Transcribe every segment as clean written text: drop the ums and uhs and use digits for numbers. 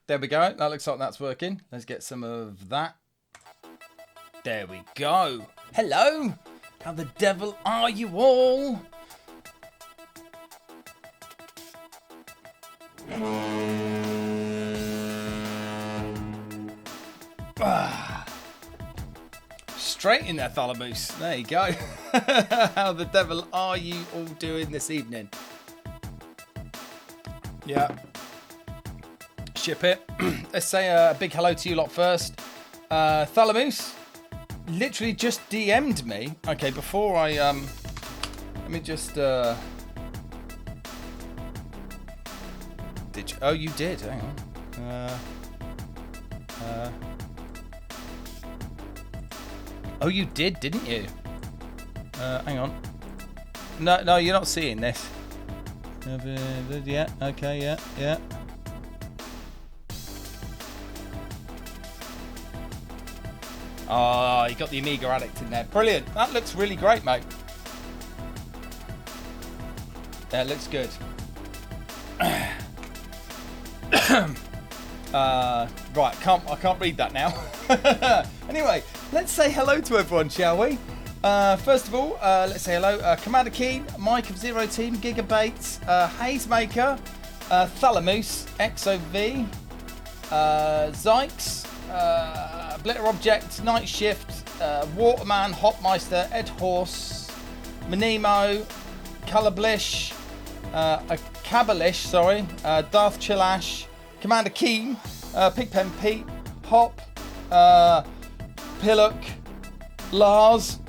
There we go. That looks like that's working. Let's get some of that. There we go. Hello. How the devil are you all? Straight in there, Thalamus. There you go. How the devil are you all doing this evening? Yeah. Ship it. Let's say a big hello to you lot first. Thalamus literally just DM'd me. Okay, before I let me just did you? Oh, you did. Hang on. Oh, you did, didn't you? Hang on. No, you're not seeing this. Yeah. Okay. Yeah. Oh, you got the Amiga Addict in there. Brilliant. That looks really great, mate. That looks good. Right, I can't read that now. Anyway, let's say hello to everyone, shall we? First of all, let's say hello. Commander Keen, Mike of Zero Team, Gigabates, Hazemaker, Thalamus, XOV, Zykes, Blitter Object, Night Shift, Waterman, Hopmeister, Ed Horse, Manimo, Colourblish, Cabalish, sorry, Darth Chillash, Commander Keen, Pigpen Pete, Hop, Pillock, Lars.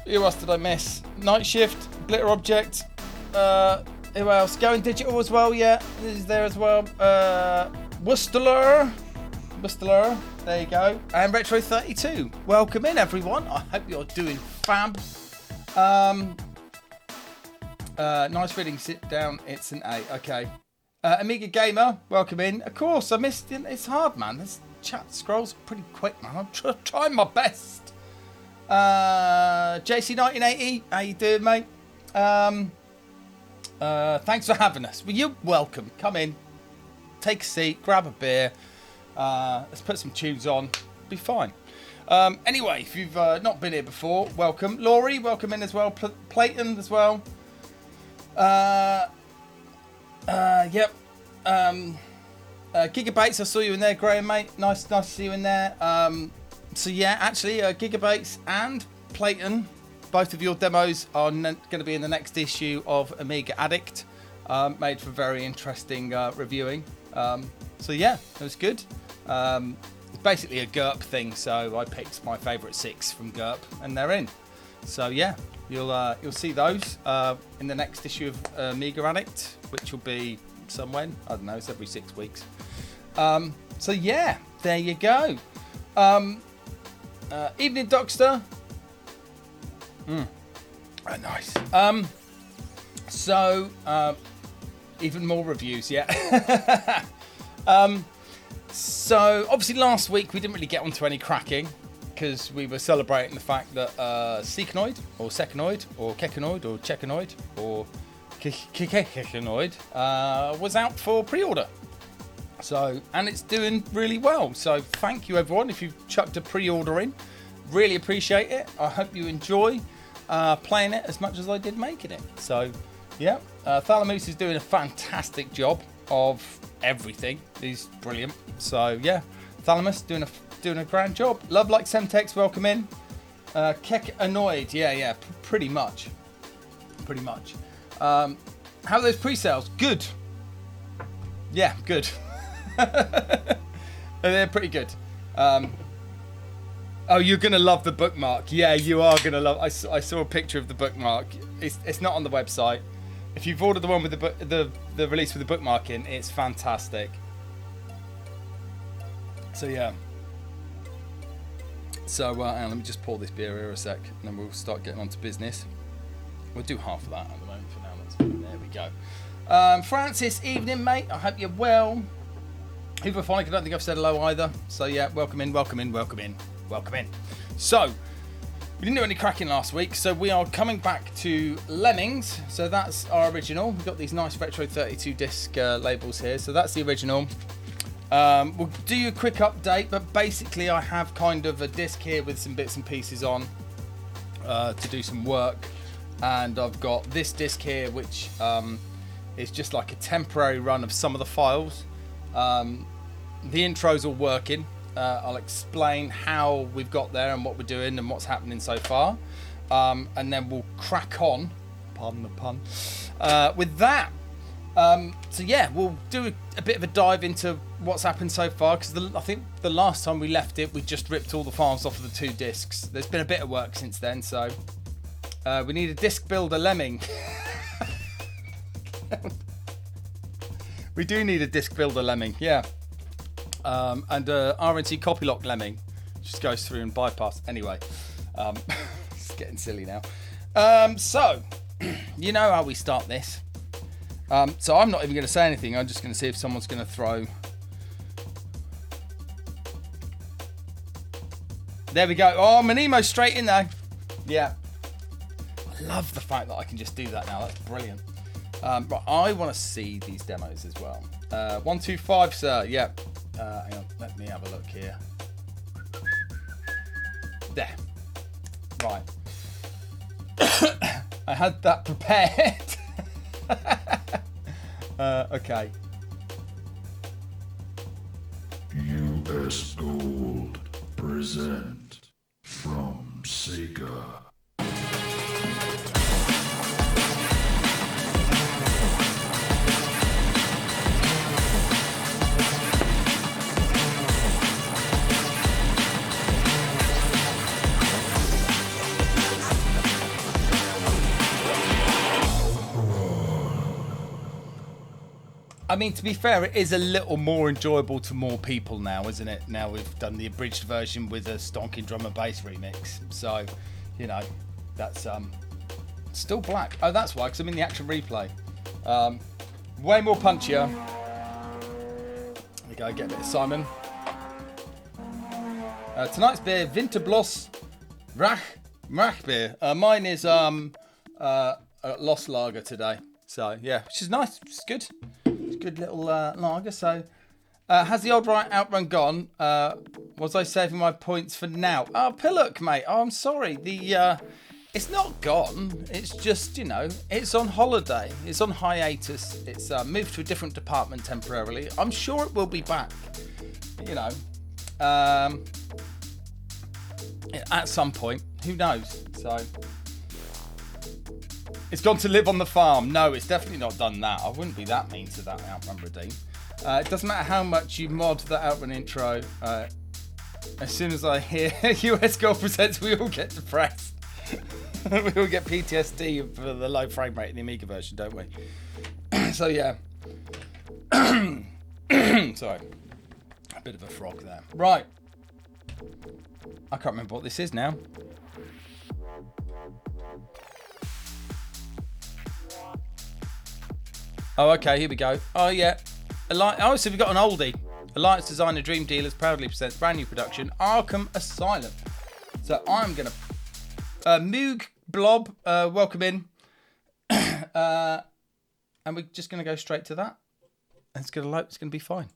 Who else did I miss? Night Shift, Blitter Object. Who else? Going Digital as well, yeah. This is there as well. Worcester. There you go. And Retro 32. Welcome in, everyone. I hope you're doing fab. Nice reading. Sit down. It's an 8. Okay. Amiga Gamer, welcome in. Of course, I missed it. It's hard, man. This chat scrolls pretty quick, man. I'm trying my best. JC1980, how you doing, mate? Thanks for having us. Well, you're welcome. Come in, take a seat, grab a beer. Let's put some tunes on. Be fine. Anyway, if you've not been here before, welcome. Laurie, welcome in as well. Clayton as well. Yep. Gigabates, I saw you in there, Graham, mate. Nice to see you in there. So yeah, actually, Gigabates and Clayton, both of your demos are going to be in the next issue of Amiga Addict. Made for very interesting reviewing. So yeah, it was good. It's basically a GURP thing, so I picked my favourite 6 from GURP, and they're in. So yeah, you'll see those in the next issue of Amiga Addict, which will be somewhen, I don't know, it's every 6 weeks. So yeah, there you go. Evening Dockster. Oh, nice. So even more reviews, yeah. So obviously last week we didn't really get onto any cracking because we were celebrating the fact that Seekanoid or Secanoid or Kekanoid or Chekanoid or Kekanoid was out for pre-order. So, and it's doing really well. So thank you everyone if you've chucked a pre-order in. Really appreciate it. I hope you enjoy playing it as much as I did making it. So yeah, Thalamus is doing a fantastic job of everything. He's brilliant. So yeah, Thalamus doing a grand job. Love Like Semtex, welcome in. Kek Annoyed, yeah, pretty much. How are those pre-sales? Good. Yeah, good. They're pretty good. Oh, you're gonna love the bookmark. Yeah, you are gonna love. I saw a picture of the bookmark. It's not on the website. If you've ordered the one with the release with the bookmark in, it's fantastic. So yeah. So let me just pour this beer here a sec, and then we'll start getting on to business. We'll do half of that at the moment for now. There we go. Francis, evening, mate. I hope you're well. Hooverphonic, I don't think I've said hello either. So yeah, welcome in. So, We didn't do any cracking last week, so we are coming back to Lemmings. So that's our original. We've got these nice Retro 32 disc labels here. So that's the original. We'll do you a quick update, but basically I have kind of a disc here with some bits and pieces on to do some work. And I've got this disc here, which is just like a temporary run of some of the files. The intro's all working. I'll explain how we've got there and what we're doing and what's happening so far. And then we'll crack on, pardon the pun, with that. So yeah, we'll do a bit of a dive into what's happened so far, because I think the last time we left it, we just ripped all the files off of the 2 discs. There's been a bit of work since then, so we need a disc builder lemming. We do need a disc builder lemming, yeah. And RNC copy lock lemming just goes through and bypass. Anyway, it's getting silly now. So, you know how we start this. So I'm not even going to say anything. I'm just going to see if someone's going to throw. There we go. Oh, Manimo's straight in there. Yeah. I love the fact that I can just do that now. That's brilliant. Right, I want to see these demos as well. 125, sir. Yeah. Hang on, let me have a look here. There. Right. I had that prepared. Okay. US Gold present from Sega. I mean, to be fair, it is a little more enjoyable to more people now, isn't it? Now we've done the abridged version with a stonking drum and bass remix. So, you know, that's still black. Oh, that's why, because I'm in the action replay. Way more punchier. There we go, get a bit of Simon. Tonight's beer, Winterbloss Rach beer. Mine is a Lost Lager today. So, yeah, which is nice. It's good. Good little lager. So, has the old right outrun gone? Was I saving my points for now? Oh, Pillock, mate. Oh, I'm sorry. It's not gone. It's just, you know, it's on holiday. It's on hiatus. It's moved to a different department temporarily. I'm sure it will be back. You know, at some point. Who knows? So. It's gone to live on the farm. No, it's definitely not done that. I wouldn't be that mean to that Outrun redeem. It doesn't matter how much you mod the Outrun intro. As soon as I hear US Gold presents, we all get depressed. We all get PTSD for the low frame rate in the Amiga version, don't we? So yeah. Sorry. A bit of a frog there. Right. I can't remember what this is now. Oh, okay, here we go. Oh, yeah. Oh, so we've got an oldie. Alliance Designer Dream Dealers proudly presents brand new production, Arkham Asylum. So I'm going to... Moog Blob, welcome in. And we're just going to go straight to that. And it's going to be fine.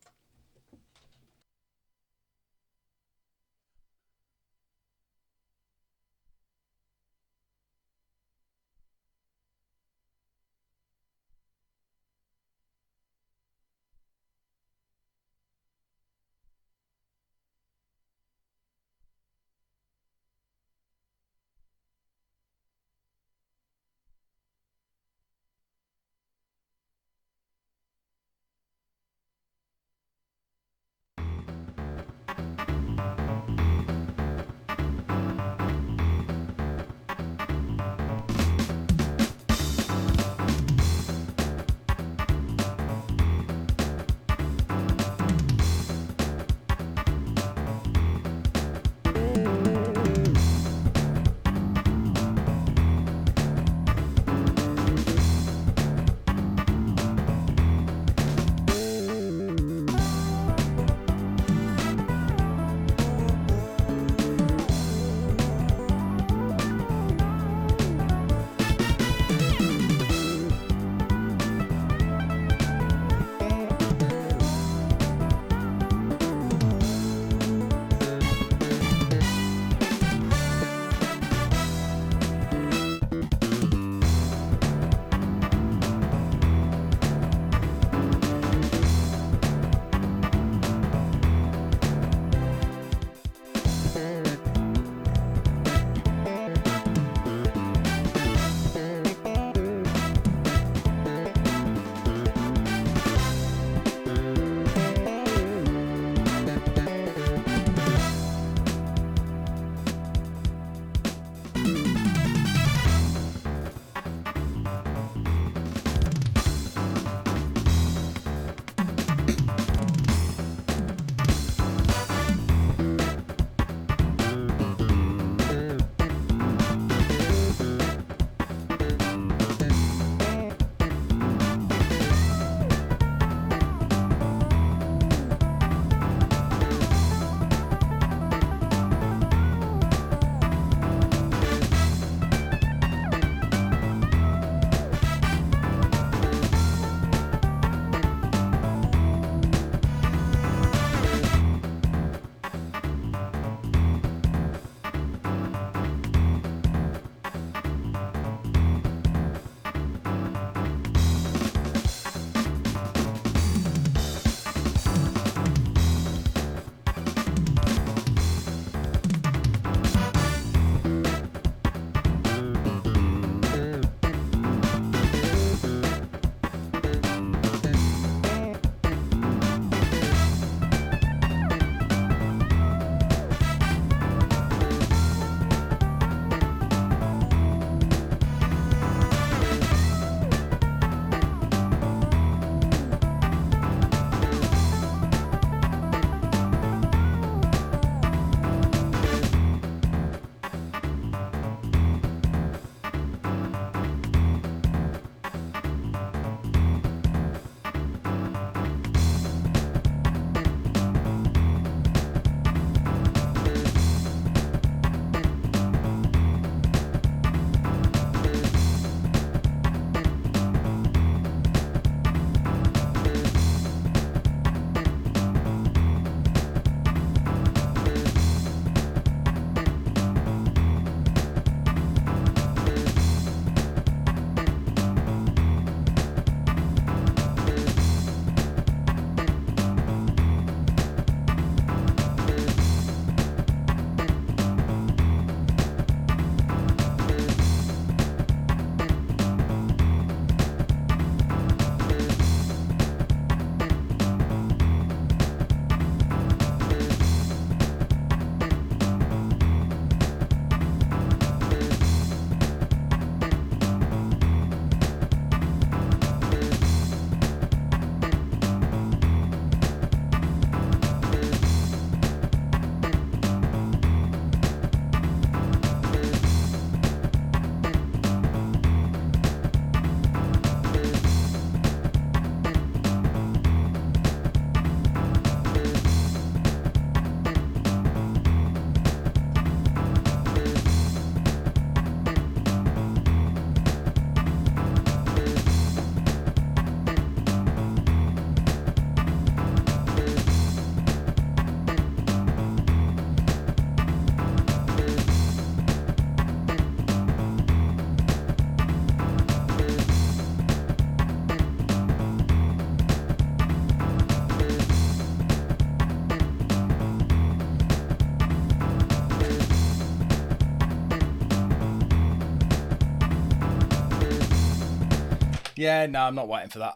Yeah, no, I'm not waiting for that.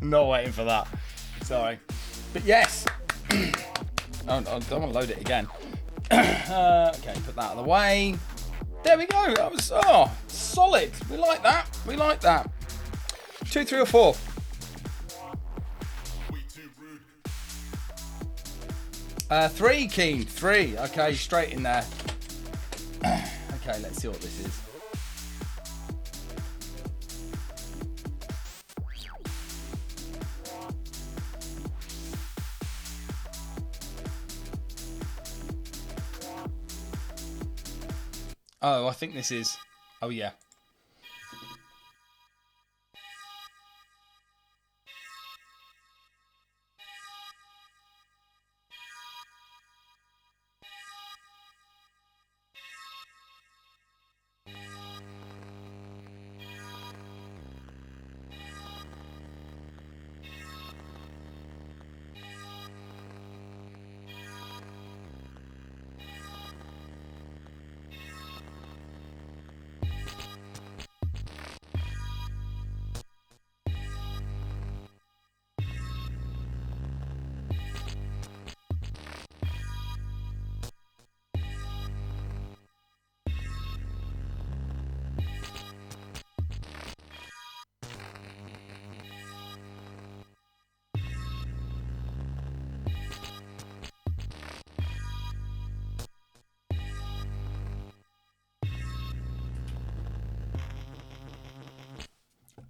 Not waiting for that. Sorry. But yes. I don't want to load it again. Okay, put that out of the way. There we go. That was solid. We like that. 2, 3, or 4. Three, Keen. 3. Okay, straight in there. Okay, let's see what this is. Oh, I think this is... Oh, yeah.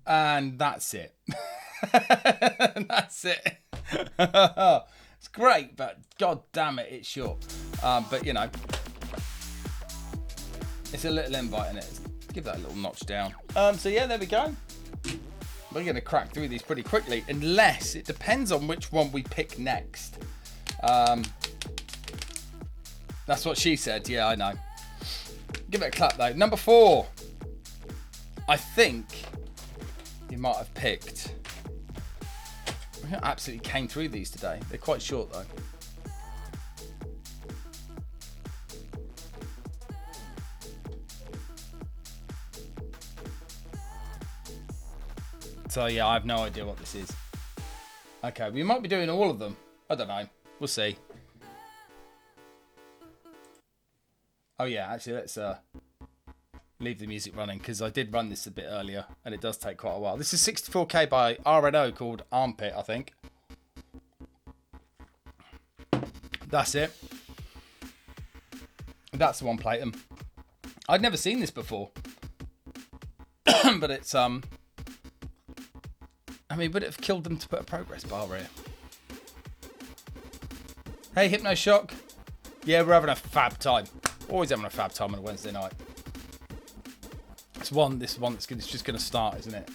And that's it. That's it. It's great, but god damn it, it's short. But you know, it's a little invite in it. Give that a little notch down. So yeah, there we go. We're going to crack through these pretty quickly, unless it depends on which one we pick next. That's what she said. Yeah, I know. Give it a clap though. Number 4. I think you might have picked. We absolutely came through these today. They're quite short though. So yeah, I have no idea what this is. Okay, we might be doing all of them. I don't know. We'll see. Oh yeah, actually let's leave the music running, because I did run this a bit earlier and it does take quite a while. This is 64K by RNO, called Armpit, I think. That's it. That's the one Platinum. I'd never seen this before. But it's I mean, would it have killed them to put a progress bar here? Hey, Hypno Shock. Yeah, we're having a fab time. Always having a fab time on a Wednesday night. This one that's just going to start, isn't it?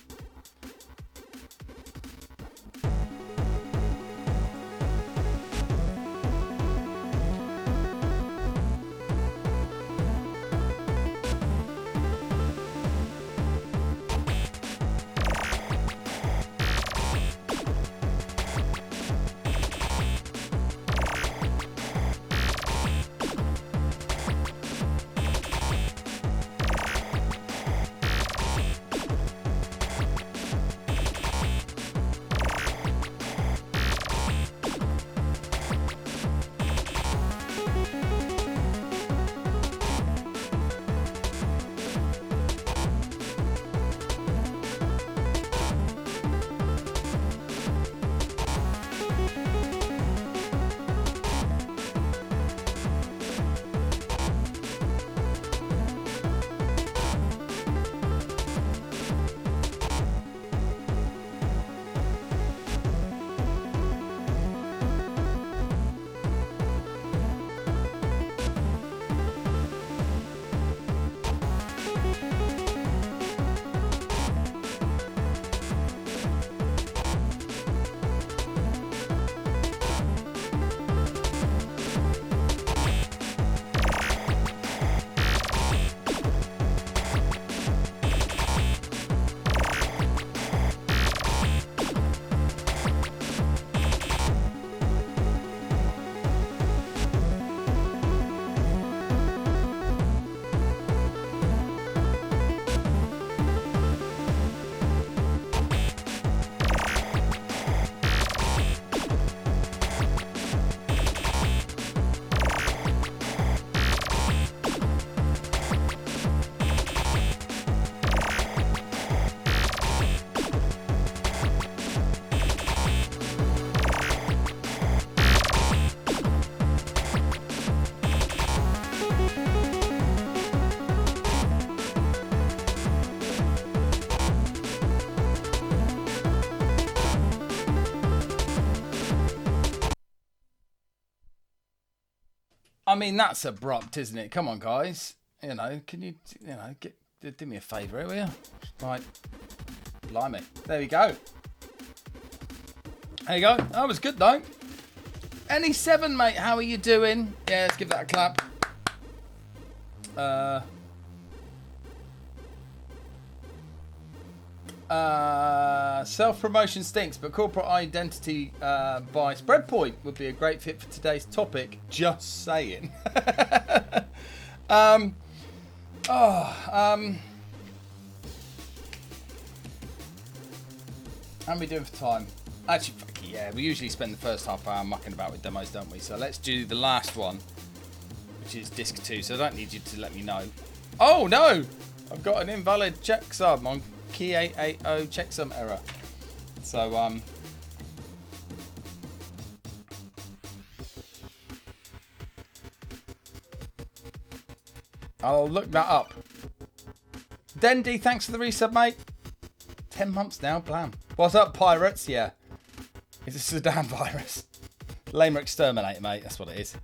I mean, that's abrupt, isn't it? Come on, guys. You know, can you know, do me a favour here, will you? Right. Blimey. There we go. There you go. That was good, though. Any7, mate, how are you doing? Yeah, let's give that a clap. Self-promotion stinks, but corporate identity by Spreadpoint would be a great fit for today's topic. Just saying. How are we doing for time? Actually, yeah, we usually spend the first half hour mucking about with demos, don't we? So let's do the last one, which is disc 2. So I don't need you to let me know. Oh no! I've got an invalid checksum on key 880 checksum error. So I'll look that up. Dendy, thanks for the resub, mate. 10 months now, blam. What's up, pirates? Yeah. It's a Sudan virus. Lamer exterminator, mate. That's what it is.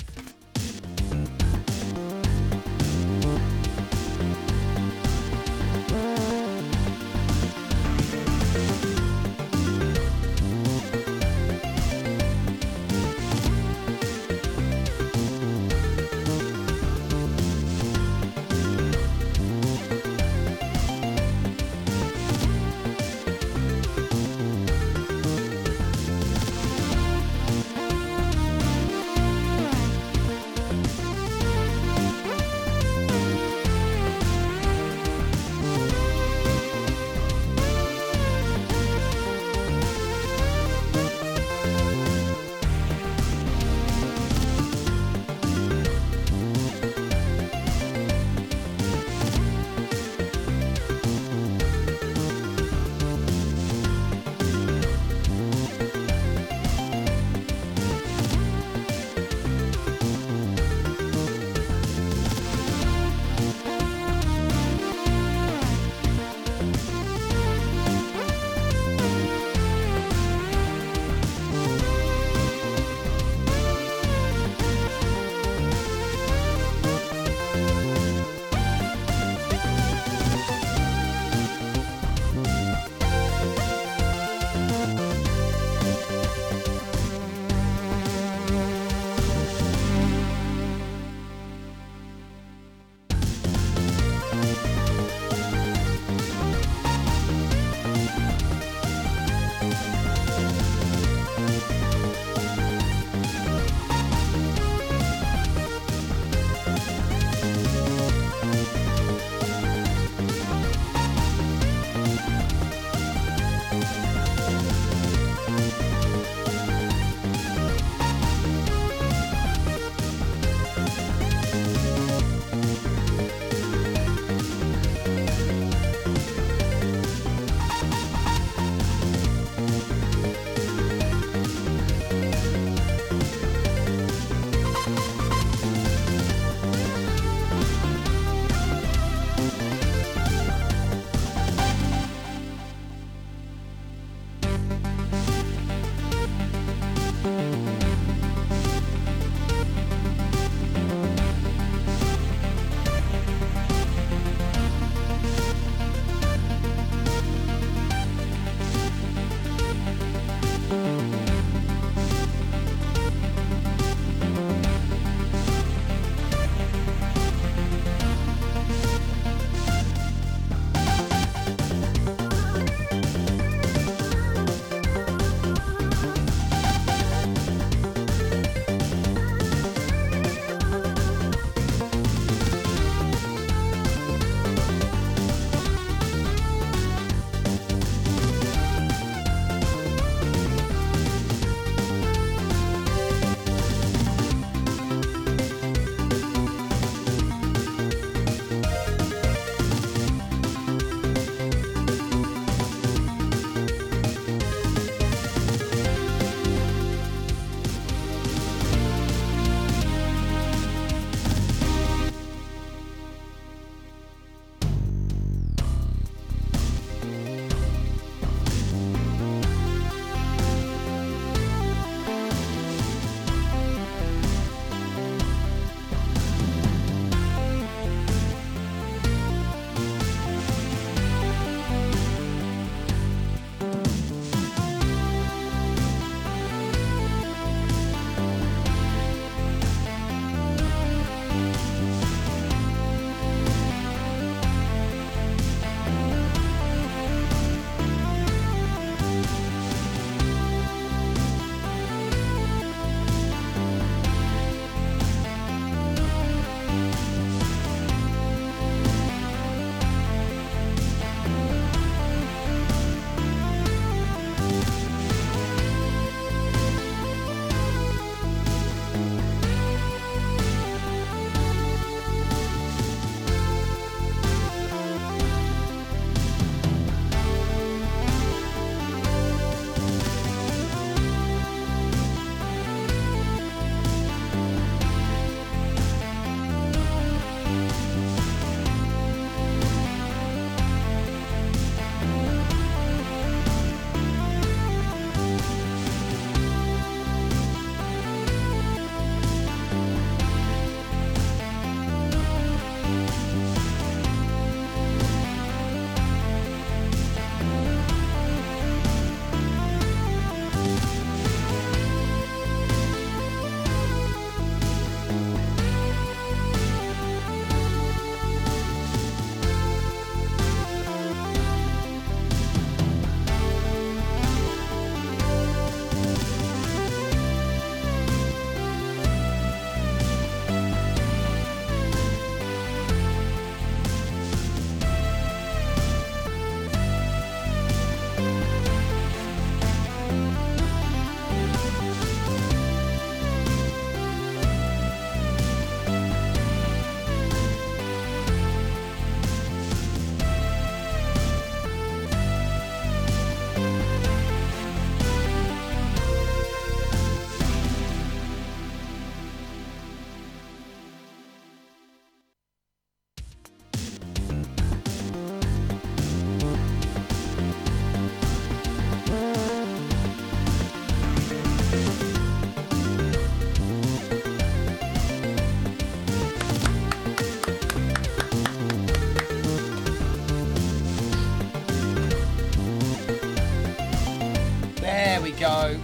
go.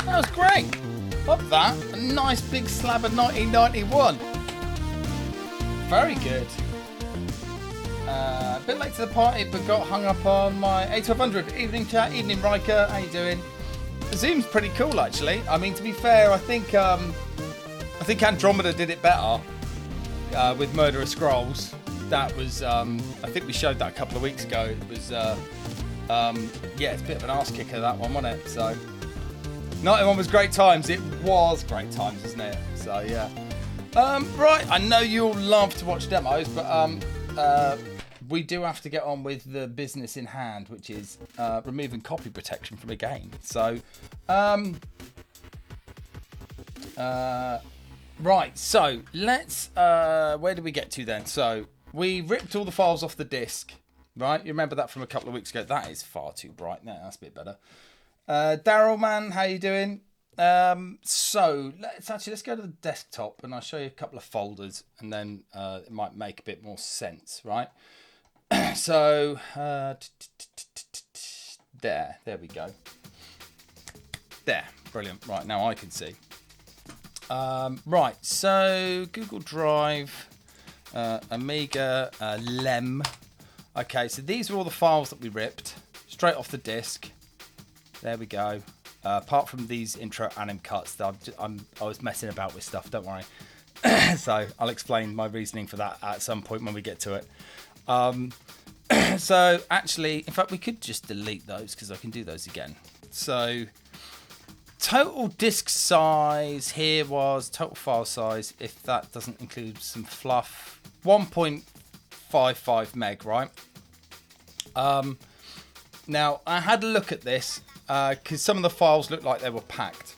That was great. Love that. A nice big slab of 1991. Very good. A bit late to the party, but got hung up on my A1200. Evening chat, evening Riker. How you doing? Zoom's pretty cool, actually. I mean, to be fair, I think Andromeda did it better with Murder of Scrolls. That was, I think we showed that a couple of weeks ago. It was, yeah, it's a bit of an arse kicker, that one, wasn't it? So, 91 was great times. It was great times, isn't it? So, yeah. Right, I know you'll love to watch demos, but we do have to get on with the business in hand, which is removing copy protection from a game. So, right, so let's, where did we get to then? So, we ripped all the files off the disk, right? You remember that from a couple of weeks ago? That is far too bright now. That's a bit better. Daryl, man, how you doing? So let's go to the desktop and I'll show you a couple of folders and then it might make a bit more sense, right? So there we go. There, brilliant. Right, now I can see. Right, so Google Drive, Amiga, Lem. Okay, so these are all the files that we ripped straight off the disk. There we go. Apart from these intro anim cuts, that I was messing about with stuff. Don't worry. So I'll explain my reasoning for that at some point when we get to it. So actually, in fact, we could just delete those because I can do those again. So total disk size here was total file size. If that doesn't include some fluff, 1.55 meg, right? Now I had a look at this. Because some of the files looked like they were packed.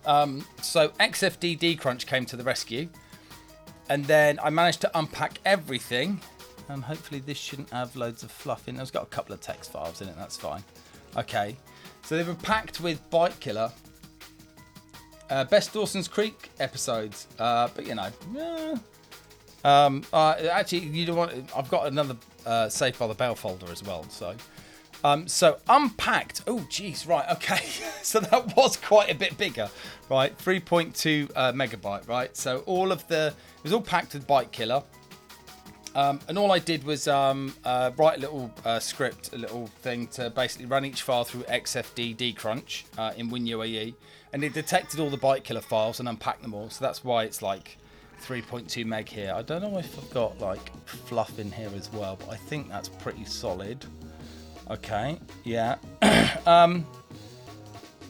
So XFD Decrunch came to the rescue. And then I managed to unpack everything. And hopefully this shouldn't have loads of fluff in. It's got a couple of text files in it, that's fine. Okay, so they were packed with Bite Killer. Best Dawson's Creek episodes. But you know, actually, you don't want. I've got another Saved by the Bell folder as well, so... So unpacked. Oh, geez. Right. Okay. So that was quite a bit bigger, right? 3.2 megabyte, right? So it was all packed with Bite Killer. And all I did was write a little script, a little thing to basically run each file through XFD Decrunch in WinUAE. And it detected all the Bite Killer files and unpacked them all. So that's why it's like 3.2 meg here. I don't know if I've got like fluff in here as well, but I think that's pretty solid. Okay, yeah.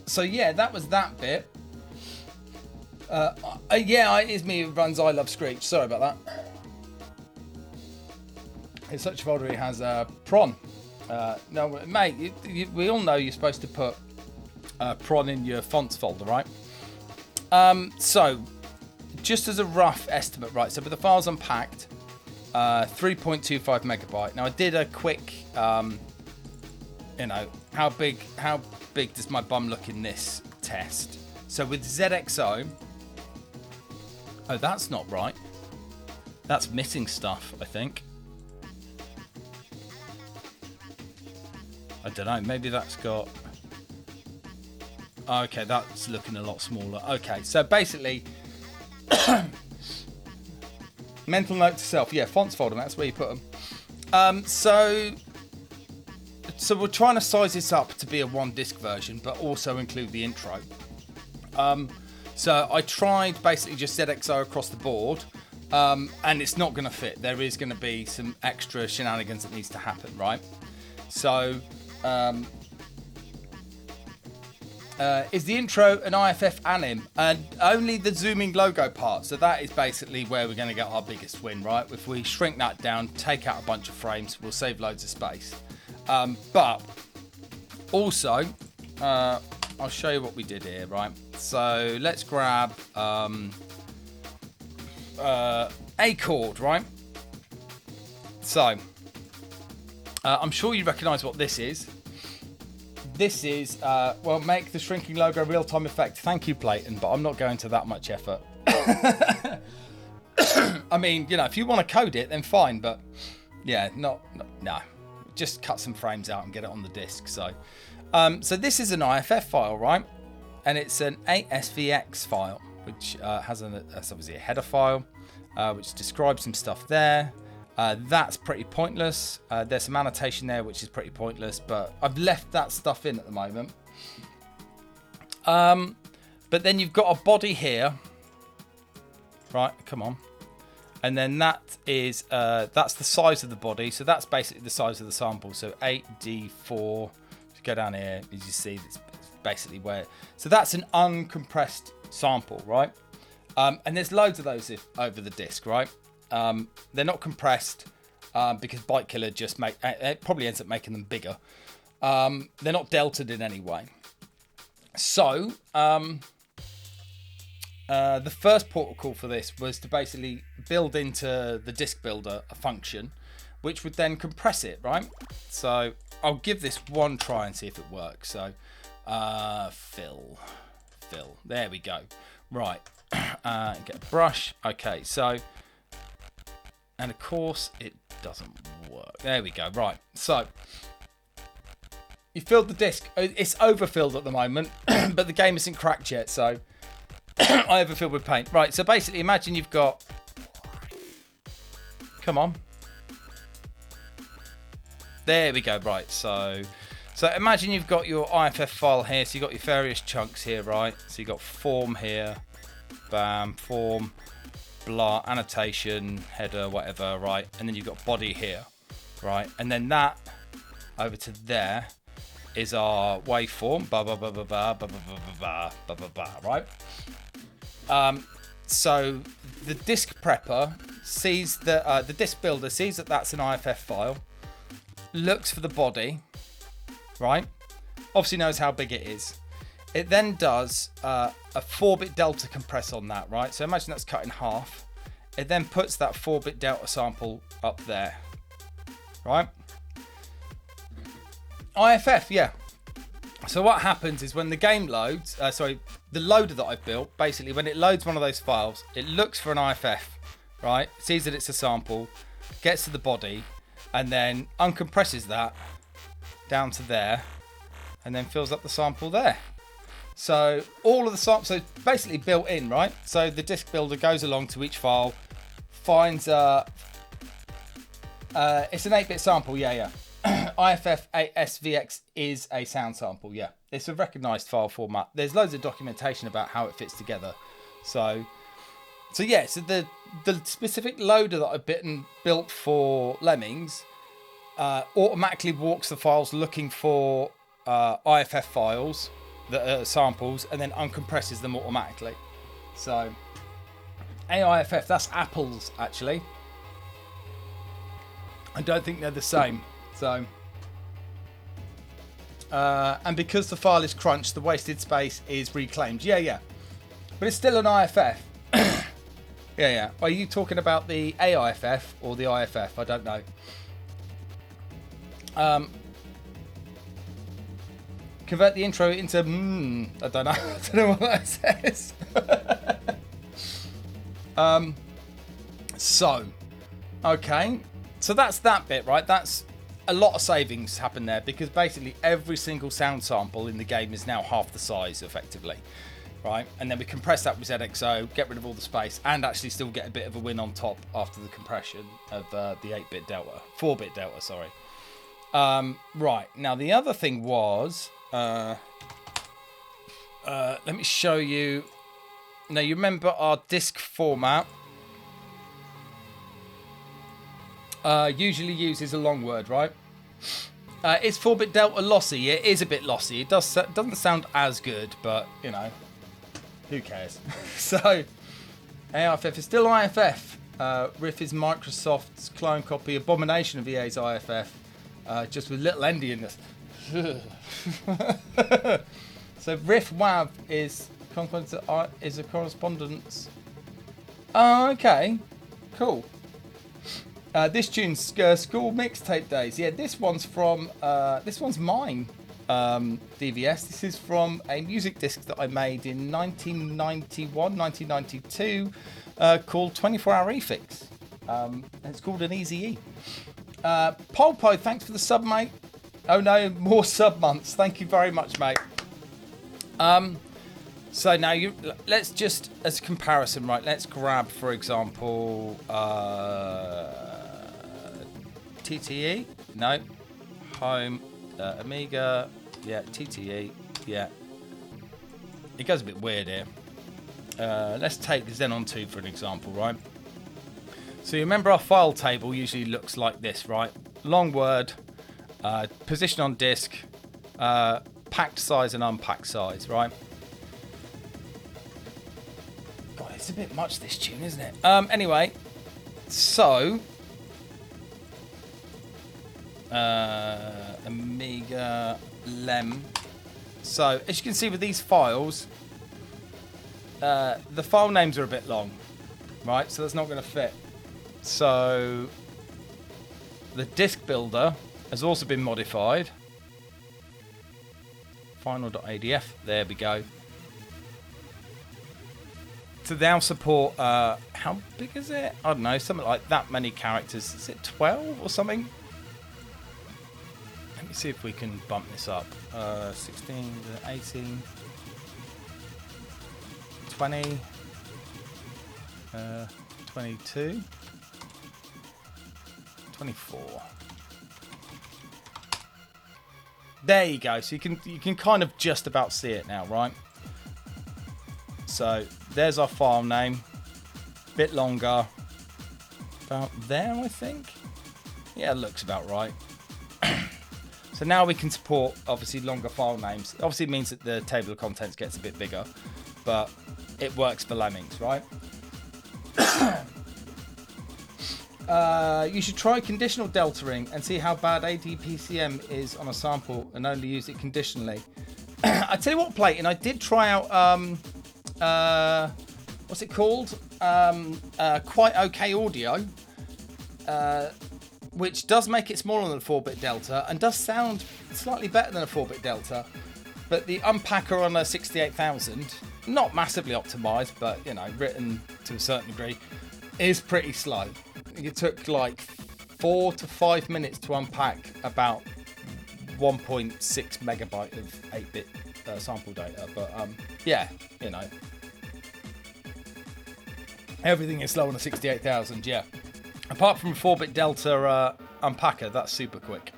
So yeah, that was that bit. Yeah, it is me who runs I Love Screech. Sorry about that. It's such a folder he has prawn. No, mate, we all know you're supposed to put prawn in your fonts folder, right? So, just as a rough estimate, right? So, with the files unpacked, 3.25 megabyte. Now, I did a quick. You know, how big does my bum look in this test? So with ZXO, oh, that's not right. That's missing stuff, I think. I don't know, maybe that's got... Okay, that's looking a lot smaller. Okay, so basically, mental note to self. Yeah, fonts folder, that's where you put them. So we're trying to size this up to be a one disc version, but also include the intro. So I tried basically just ZXO across the board, and it's not going to fit. There is going to be some extra shenanigans that needs to happen, right? So is the intro an IFF anim? And only the zooming logo part. So that is basically where we're going to get our biggest win, right? If we shrink that down, take out a bunch of frames, we'll save loads of space. But also, I'll show you what we did here, right? So let's grab a chord, right? So I'm sure you recognise what this is. This is, well, make the shrinking logo real-time effect. Thank you, Playton, but I'm not going to that much effort. I mean, you know, if you want to code it, then fine, but yeah, no. Just cut some frames out and get it on the disc. So So this is an IFF file, right? And it's an ASVX file, which has that's obviously a header file, which describes some stuff there. That's pretty pointless. There's some annotation there, which is pretty pointless, but I've left that stuff in at the moment. But then you've got a body here, right? Come on. And then that is, that's the size of the body. So that's basically the size of the sample. So 8D4, if you go down here, as you see, it's basically where, so that's an uncompressed sample, right? And there's loads of those over the disk, right? They're not compressed because Byte Killer just it probably ends up making them bigger. They're not deltaed in any way. So the first protocol for this was to basically build into the disk builder a function which would then compress it, right? So I'll give this one try and see if it works. So fill, there we go. Right, get a brush. Okay, so, and of course it doesn't work. There we go. Right, so you filled the disk. It's overfilled at the moment, but the game isn't cracked yet, so I overfilled with paint. Right, so basically imagine you've got, come on. There we go. Right, so imagine you've got your IFF file here. So you've got your various chunks here, right? So you've got form here, bam, form, blah, annotation, header, whatever, right? And then you've got body here, right? And then that over to there is our waveform, blah, blah, blah, blah, blah, blah, blah, blah, blah, blah, blah, right? So the disk prepper sees that, the disk builder sees that that's an IFF file, looks for the body, right? Obviously knows how big it is. It then does a 4-bit delta compress on that, right? So imagine that's cut in half. It then puts that 4-bit delta sample up there, right? IFF, yeah. So what happens is when the game loads, the loader that I've built, basically when it loads one of those files, it looks for an IFF, right? Sees that it's a sample, gets to the body, and then uncompresses that down to there, and then fills up the sample there. So all of the samples, so basically built in, right? So the disk builder goes along to each file, finds it's an 8-bit sample, yeah. IFF ASVX is a sound sample, yeah. It's a recognized file format. There's loads of documentation about how it fits together. So yeah, so the specific loader that I've built for Lemmings automatically walks the files looking for IFF files that are samples and then uncompresses them automatically. So AIFF, that's apples actually. I don't think they're the same. So and because the file is crunched, the wasted space is reclaimed. Yeah. But it's still an IFF. Yeah. Are you talking about the AIFF or the IFF? I don't know. Convert the intro into I don't know. I don't know what that says. Okay. So that's that bit, right? That's a lot of savings happen there because basically every single sound sample in the game is now half the size effectively, right? And then we compress that with ZXO, get rid of all the space, and actually still get a bit of a win on top after the compression of the 8-bit delta, 4-bit delta, sorry. Right, now the other thing was, let me show you. Now you remember our disk format usually uses a long word, right? Is 4-bit delta lossy? It is a bit lossy. It doesn't sound as good, but you know, who cares? So AIFF is still IFF. Riff is Microsoft's clone copy abomination of EA's IFF, just with little endy in this. So Riff WAV is a correspondence. Oh, okay, cool. This tune's School Mixtape Days. Yeah, this one's mine. DVS. This is from a music disc that I made in 1992, called 24 Hour Efix. It's called an Easy E. Polpo, thanks for the sub, mate. Oh no, more sub months. Thank you very much, mate. So now let's just, as a comparison, right? Let's grab, for example, TTE. No, home, Amiga. Yeah, TTE. Yeah. It goes a bit weird here. Let's take Xenon 2 for an example, right? So you remember our file table usually looks like this, right? Long word, position on disk, packed size and unpacked size, right? God, it's a bit much, this tune, isn't it? Anyway, so Amiga Lem. So as you can see with these files, the file names are a bit long, right? So that's not going to fit. So the disk builder has also been modified. Final.adf, there we go. To now support, how big is it? I don't know, something like that many characters. Is it 12 or something? Let me see if we can bump this up. 16, 18, 20, 22, 24. There you go. So you can kind of just about see it now, right? So there's our file name. Bit longer. About there, I think. Yeah, it looks about right. So now we can support obviously longer file names. Obviously it means that the table of contents gets a bit bigger, but it works for lemmings, right? You should try conditional deltaing and see how bad ADPCM is on a sample and only use it conditionally. I tell you what, Playton, I did try out what's it called? Quite okay audio, which does make it smaller than a 4-bit delta and does sound slightly better than a 4-bit delta. But the unpacker on a 68000, not massively optimized, but you know, written to a certain degree, is pretty slow. It took like 4 to 5 minutes to unpack about 1.6 megabyte of 8-bit sample data. But yeah, you know, everything is slow on a 68000. Yeah, apart from a 4-bit delta unpacker, that's super quick.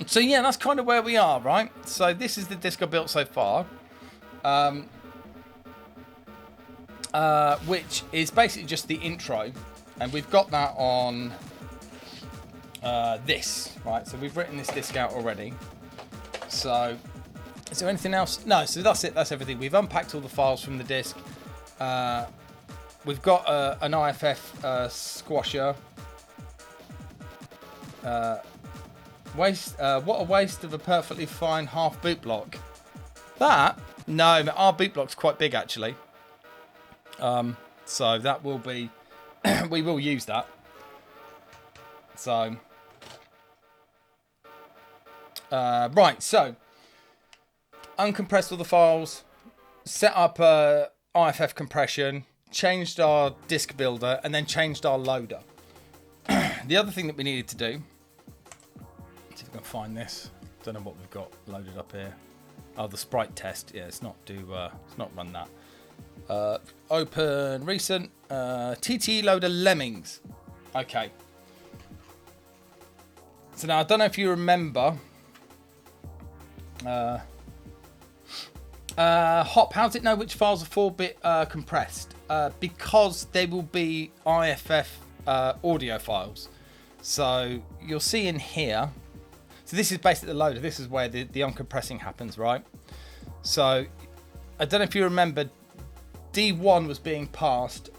So yeah, that's kind of where we are, right? So this is the disc I built so far, which is basically just the intro, and we've got that on this, right? So we've written this disc out already. So is there anything else? No, so that's it. That's everything. We've unpacked all the files from the disc. We've got an IFF squasher. What a waste of a perfectly fine half boot block. That? No, our boot block's quite big actually. So that will be, we will use that. So, right, so, uncompressed all the files, set up IFF compression, changed our disk builder, and then changed our loader. The other thing that we needed to do, let's see if I can find this. Don't know what we've got loaded up here. Oh, the sprite test. Yeah, it's not run that. Open recent TTE loader lemmings. Okay. So now I don't know if you remember. Hop, how does it know which files are 4-bit compressed? Because they will be IFF audio files. So you'll see in here. So this is basically the loader. This is where the uncompressing happens, right? So I don't know if you remember. D1 was being passed.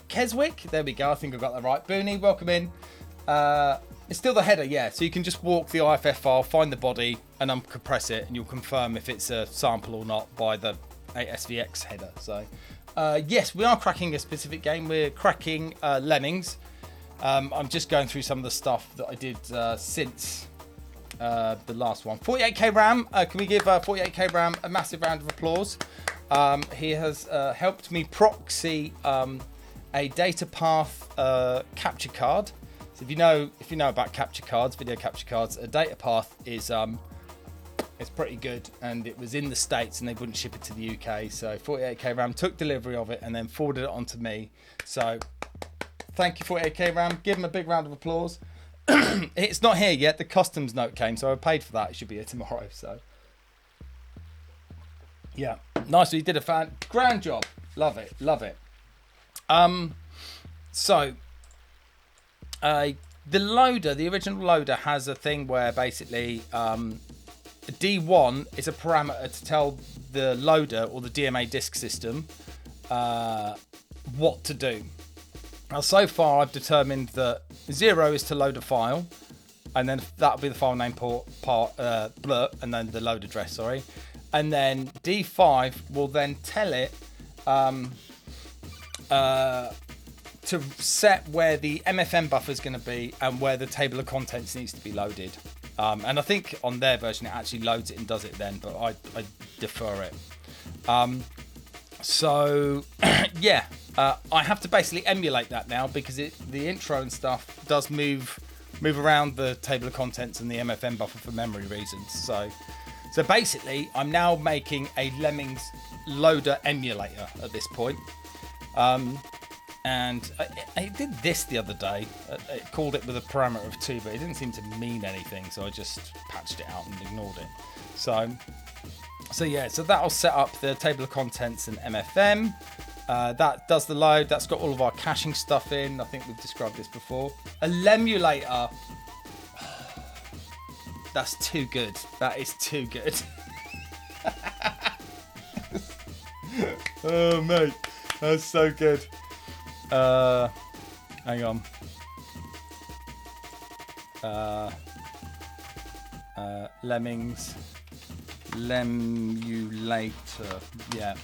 Keswick? There we go. I think I got that right. Booney, welcome in. It's still the header, yeah. So you can just walk the IFF file, find the body, and uncompress it, and you'll confirm if it's a sample or not by the SVX header. So, yes, we are cracking a specific game. We're cracking Lemmings. I'm just going through some of the stuff that I did since the last one. 48k RAM. Can we give 48k RAM a massive round of applause? He has helped me proxy a data path capture card. So if you know about capture cards, video capture cards, a data path is it's pretty good, and it was in the States and they wouldn't ship it to the UK. So 48k RAM took delivery of it and then forwarded it on to me. So thank you 48k RAM. Give them a big round of applause. It's not here yet. The customs note came, so I paid for that. It should be here tomorrow. So yeah, nice. You did a grand job. Love it. So the loader, the original loader, has a thing where basically D1 is a parameter to tell the loader or the DMA disk system what to do. Now, so far I've determined that 0 is to load a file, and then that'll be the file name blur, and then the load address, sorry. And then D5 will then tell it to set where the MFM buffer is going to be and where the table of contents needs to be loaded. And I think on their version it actually loads it and does it then, but I defer it. So yeah, I have to basically emulate that now because the intro and stuff does move around the table of contents and the MFM buffer for memory reasons. So basically I'm now making a Lemmings loader emulator at this point. And I did this the other day. It called it with a parameter of 2, but it didn't seem to mean anything, so I just patched it out and ignored it. So yeah, so that'll set up the table of contents and MFM. That does the load. That's got all of our caching stuff in. I think we've described this before. A Lemulator. That's too good. That is too good. Oh mate, that's so good. Hang on. Lemmings Lemulator. Yeah.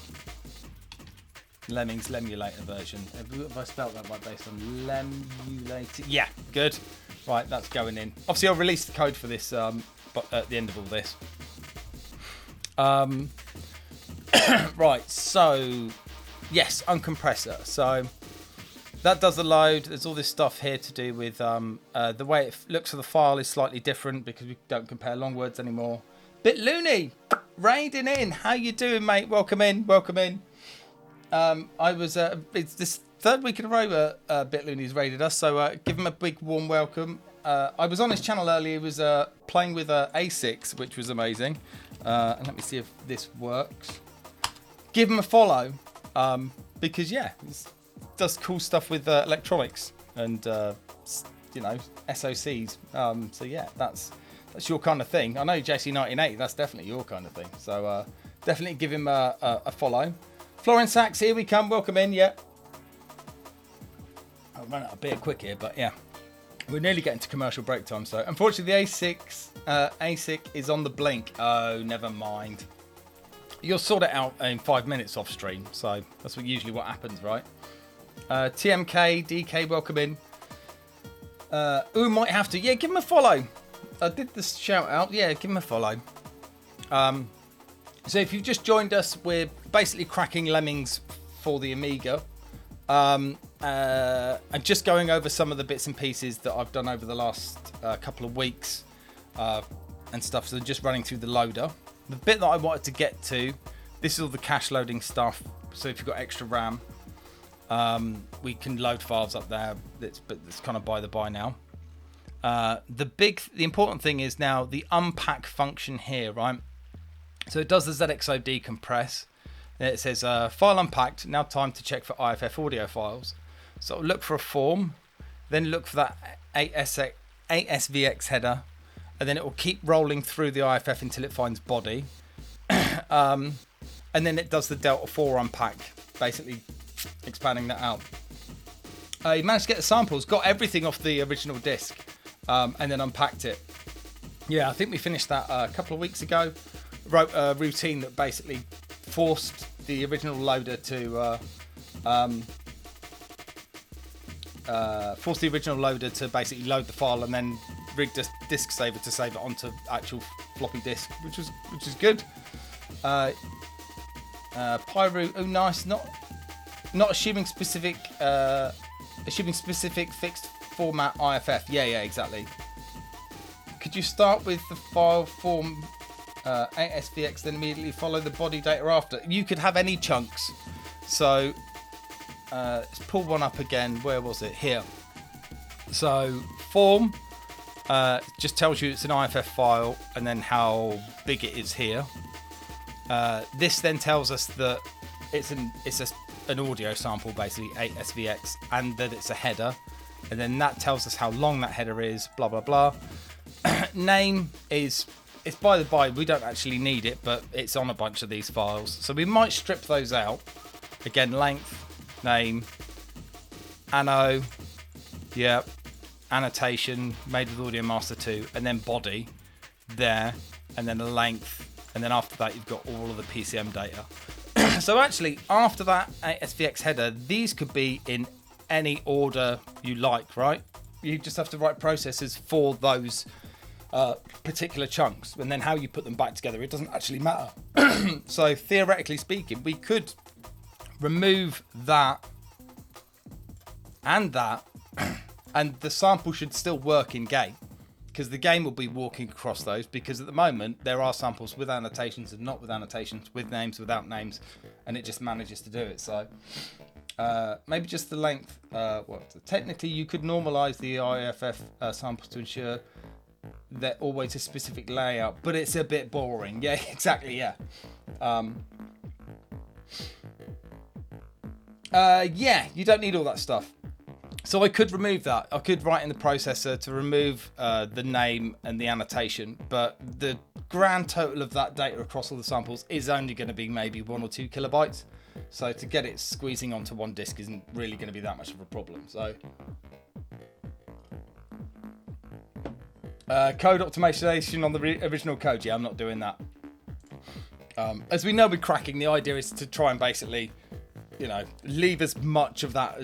Lemmings Lemulator version. Have I spelled that right based on Lemulator? Yeah, good. Right, that's going in. Obviously, I'll release the code for this but at the end of all this. Right, so yes, uncompressor. So that does the load. There's all this stuff here to do with the way it looks of the file is slightly different because we don't compare long words anymore. Bit Looney, raiding in. How you doing, mate? Welcome in. It's this third week in a row Bit Looney's raided us, so give him a big warm welcome. I was on his channel earlier. He was playing with A6, which was amazing. And let me see if this works. Give him a follow because yeah, he does cool stuff with electronics and SOCs. So yeah, that's your kind of thing. I know JC98. That's definitely your kind of thing. So definitely give him a follow. Florence Sachs, here we come. Welcome in. Yeah. I'll run out a bit quick here, but yeah. We're nearly getting to commercial break time, so unfortunately the ASIC is on the blink. Oh, never mind. You'll sort it out in 5 minutes off stream, so that's usually what happens, right? TMK, DK, welcome in. Who might have to? Yeah, give him a follow. I did this shout out. Yeah, give him a follow. So if you've just joined us, we're basically cracking Lemmings for the Amiga. And just going over some of the bits and pieces that I've done over the last couple of weeks and stuff. So just running through the loader. The bit that I wanted to get to, this is all the cache loading stuff. So if you've got extra RAM, we can load files up there. But it's kind of by the by now. The important thing is now the unpack function here, right? So it does the ZXO decompress. Then it says file unpacked. Now time to check for IFF audio files. So look for a form, then look for that ASVX header, and then it will keep rolling through the IFF until it finds body. And then it does the Delta 4 unpack, basically expanding that out. You managed to get the samples, got everything off the original disc, and then unpacked it. Yeah, I think we finished that a couple of weeks ago. Wrote a routine that basically forced the original loader to basically load the file and then rigged a disk saver to save it onto actual floppy disk, which is good. Pyro, oh nice, not Not assuming specific fixed format IFF. Yeah, exactly. Could you start with the file form 8SVX, then immediately follow the body data after? You could have any chunks. So let's pull one up again. Where was it? Here. So form just tells you it's an IFF file and then how big it is here. This then tells us that it's an audio sample, basically 8SVX, and that it's a header, and then that tells us how long that header is, blah blah blah. Name is, it's by the by, we don't actually need it, but it's on a bunch of these files, so we might strip those out. Again, length, name, anno, yeah, annotation made with Audio Master 2, and then body there, and then a length, and then after that you've got all of the PCM data. So actually, after that SVX header, these could be in any order you like, right? You just have to write processes for those particular chunks, and then how you put them back together, it doesn't actually matter. So theoretically speaking, we could remove that and that, and the sample should still work in game, because the game will be walking across those, because at the moment there are samples with annotations and not with annotations, with names, without names, and it just manages to do it. So maybe just the length. Technically you could normalize the IFF samples to ensure they're always a specific layout, but it's a bit boring. Yeah, exactly, yeah. Yeah, you don't need all that stuff. So I could remove that. I could write in the processor to remove the name and the annotation, but the grand total of that data across all the samples is only going to be maybe 1 or 2 kilobytes. So to get it squeezing onto one disk isn't really going to be that much of a problem. So code optimization on the original code. Yeah, I'm not doing that. As we know with cracking, the idea is to try and basically, you know, leave as much of that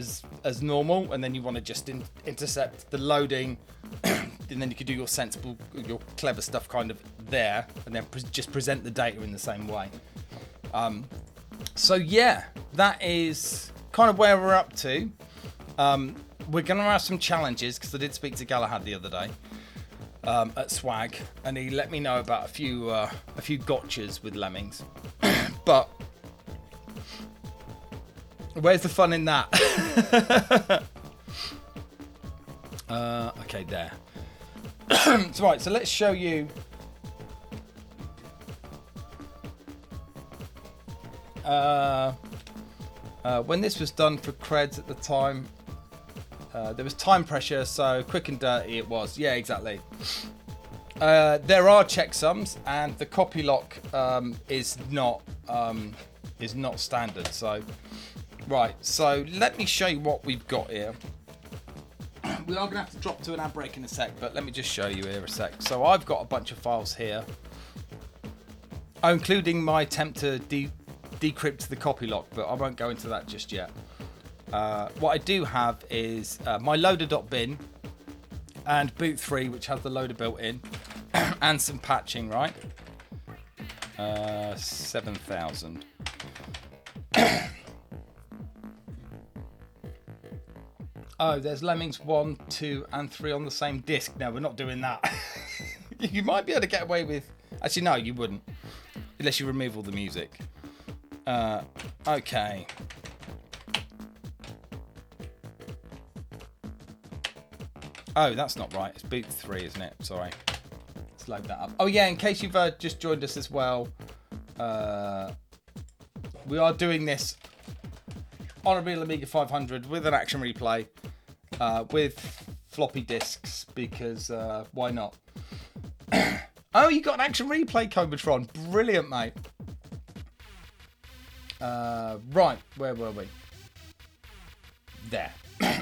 as normal, and then you want to just intercept the loading, and then you could do your sensible, your clever stuff kind of there, and then just present the data in the same way. So yeah, that is kind of where we're up to. We're going to have some challenges, because I did speak to Galahad the other day at Swag, and he let me know about a few gotchas with lemmings. But where's the fun in that? Okay, there. So right, so let's show you. When this was done for creds at the time, there was time pressure, so quick and dirty it was. Yeah, exactly. There are checksums, and the copy lock is not standard. So, right. So let me show you what we've got here. We are going to have to drop to an ad break in a sec, but let me just show you here a sec. So I've got a bunch of files here, including my attempt to decrypt the copy lock, but I won't go into that just yet. What I do have is my loader.bin and boot 3, which has the loader built in, and some patching, right? 7,000. Oh, there's Lemmings 1, 2, and 3 on the same disc. No, we're not doing that. You might be able to get away with... Actually, no, you wouldn't. Unless you remove all the music. Okay. Oh, that's not right. It's boot 3, isn't it? Sorry. Let's load that up. Oh, yeah, in case you've just joined us as well, we are doing this on a real Amiga 500 with an action replay, with floppy disks, because why not? Oh, you got an action replay, Comatron. Brilliant, mate. Right, where were we? There.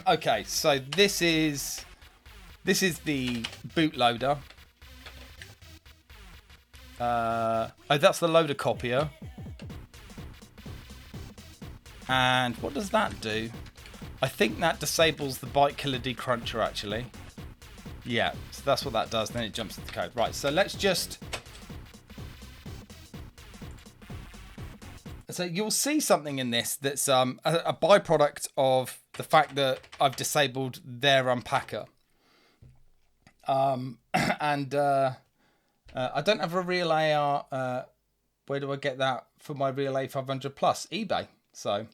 Okay, so this is the bootloader. Oh, that's the loader copier. And what does that do? I think that disables the byte killer decruncher, actually. Yeah, so that's what that does. Then it jumps to the code. Right, so let's just... So you'll see something in this that's a byproduct of the fact that I've disabled their unpacker. And I don't have a real AR. Where do I get that for my real A500 Plus? eBay. So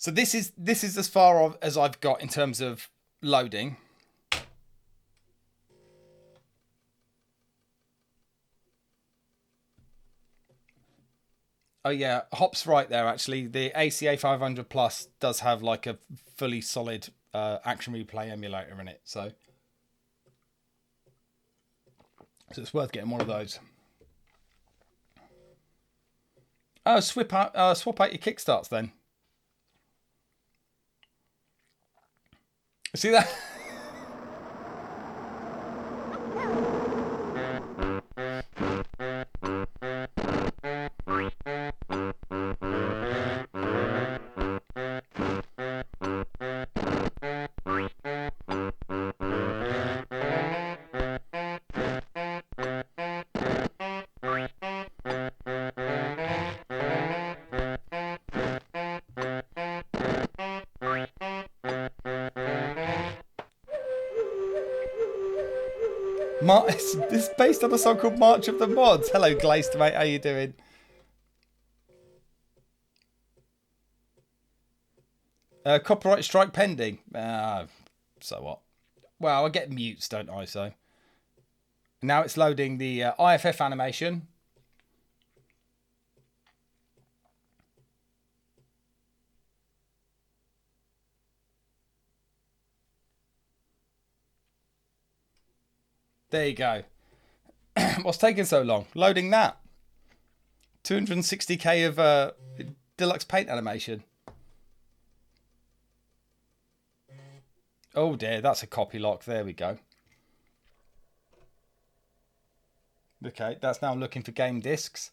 this is as far as I've got in terms of loading. Oh yeah, Hop's right there actually. The ACA 500 Plus does have like a fully solid action replay emulator in it, so it's worth getting one of those. Oh, swap out your kickstarts then. See that? This is based on a song called March of the Mods. Hello, Glazed mate. How you doing? Copyright strike pending. So what? Well, I get mutes, don't I? So now it's loading the IFF animation. There you go. What's taking so long? Loading that. 260k of deluxe paint animation. Oh dear, that's a copy lock. There we go. Okay, that's now looking for game discs.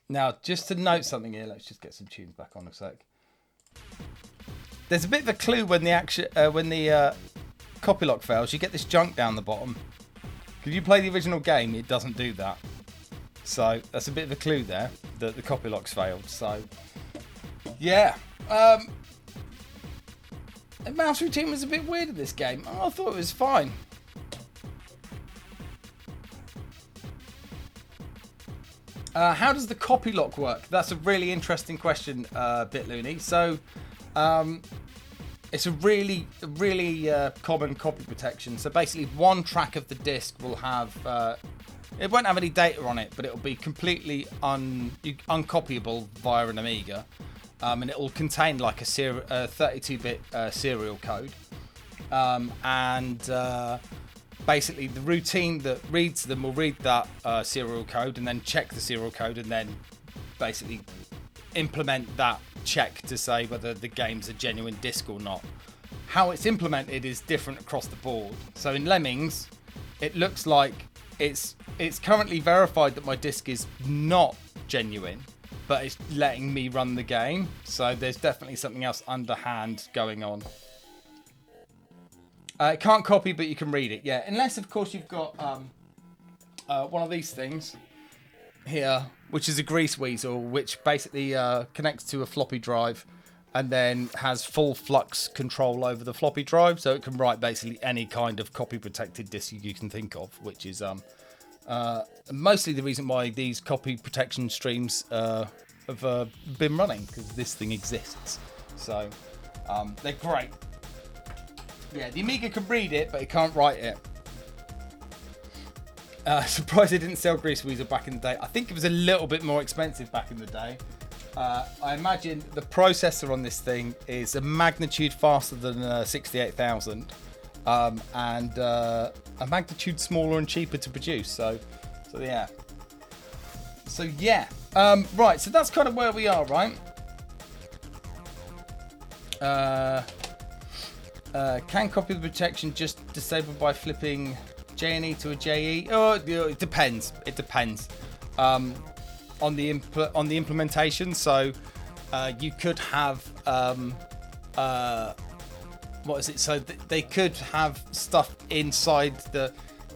Now, just to note something here, let's just get some tunes back on a sec. There's a bit of a clue when the copy lock fails. You get this junk down the bottom. If you play the original game, it doesn't do that. So that's a bit of a clue there that the copy lock's failed. So yeah, the mouse routine was a bit weird in this game. I thought it was fine. How does the copy lock work? That's a really interesting question, BitLooney. So it's a really common copy protection. So basically, one track of the disc will have it won't have any data on it, but it'll be completely uncopyable via an Amiga, and it will contain like a 32-bit serial code, and basically the routine that reads them will read that serial code and then check the serial code and then basically implement that check to say whether the game's a genuine disc or not. How it's implemented is different across the board. So in Lemmings, it looks like it's currently verified that my disc is not genuine, but it's letting me run the game. So there's definitely something else underhand going on. It can't copy, but you can read it. Yeah, unless of course you've got one of these things here, which is a grease weasel, which basically connects to a floppy drive and then has full flux control over the floppy drive, so it can write basically any kind of copy protected disk you can think of, which is mostly the reason why these copy protection streams have been running, because this thing exists. So they're great. Yeah, the Amiga can read it, but it can't write it. Surprised they didn't sell Grease Weasel back in the day. I think it was a little bit more expensive back in the day. I imagine the processor on this thing is a magnitude faster than 68,000, and a magnitude smaller and cheaper to produce. So yeah. Right. So that's kind of where we are, right? Can copy the protection just disabled by flipping JNE to a JE? Oh, it depends. It depends on the implementation. So you could have what is it? So they could have stuff inside the.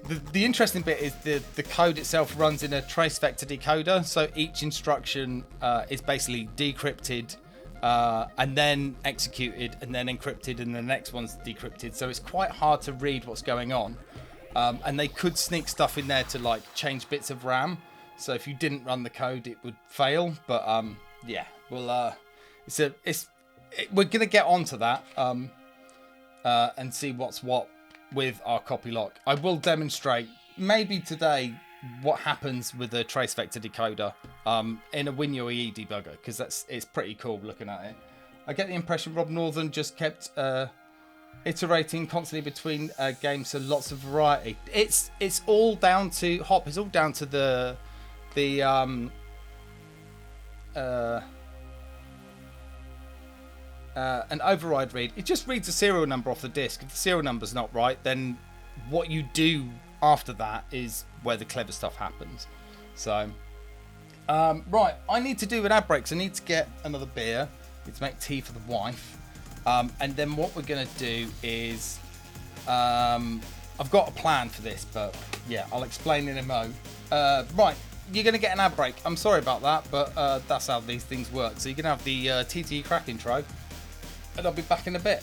The interesting bit is the code itself runs in a trace vector decoder, so each instruction is basically decrypted and then executed and then encrypted, and the next one's decrypted, so it's quite hard to read what's going on. And they could sneak stuff in there to like change bits of RAM, so if you didn't run the code it would fail. But yeah, we'll we're gonna get onto that and see what's what with our copy lock. I will demonstrate maybe today what happens with the trace vector decoder in a WinUAE debugger, because it's pretty cool looking at it. I get the impression Rob Northern just kept iterating constantly between games, so lots of variety. It's all down to Hop. It's all down to an override read. It just reads a serial number off the disk. If the serial number's not right, then what you do after that is where the clever stuff happens. So right, I need to do an ad break, so I need to get another beer. I need to make tea for the wife, and then what we're going to do is I've got a plan for this, but yeah, I'll explain in a mo. Right, you're going to get an ad break. I'm sorry about that, but that's how these things work. So you're going to have the TTE crack intro, and I'll be back in a bit.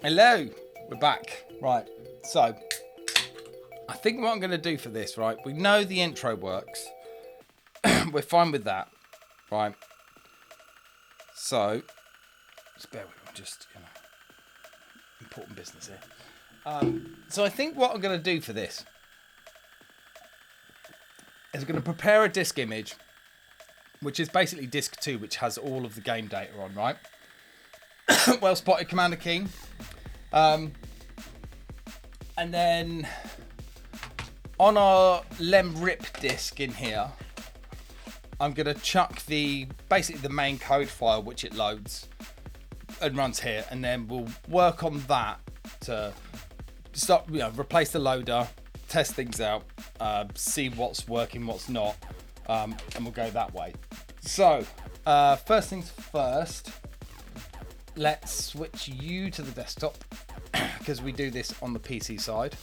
Hello, we're back. Right, so I think what I'm going to do for this, right, we know the intro works. We're fine with that, right? So, just bear with me, just, important business here. So I think what I'm going to do for this is I'm going to prepare a disk image, which is basically disk 2, which has all of the game data on, right? Well spotted, Commander King. And then on our lemrip disk in here, I'm going to chuck basically the main code file, which it loads and runs here, and then we'll work on that to start, replace the loader, test things out, see what's working, what's not, and we'll go that way. So, first things first, let's switch you to the desktop because we do this on the PC side.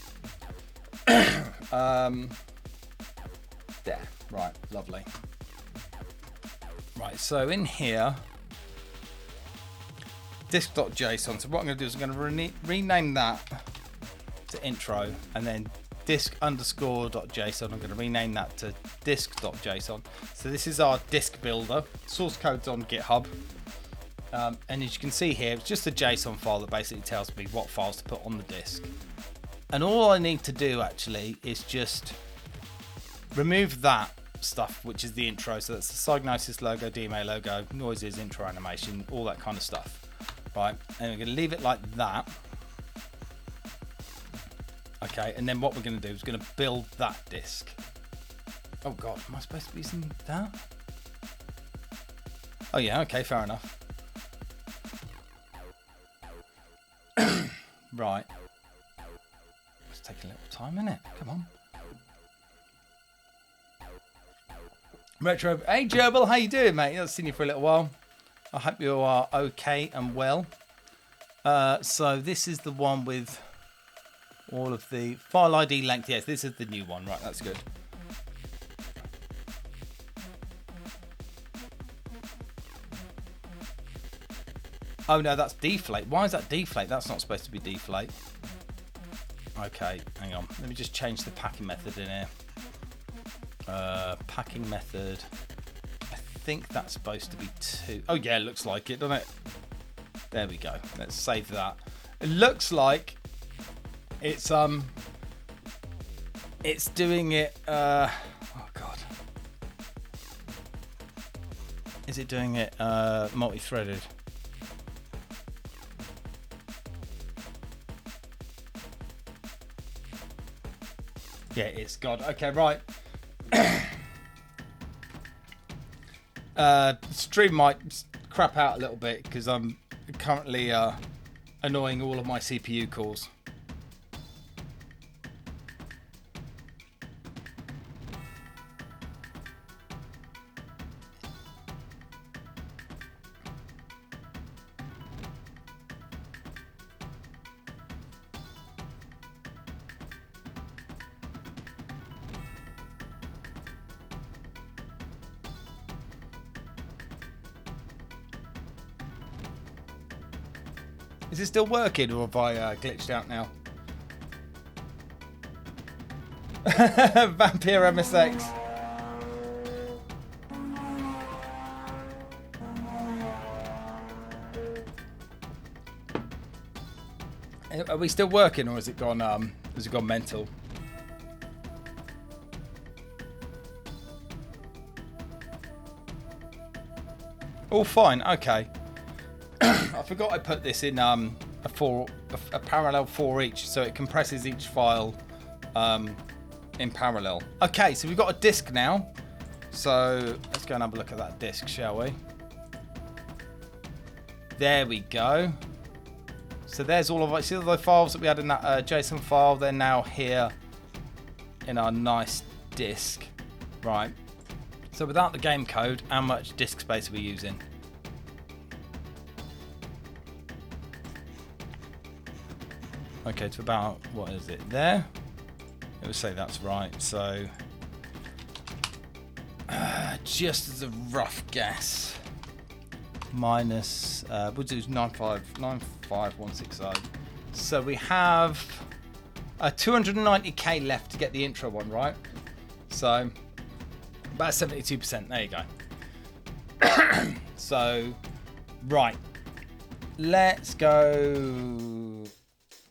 There, right, lovely. Right, so in here, disk.json. So what I'm going to do is I'm going to rename that to intro, and then disk_.json. I'm going to rename that to disk.json. So this is our disk builder. Source code's on GitHub. And as you can see here, it's just a JSON file that basically tells me what files to put on the disk. And all I need to do actually is just remove that stuff, which is the intro. So that's the Psygnosis logo, DMA logo, noises, intro animation, all that kind of stuff. Right, and we're going to leave it like that. Okay, and then what we're going to do is going to build that disk. Oh God, am I supposed to be using that? Oh yeah, okay, fair enough. Right. It's taking a little time, isn't it? Come on. Retro. Hey Gerbil, how you doing, mate? I've seen you for a little while. I hope you are okay and well. So this is the one with all of the file ID length. Yes, this is the new one. Right, that's good. Oh no, that's deflate. Why is that deflate? That's not supposed to be deflate. Okay, hang on. Let me just change the packing method in here. Packing method. I think that's supposed to be 2. Oh yeah, it looks like it, doesn't it? There we go. Let's save that. It looks like it's doing it. Oh God. Is it doing it multi-threaded? Yeah, it's God. Okay, right. Stream might crap out a little bit because I'm currently annoying all of my CPU calls. Is it still working, or have I glitched out now? Vampire MSX. Are we still working, or has it gone mental? All fine. Okay. I forgot I put this in a parallel for each, so it compresses each file in parallel. Okay, so we've got a disk now. So let's go and have a look at that disk, shall we? There we go. So there's all of our, see all the files that we had in that JSON file. They're now here in our nice disk, right? So without the game code, how much disk space are we using? Okay, it's about, what is it there? It would say that's right. So just as a rough guess, minus we'll do 95160 So we have 290k left to get the intro one right. So about 72%. There you go. So right, let's go.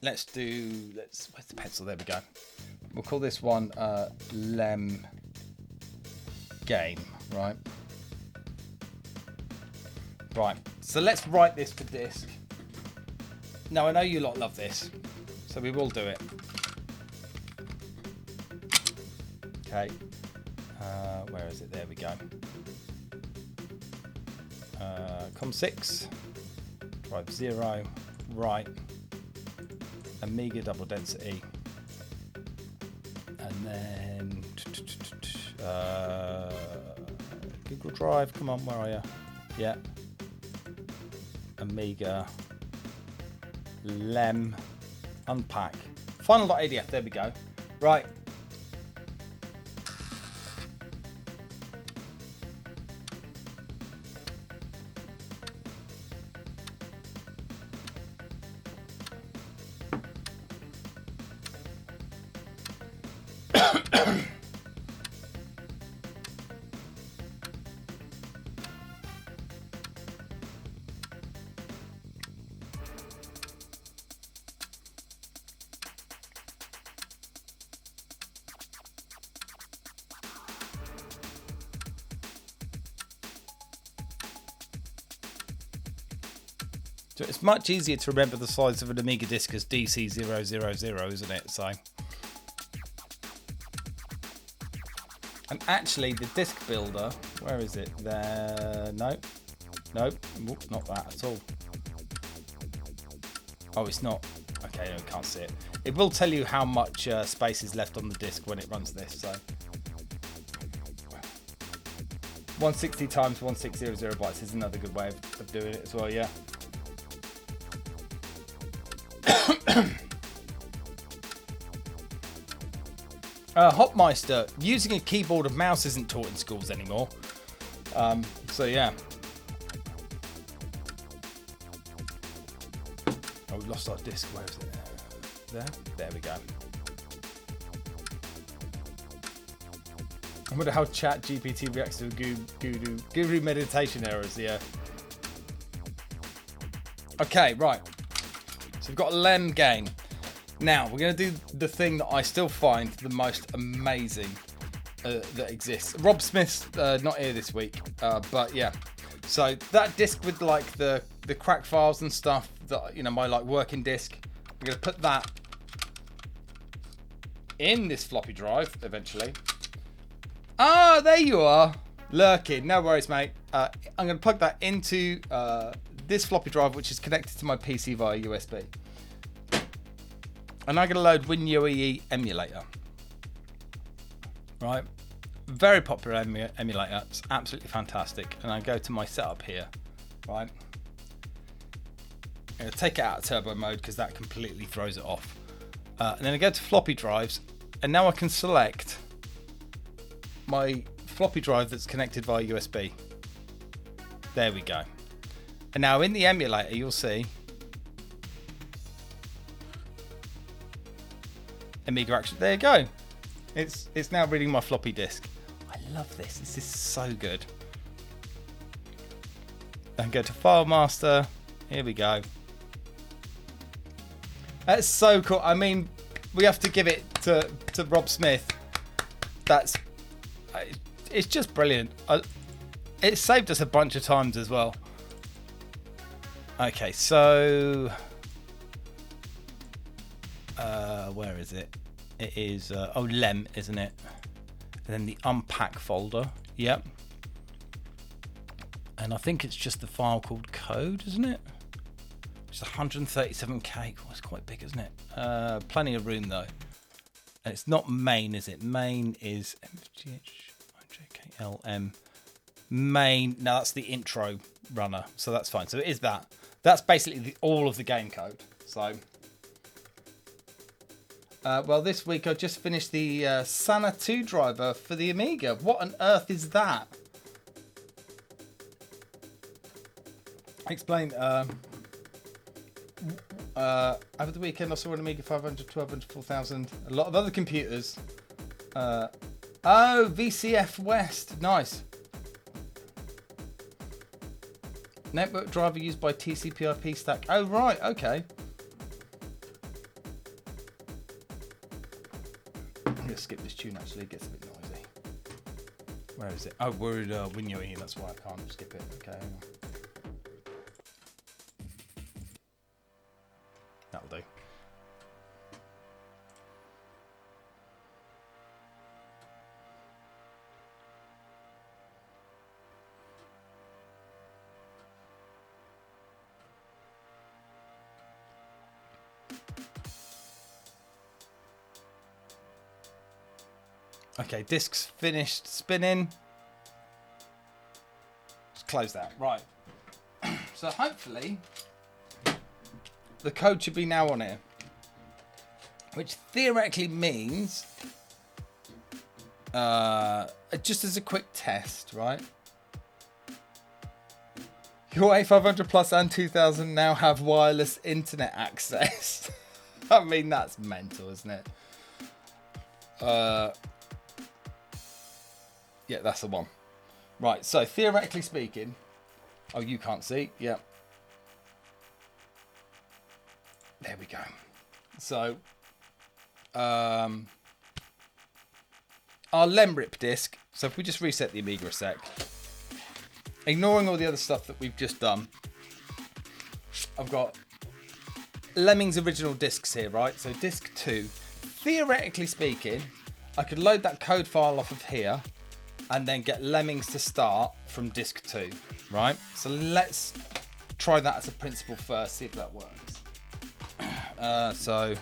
Where's the pencil? There we go. We'll call this one Lem Game, right? Right. So let's write this for disk. Now I know you lot love this, so we will do it. Okay. Where is it? There we go. COM6, drive 0, right, Amiga double density, and then Google Drive, come on, where are you? Yeah. Amiga, Lem, unpack, final.adf, there we go. Right. So it's much easier to remember the size of an Amiga disk as DC000, isn't it? So, and actually the disk builder, where is it? There, nope, not that at all. Oh, it's not. Okay, no, I can't see it. It will tell you how much space is left on the disk when it runs this. So, 160 times 1600 bytes is another good way of doing it as well. Yeah. Hopmeister, using a keyboard and mouse isn't taught in schools anymore. So yeah. Oh, we lost our disc. Where is it? There we go. I wonder how ChatGPT reacts to guru meditation errors. Yeah. Okay, right. So we've got a Lem game. Now, we're going to do the thing that I still find the most amazing that exists. Rob Smith's not here this week, but yeah. So that disc with like the crack files and stuff, that, you know, my like working disc, we're going to put that in this floppy drive eventually. Ah, there you are, lurking. No worries, mate. I'm going to plug that into this floppy drive, which is connected to my PC via USB. And I'm going to load WinUEE emulator. Right. Very popular emulator. It's absolutely fantastic. And I go to my setup here. Right. I'm going to take it out of turbo mode because that completely throws it off. And then I go to floppy drives. And now I can select my floppy drive that's connected via USB. There we go. And now in the emulator, you'll see Amiga Action. There you go. It's now reading my floppy disk. I love this. This is so good. Then go to File Master. Here we go. That's so cool. I mean, we have to give it to Rob Smith. It's just brilliant. It saved us a bunch of times as well. Okay, so where is it? It is Lem, isn't it? And then the unpack folder. Yep. And I think it's just the file called code, isn't it? It's 137k. Oh, it's quite big, isn't it? Plenty of room though. And it's not main, is it? Main is MFGH main. Now that's the intro runner, so that's fine. So it is that. That's basically all of the game code. So, well, this week I just finished the Sana 2 driver for the Amiga. What on earth is that? Explain. Over the weekend, I saw an Amiga 500, 1200, 4000. A lot of other computers. Oh, VCF West. Nice. Network driver used by TCP/IP stack. Oh, right. Okay. I'm going to skip this tune, actually. It gets a bit noisy. Where is it? Oh, we're in Winyoe. That's why I can't skip it. Okay, hang on. That'll do. Okay, disk's finished spinning. Just close that. Right. So hopefully the code should be now on here, which theoretically means, just as a quick test, right? Your A500 Plus and 2000 now have wireless internet access. I mean, that's mental, isn't it? Yeah, that's the one. Right, so theoretically speaking... Oh, you can't see. Yeah. There we go. So, our lemrip disk. So if we just reset the Amiga a sec. Ignoring all the other stuff that we've just done. I've got Lemmings original discs here, right? So disk 2. Theoretically speaking, I could load that code file off of here and then get Lemmings to start from disk 2, right? So let's try that as a principle first, see if that works. So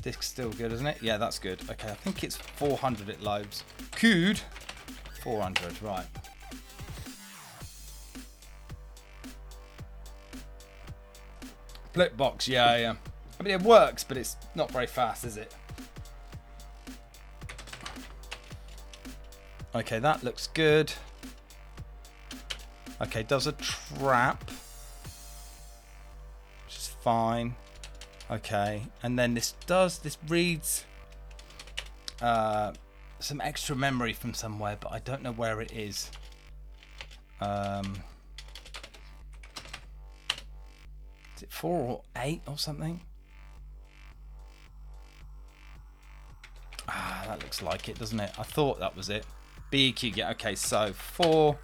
disk's still good, isn't it? Yeah, that's good. Okay, I think it's 400 it loads. Could 400, right. Flipbox, yeah. I mean, it works, but it's not very fast, is it? Okay, that looks good. Okay, does a trap, which is fine. Okay, and then this reads some extra memory from somewhere, but I don't know where it is. Is it 4 or 8 or something? Ah, that looks like it, doesn't it? I thought that was it. BEQ, yeah, okay, so 4,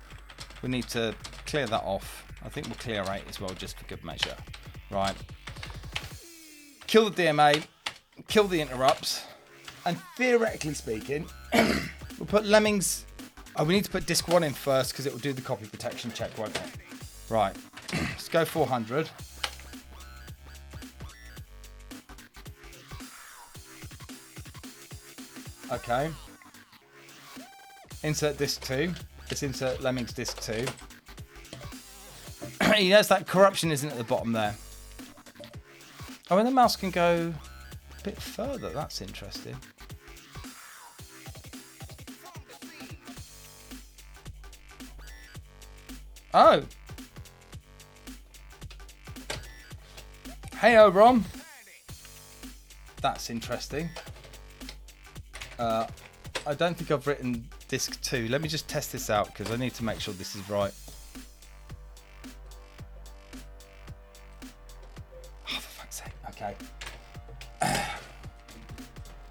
we need to clear that off. I think we'll clear 8 as well, just for good measure. Right. Kill the DMA, kill the interrupts, and theoretically speaking, we'll put Lemmings... Oh, we need to put disk 1 in first, because it will do the copy protection check, won't it? Right. Let's go 400. Okay. Insert disk 2. Let's insert Lemmings disk 2. You notice that corruption isn't at the bottom there. Oh, and the mouse can go a bit further. That's interesting. Oh. Hey, Rom. That's interesting. I don't think I've written disk 2. Let me just test this out because I need to make sure this is right. Oh, for fuck's sake. Okay.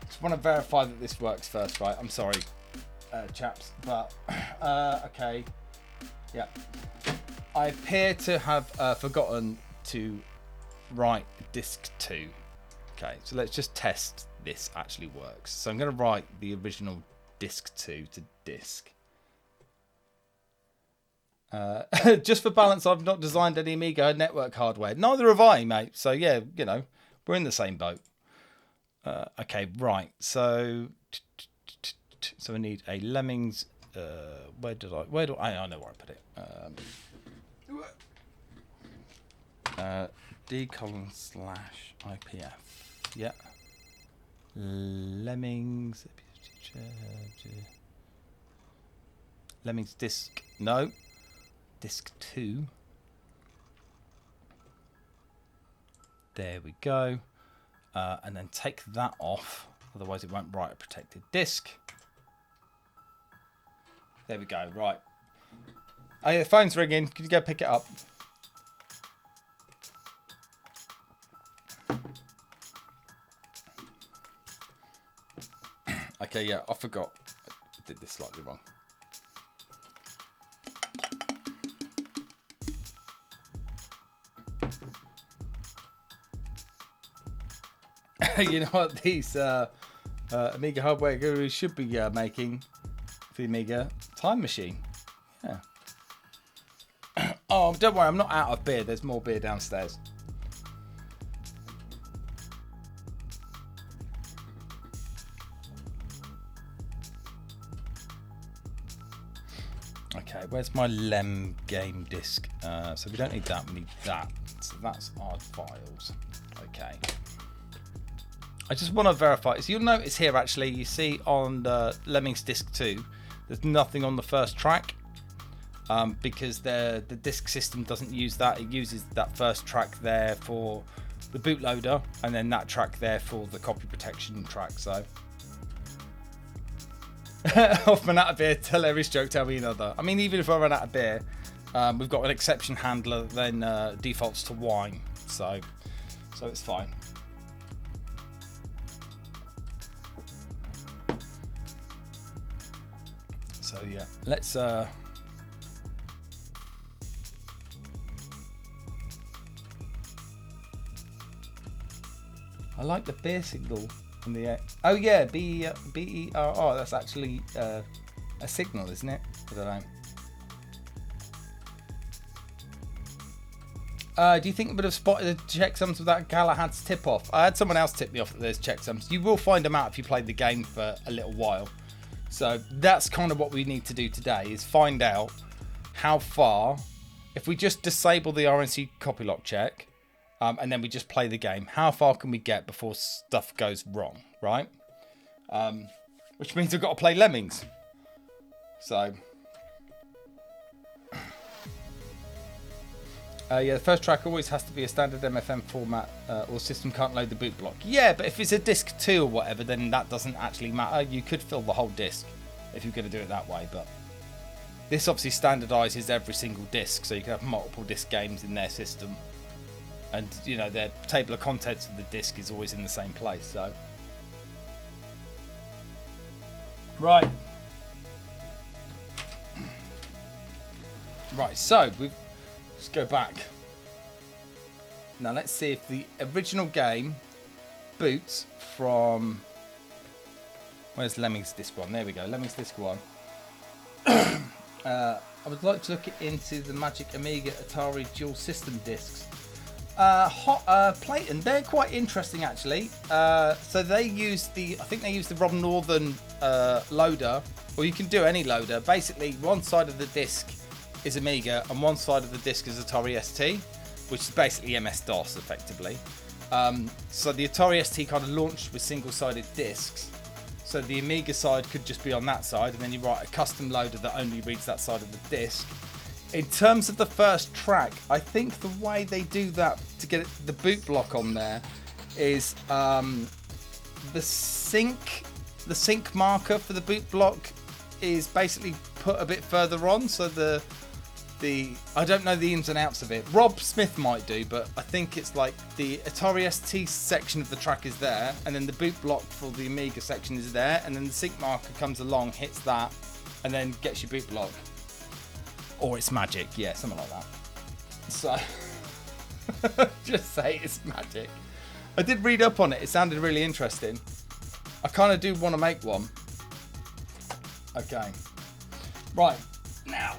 Just want to verify that this works first, right? I'm sorry, chaps, but okay. Yeah. I appear to have forgotten to write disk 2. Okay, so let's just test this actually works. So I'm going to write the original disk 2 to disk. Just for balance, I've not designed any Amiga network hardware. Neither have I, mate. So yeah, you know, we're in the same boat. Okay, right. So I need a Lemmings. Where do I know where I put it. d:/IPF. Yeah. Lemmings disk. No. disk 2. There we go. And then take that off, otherwise it won't write a protected disk. There we go, right. Oh yeah, the phone's ringing. Can you go pick it up? Okay, yeah, I forgot. I did this slightly wrong. You know what these Amiga hardware gurus should be making for the Amiga? Time machine. Yeah. Oh, don't worry, I'm not out of beer. There's more beer downstairs. Okay, where's my Lem game disc? So we don't need that, we need that. So that's our files. Okay. I just want to verify. So you'll notice here, actually, you see on the Lemmings disc 2, there's nothing on the first track because the disk system doesn't use that. It uses that first track there for the bootloader and then that track there for the copy protection track. So, Hoffman out of beer, tell Eric's joke, tell me another. I mean, even if I run out of beer, we've got an exception handler that then defaults to wine. So it's fine. So yeah, let's I like the beer signal on the oh yeah, BERR, that's actually a signal, isn't it? I don't know. Do you think we would have spotted the checksums without Galahad's tip off? I had someone else tip me off that there's checksums. You will find them out if you played the game for a little while. So that's kind of what we need to do today, is find out how far, if we just disable the RNC copy lock check, and then we just play the game, how far can we get before stuff goes wrong, right? Which means we've got to play Lemmings. So, yeah, the first track always has to be a standard MFM format, or system can't load the boot block. Yeah, but if it's a disc 2 or whatever, then that doesn't actually matter. You could fill the whole disc if you're going to do it that way, but this obviously standardizes every single disc, so you can have multiple disc games in their system. And, you know, their table of contents of the disc is always in the same place, so. Right. Right, so let's go back. Now let's see if the original game boots from... Where's Lemmings Disc 1? There we go, Lemmings Disc 1. I would like to look into the Magic Amiga Atari dual system discs. Playton, they're quite interesting actually. So they use I think they use the Rob Northern loader, or you can do any loader. Basically, one side of the disc is Amiga and one side of the disc is Atari ST, which is basically MS-DOS effectively. So the Atari ST kind of launched with single-sided discs. So the Amiga side could just be on that side, and then you write a custom loader that only reads that side of the disc. In terms of the first track, I think the way they do that to get the boot block on there is the sync marker for the boot block is basically put a bit further on. So the I don't know the ins and outs of it. Rob Smith might do, but I think it's like the Atari ST section of the track is there, and then the boot block for the Amiga section is there, and then the sync marker comes along, hits that, and then gets your boot block. Or it's magic, yeah, something like that. So, just say it's magic. I did read up on it. It sounded really interesting. I kind of do want to make one. Okay. Right, now.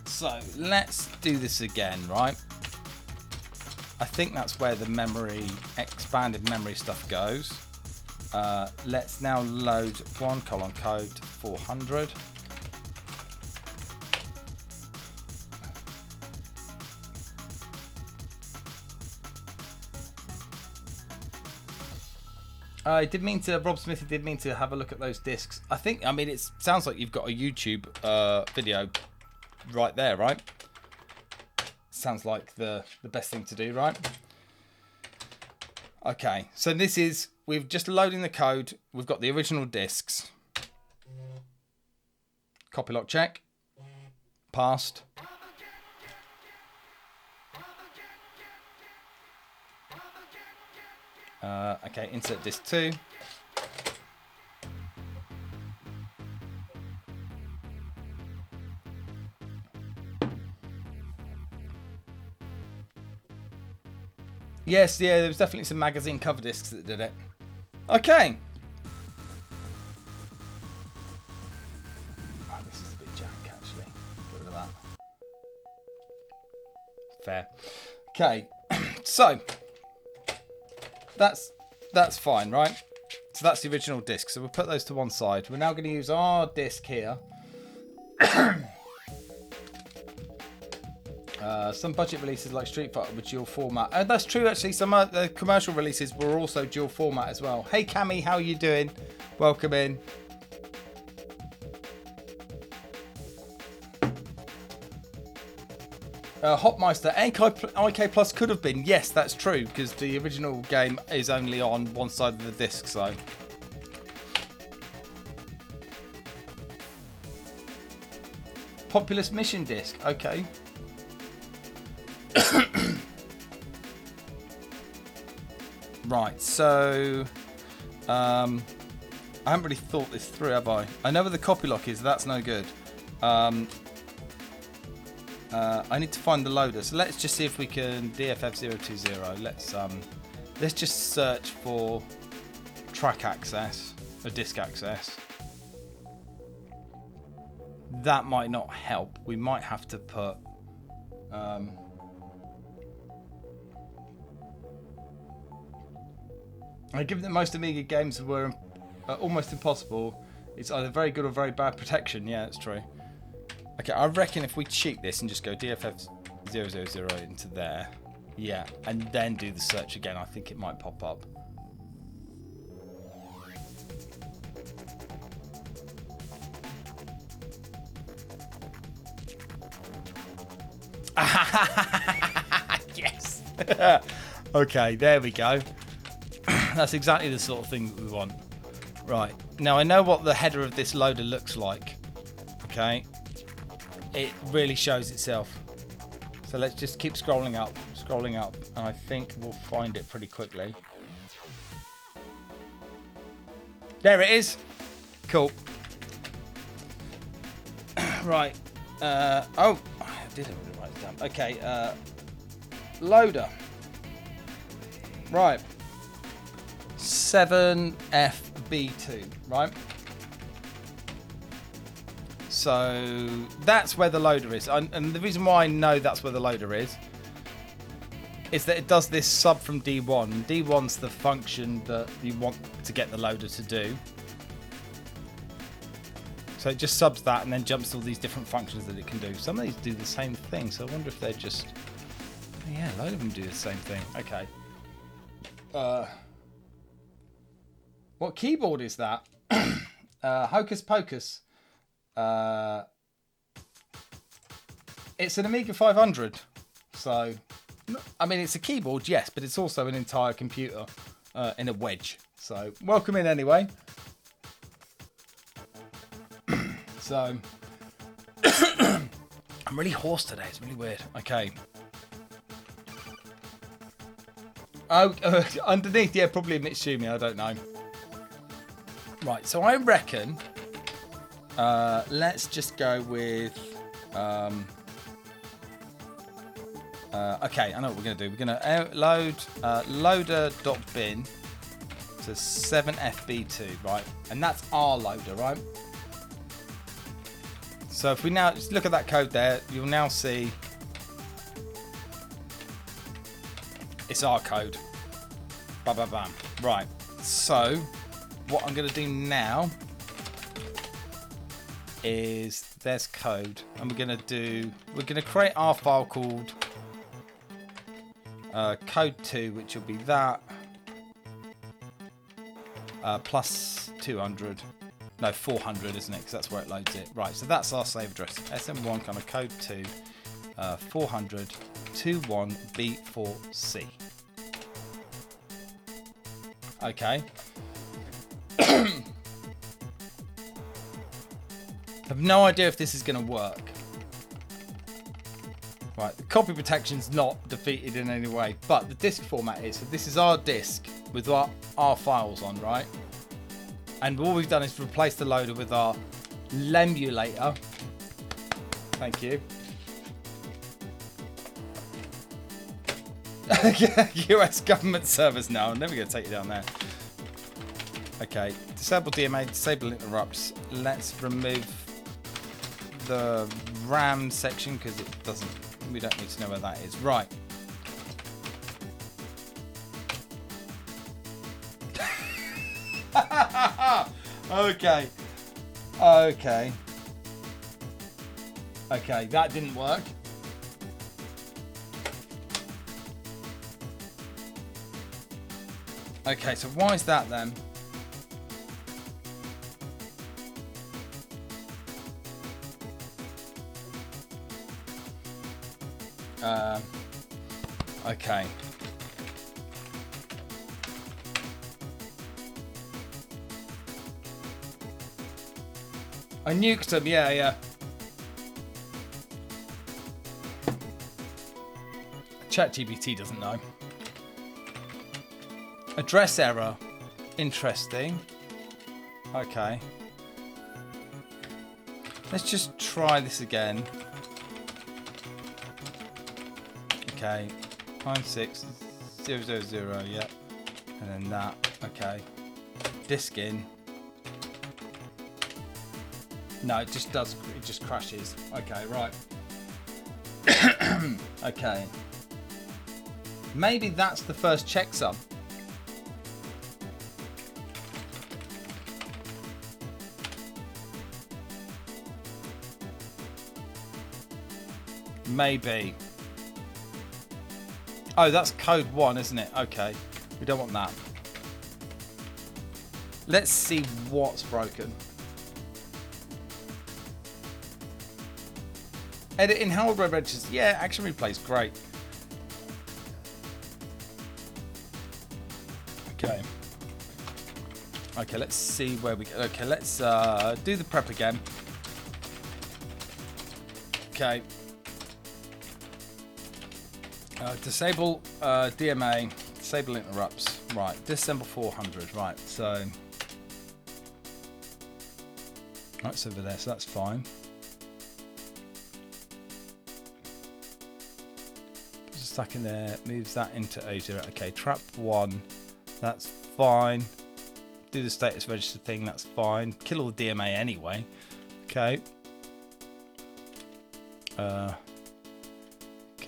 So, let's do this again, right? I think that's where the expanded memory stuff goes. Let's now load 1:code 400. Rob Smith did mean to have a look at those discs. I mean, it sounds like you've got a YouTube video right there, right? Sounds like the best thing to do, right? Okay, so this is, we've just loading the code. We've got the original discs. Copy lock check. Passed. Okay, insert disc 2. Yes, yeah, there was definitely some magazine cover discs that did it. Okay. Oh, this is a bit jank, actually. Get rid of that. Fair. Okay, so that's fine, right? So that's the original disc. So we'll put those to one side. We're now going to use our disc here. Some budget releases like Street Fighter were dual format. That's true, actually. Some of the commercial releases were also dual format as well. Hey, Cammy, how are you doing? Welcome in. Hopmeister, IK Plus could have been. Yes, that's true, because the original game is only on one side of the disc, so. Populous Mission disc, okay. Right, so I haven't really thought this through, have I? I know where the copy lock is. That's no good. I need to find the loader. So let's just see if we can DFF020. Let's just search for track access or disk access. That might not help. We might have to put. Given that most Amiga games were almost impossible, it's either very good or very bad protection. Yeah, that's true. Okay, I reckon if we cheat this and just go DFF000 into there, yeah, and then do the search again, I think it might pop up. Yes. Okay, there we go. That's exactly the sort of thing that we want. Right, now I know what the header of this loader looks like. Okay, it really shows itself. So let's just keep scrolling up, and I think we'll find it pretty quickly. There it is. Cool. Right. Oh, I did have to write it down. Okay. Loader. Right. 7FB2, right? So that's where the loader is. And the reason why I know that's where the loader is that it does this sub from D1. D1's the function that you want to get the loader to do. So it just subs that and then jumps to all these different functions that it can do. Some of these do the same thing, so I wonder if they're just... Oh yeah, a load of them do the same thing. Okay. What keyboard is that? Hocus Pocus. It's an Amiga 500. So, I mean, it's a keyboard, yes, but it's also an entire computer in a wedge. So, welcome in anyway. So, I'm really hoarse today. It's really weird. Okay. Oh, underneath, yeah, probably a Mitsumi. I don't know. Right, so I reckon let's just go with okay, I know what we're going to do. We're going to load loader.bin to 7FB2, right? And that's our loader, right? So if we now just look at that code there, you'll now see it's our code. Bam, bam, bam. Right, so what I'm going to do now is there's code, and we're going to create our file called code2, which will be that plus 200. No, 400, isn't it? Because that's where it loads it. Right, so that's our save address. SM1 kind of code 2, 400 21B4C. Okay. I have no idea if this is going to work. Right, the copy protection's not defeated in any way, but the disk format is. So this is our disk with our files on, right? And all we've done is replace the loader with our lemulator. Thank you. US government service. No, I'm never going to take you down there. Okay, disable DMA, disable interrupts. Let's remove the RAM section because it doesn't. We don't need to know where that is. Right. Okay. Okay. Okay, that didn't work. Okay, so why is that then? Okay. I nuked them, yeah. ChatGPT doesn't know. Address error. Interesting. Okay. Let's just try this again. Okay. 96000, yeah. And then that. Okay. Disk in. No, it just does. It just crashes. Okay, right. Okay. Maybe that's the first checksum. Maybe. Oh, that's code 1, isn't it? Okay. We don't want that. Let's see what's broken. Edit in hardware registers. Yeah, action replay's great. Okay. Okay, let's see where we go. Okay, let's do the prep again. Okay. Disable DMA, disable interrupts. Right, disassemble 400. Right, so that's over there, so that's fine. Just stuck in there, moves that into A0. Okay, trap 1, that's fine. Do the status register thing, that's fine. Kill all the DMA anyway. Okay.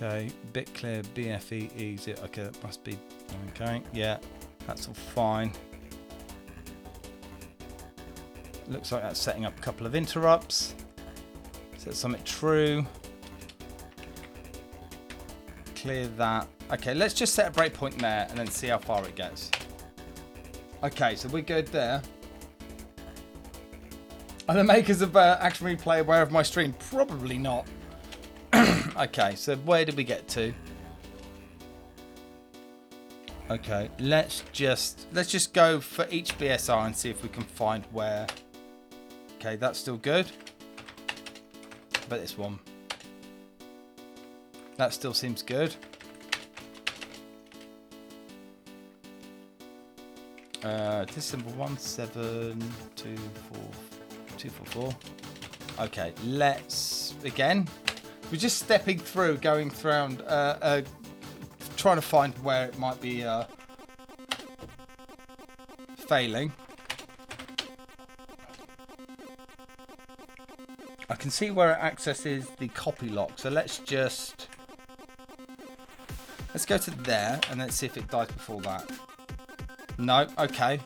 Okay, bit clear, BFE, easy. Okay, that must be okay. Yeah, that's all fine. Looks like that's setting up a couple of interrupts. Set something true. Clear that. Okay, let's just set a breakpoint there and then see how far it gets. Okay, so we're good there. Are the makers of Action Replay aware of my stream? Probably not. Okay, so where did we get to? Okay, let's just go for each BSR and see if we can find where. Okay, that's still good. But this one. That still seems good. This symbol 1724244. Okay, let's again. We're just stepping through, going around, trying to find where it might be failing. I can see where it accesses the copy lock, so let's go to there and let's see if it dies before that. No, okay.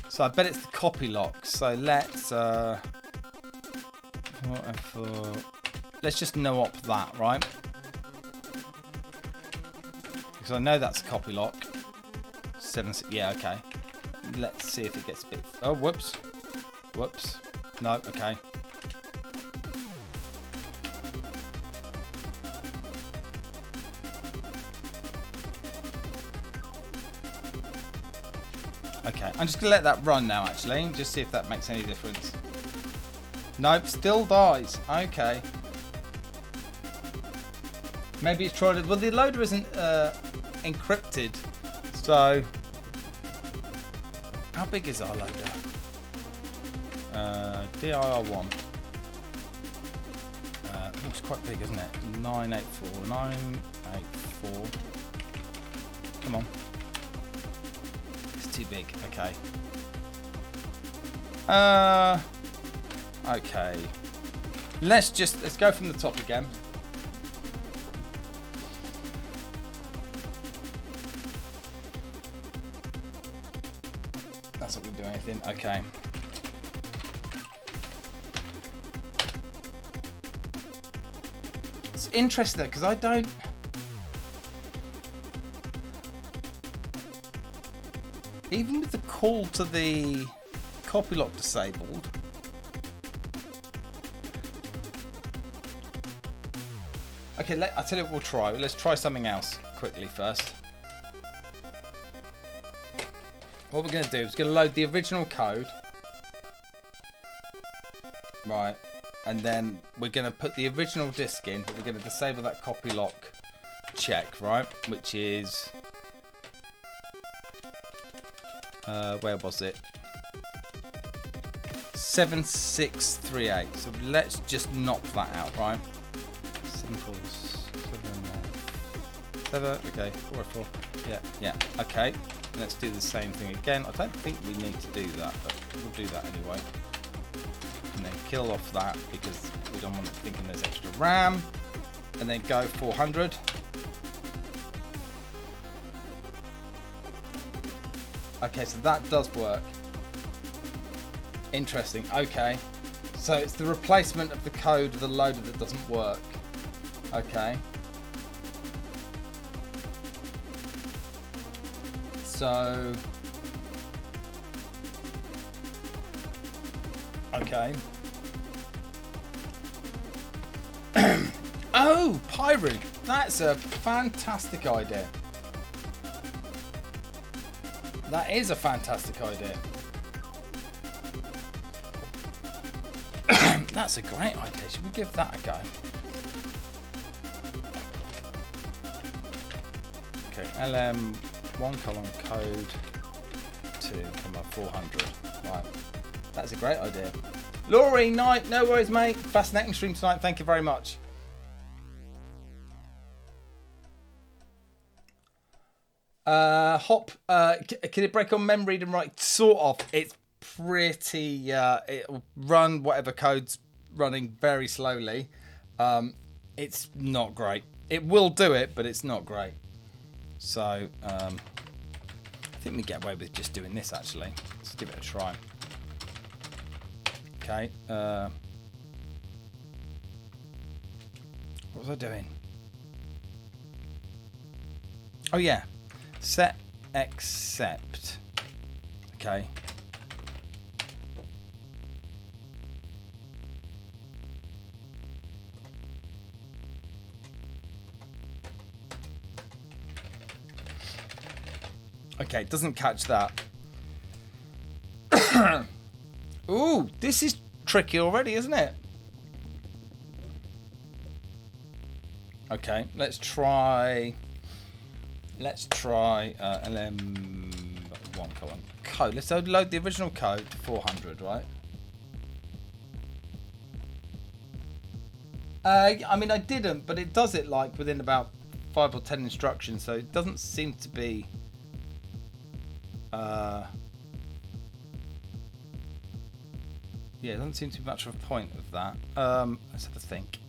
So I bet it's the copy lock. So let's let's just no-op that, right? Because I know that's a copy lock. 7, yeah, okay. Let's see if it gets a bit. Oh, whoops. Whoops. No, okay. Okay, I'm just going to let that run now, actually. Just see if that makes any difference. Nope, still dies. Okay. Maybe it's tried it. Well, the loader isn't encrypted. So, how big is our loader? DIR1. Looks quite big, isn't it? 984. 984. Come on. Too big. Okay. Okay. Let's go from the top again. That's not going to do anything. Okay. It's interesting because I don't. Even with the call to the copy lock disabled, okay, I'll tell you what we'll try. Let's try something else quickly first. What we're going to do is going to load the original code, right, and then we're going to put the original disk in, but we're going to disable that copy lock check, right, which is... where was it? 7638. So let's just knock that out, right? 7. Okay, 404. Yeah. Okay. Let's do the same thing again. I don't think we need to do that, but we'll do that anyway. And then kill off that because we don't want it thinking there's extra RAM. And then go 400. Okay, so that does work. Interesting. Okay. So it's the replacement of the code of the loader that doesn't work. Okay. So... Okay. Oh, Pyro! That's a fantastic idea. That is a fantastic idea. That's a great idea. Should we give that a go? Okay, LM1 colon code 2, 400. Right. That's a great idea. Laurie, night. No worries, mate. Fascinating stream tonight. Thank you very much. Hop, can it break on memory read and write? Sort of. It's pretty, it'll run whatever code's running very slowly. It's not great. It will do it, but it's not great. So, I think we get away with just doing this, actually. Let's give it a try. Okay. What was I doing? Oh, yeah. Set accept. Okay. Okay, it doesn't catch that. Ooh, this is tricky already, isn't it? Okay, let's try LM1 colon code. Let's load the original code to 400, right? I mean, I didn't, but it does it like within about 5 or 10 instructions, so it doesn't seem to be. Yeah, it doesn't seem to be much of a point of that. Let's have a think.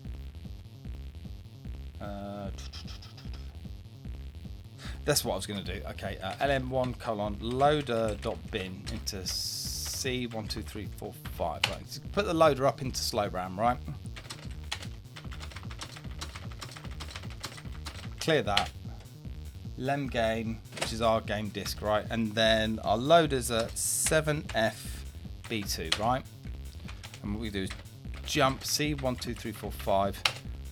That's what I was going to do. Okay, LM1 colon loader dot bin into C12345. Right, so put the loader up into slow RAM, right? Clear that. Lem game, which is our game disk, right? And then our loaders are 7F B2, right? And what we do is jump C12345.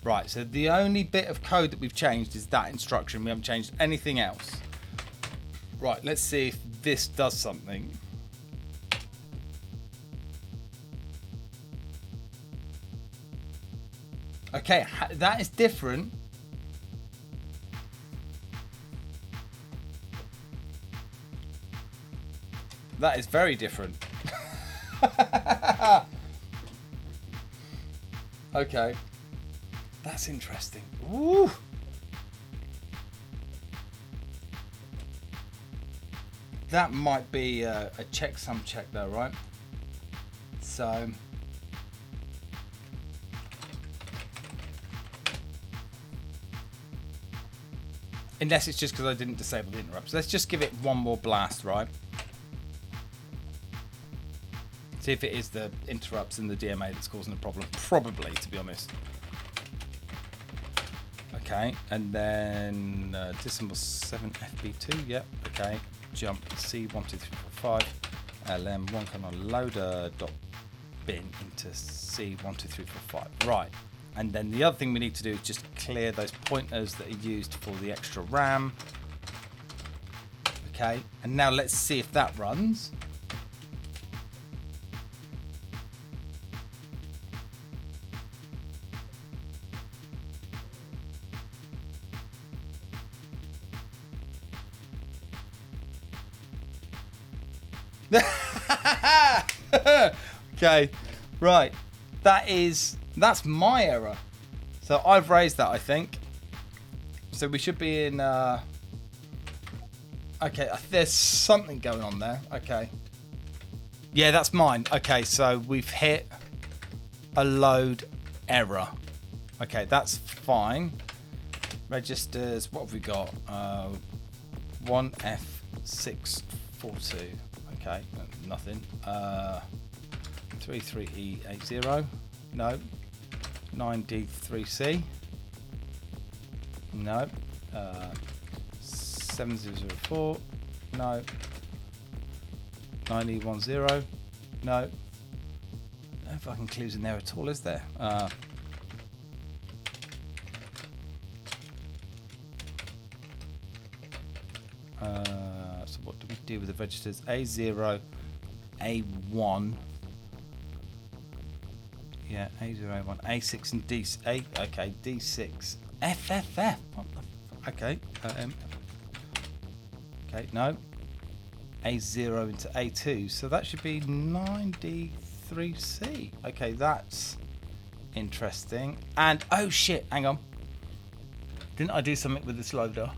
Right, so the only bit of code that we've changed is that instruction. We haven't changed anything else. Right, let's see if this does something. Okay, that is different. That is very different. Okay. That's interesting. Woo! That might be a checksum check though, right? So... unless it's just because I didn't disable the interrupts. Let's just give it one more blast, right? See if it is the interrupts in the DMA that's causing the problem. Probably, to be honest. Okay, and then decimal 7 FB2, yep, okay. Jump C12345, LM1 command loader dot bin into C12345. Right, and then the other thing we need to do is just clear those pointers that are used for the extra RAM. Okay, and now let's see if that runs. Okay, right. That's my error. So I've raised that, I think. So we should be in. Okay, there's something going on there. Okay. Yeah, that's mine. Okay, so we've hit a load error. Okay, that's fine. Registers. What have we got? 1F642. Okay, nothing. 33E80. No. 9D3C. No. 7004. No. 9E10. No. No fucking clues in there at all, is there? So what do we do with the registers? A0, A1. Yeah, A0, A1, A6 and D8. Okay, D6. FFF. What the okay. Okay, no. A0 into A2. So that should be 9D3C. Okay, that's interesting. And, oh shit, hang on. Didn't I do something with this loader?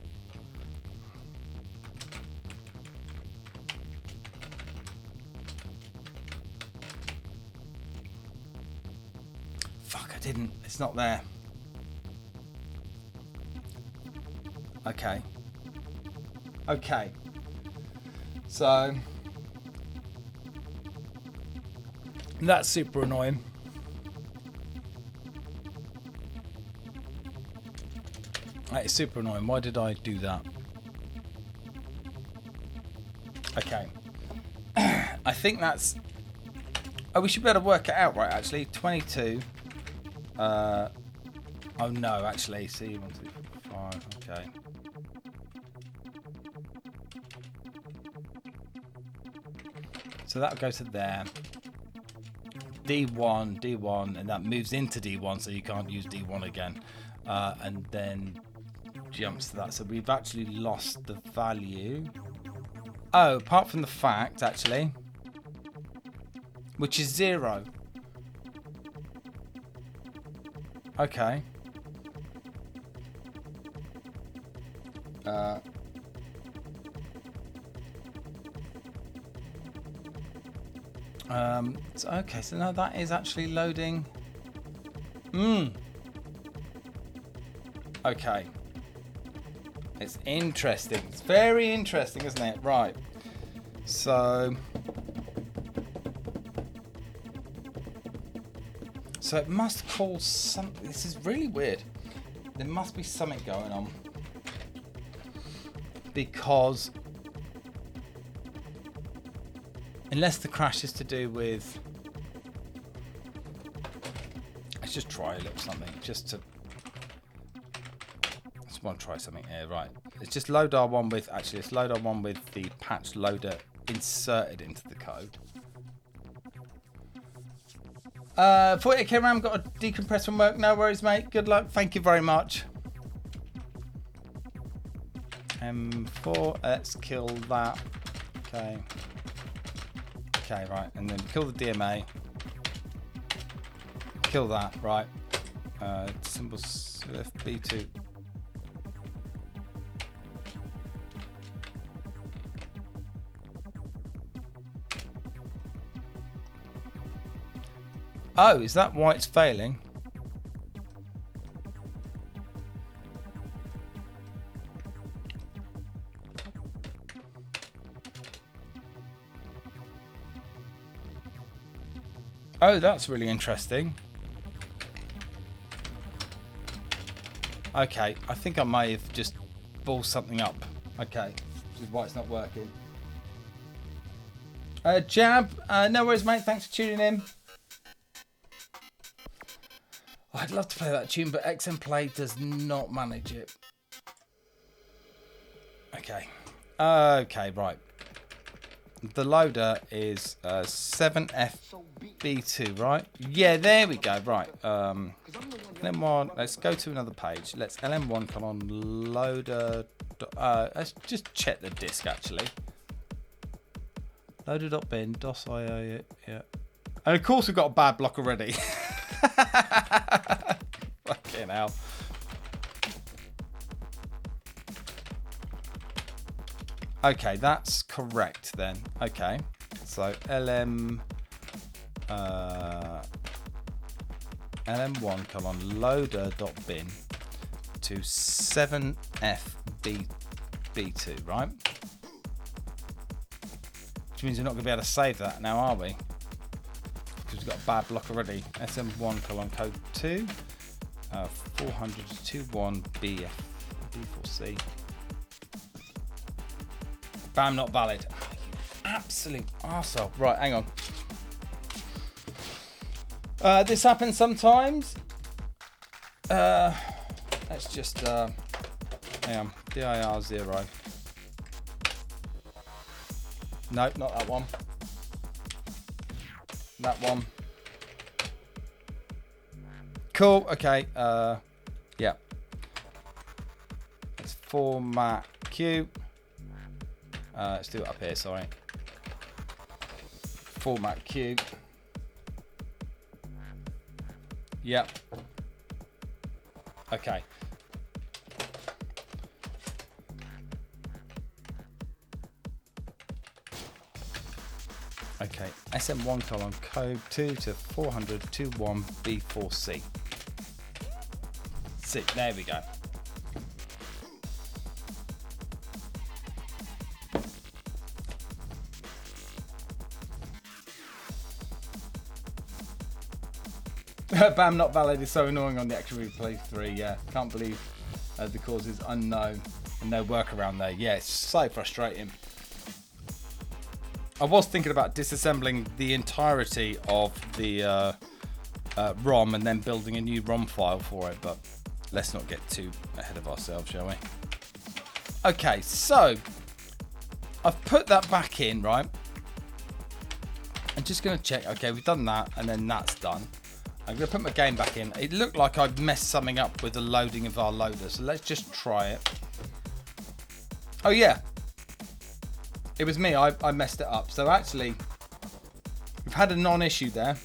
Didn't. It's not there. Okay. Okay. So that's super annoying. That is super annoying. Why did I do that? Okay. I think that's... oh, we should be able to work it out, right, actually. 22... oh no, actually, C 1, 2, 5, okay. So that'll go to there. D1, D1, and that moves into D1, so you can't use D1 again. And then jumps to that. So we've actually lost the value. Oh, apart from the fact, actually, which is 0. Okay. So, okay, so now that is actually loading. Okay. It's interesting. It's very interesting, isn't it? Right. So it must call something. This is really weird. There must be something going on. Because Unless the crash is to do with... Let's just try a little something, just to... I just want to try something here, right. Let's just load our one with... Actually, let's load our one with the patch loader inserted into the code. 48k RAM, got a decompress from work. No worries, mate. Good luck. Thank you very much. M4, let's kill that. Okay. Okay, right. And then kill the DMA. Kill that, right. Symbol B2. Oh, is that why it's failing? Oh, that's really interesting. Okay, I think I may have just balled something up. Okay, which is why it's not working. Jab, no worries, mate. Thanks for tuning in. I'd love to play that tune, but XM Play does not manage it. Okay. Okay, right. The loader is 7FB2, right? Yeah, there we go, right. LM1, let's go to another page. Let's LM1 come on loader. Let's just check the disk, actually. Loader.bin, DOS.io, yeah. And of course we've got a bad block already. Fucking hell. Okay, that's correct then. Okay, so LM1 come on loader.bin to 7FB2, right? Which means we're not going to be able to save that now, are we? Because we've got a bad block already. SM1 colon code 2 40021B B4C. Bam, not valid. Oh, you absolute arsehole. Right, hang on. This happens sometimes. Let's just hang on. DIR 0. No, not that one. That one. Cool. Okay. Yeah. Let's format Q. Let's do it up here. Sorry. Format Q. Yep. Okay. Okay. SM1 colon code 2 to 40021 B4C. See, there we go. Bam, not valid is so annoying on the actual replay 3. Yeah, can't believe the cause is unknown and no workaround there. Yeah, it's so frustrating. I was thinking about disassembling the entirety of the ROM and then building a new ROM file for it, but let's not get too ahead of ourselves, shall we? Okay, so I've put that back in, right? I'm just going to check. Okay, we've done that, and then that's done. I'm going to put my game back in. It looked like I'd messed something up with the loading of our loader, so let's just try it. Oh, yeah. It was me. I messed it up. So actually, we've had a non-issue there.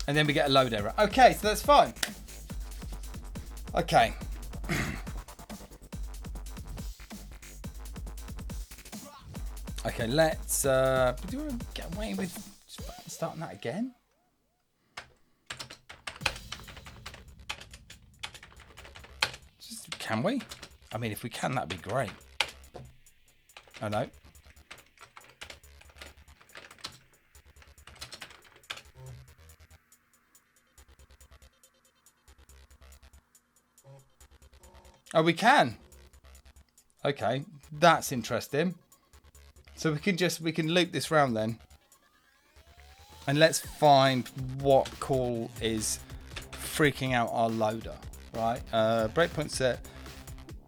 And then we get a load error. Okay, so that's fine. Okay. Okay, let's... do you want to get away with starting that again? Can we? I mean, if we can, that'd be great. Oh, no. Oh, we can. Okay, that's interesting. So we can loop this round then. And let's find what call is freaking out our loader, right? Breakpoint set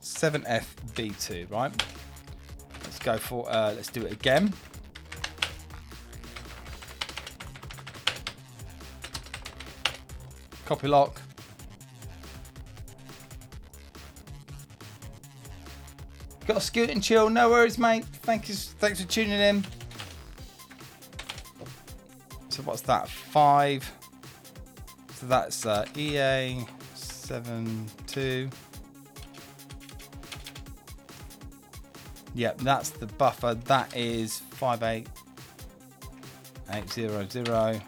7FB2, right? Let's go for, let's do it again. Copy lock. Got a scoot and chill. No worries, mate. Thanks for tuning in. So what's that? 5. So that's EA 72. Yep, that's the buffer. That is 58800.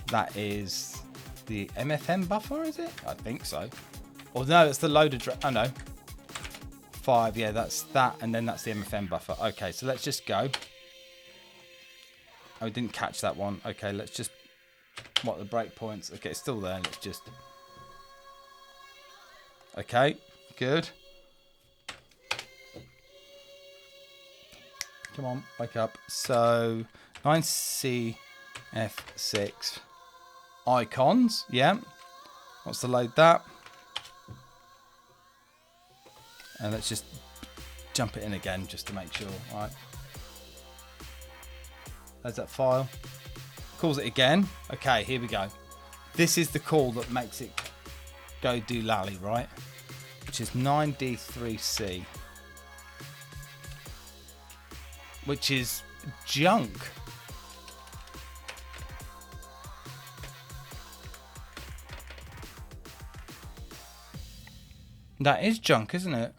That is the MFM buffer, is it? I think so. Or no, it's the load address. Oh no. 5, yeah, that's that, and then that's the MFM buffer. Okay, so let's just go. Oh, we didn't catch that one. Okay, let's just... What are the breakpoints? Okay, it's still there. Let's just... Okay, good. Come on, wake up. So, 9CF6 icons, yeah. What's to load that? And let's just jump it in again just to make sure. All right. There's that file. Calls it again. Okay, here we go. This is the call that makes it go do lally, right? Which is 9D3C. Which is junk. That is junk, isn't it?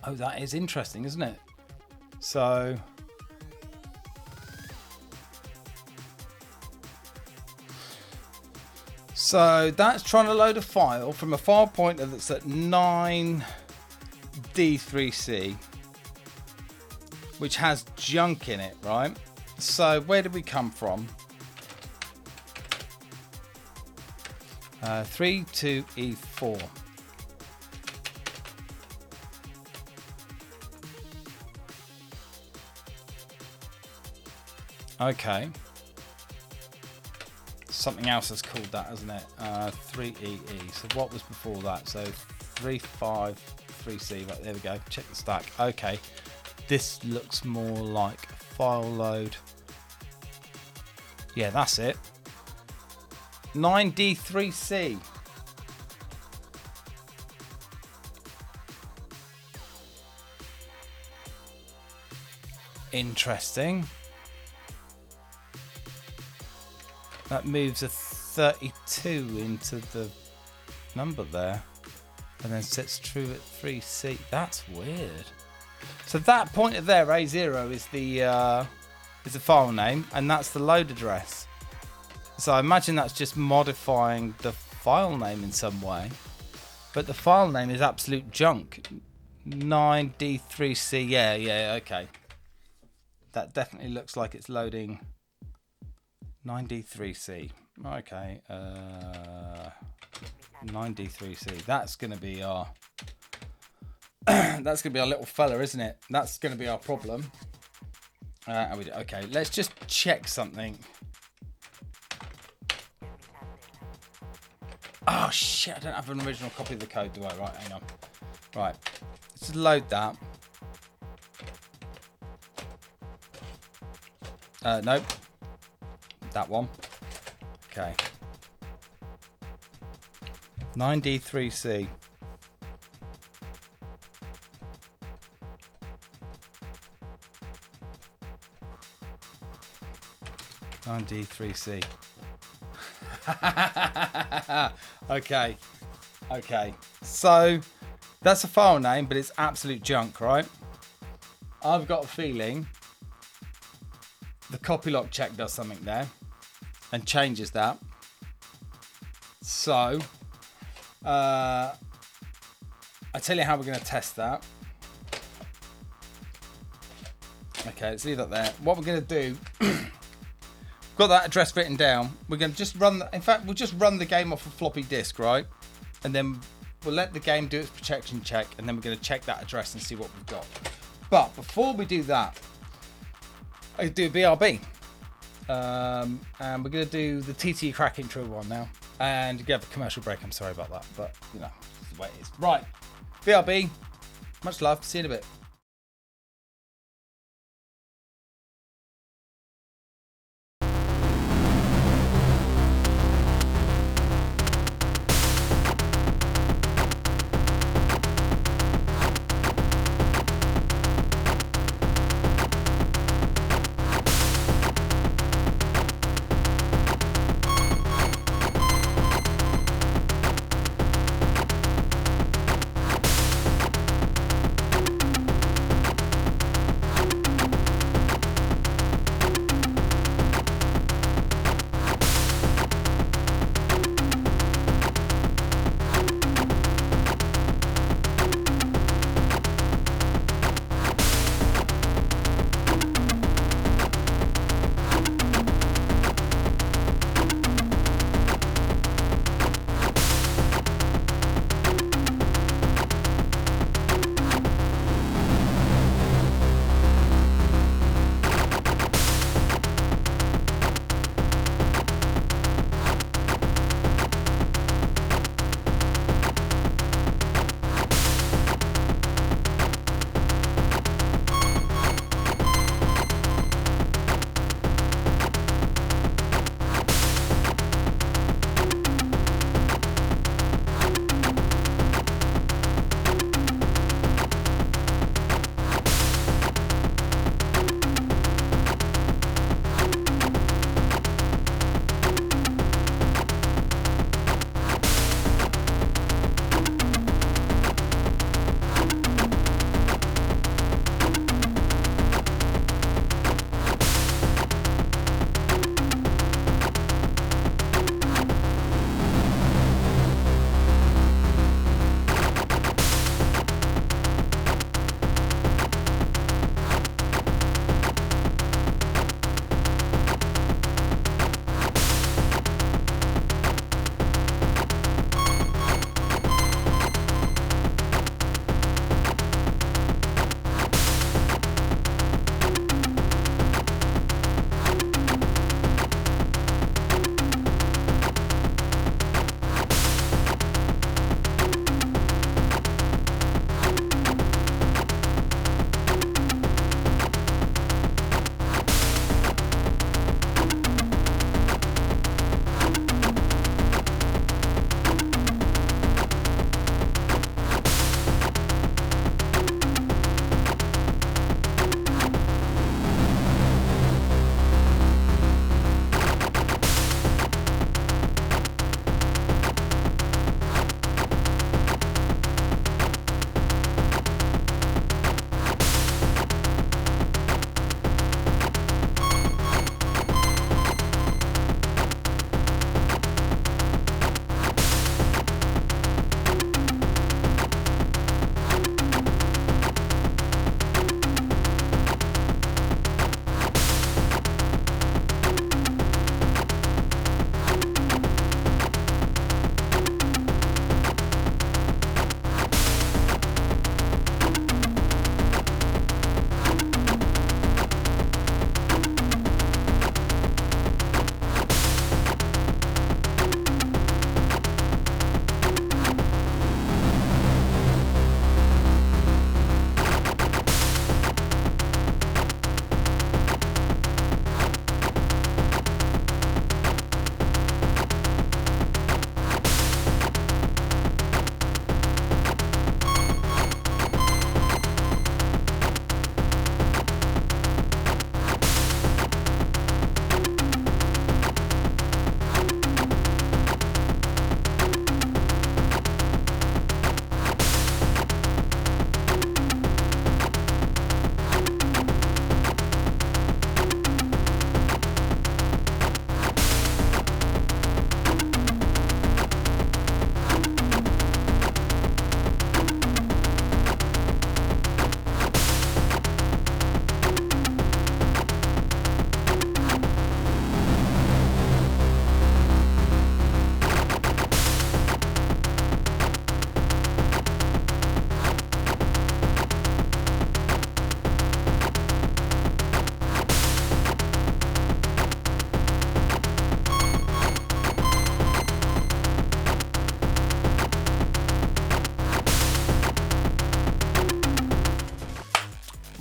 Oh, that is interesting, isn't it? So... So that's trying to load a file from a file pointer that's at 9D3C, which has junk in it, right? So where did we come from? 32E4. Okay. Something else has called that, hasn't it? 3EE. So what was before that? So 353C. Right, there we go. Check the stack. Okay. This looks more like file load. Yeah, that's it. 9D3C. Interesting. That moves a 32 into the number there and then sets true at 3C. That's weird. So that pointer there, A0, is the file name, and that's the load address. So I imagine that's just modifying the file name in some way. But the file name is absolute junk. 9D3C. Yeah, okay. That definitely looks like it's loading 9D3C. Okay. 9D3C. That's going to be our... that's going to be our little fella, isn't it? That's going to be our problem. Okay, let's just check something. Oh shit, I don't have an original copy of the code, do I? Right, hang on. Right, let's load that. Nope. That one. Okay. 9D3C. D3C. Okay. So that's a file name, but it's absolute junk, right? I've got a feeling the copy lock check does something there and changes that. So I tell you how we're going to test that. Okay, let's leave that there. What we're going to do, got that address written down. We're going to just run. In fact, we'll just run the game off a floppy disk, right? And then we'll let the game do its protection check, and then we're going to check that address and see what we've got. But before we do that, I do a BRB. And we're going to do the TT cracking true one now. And you have a commercial break. I'm sorry about that, but you know, it's the way it is. Right. BRB. Much love. See you in a bit.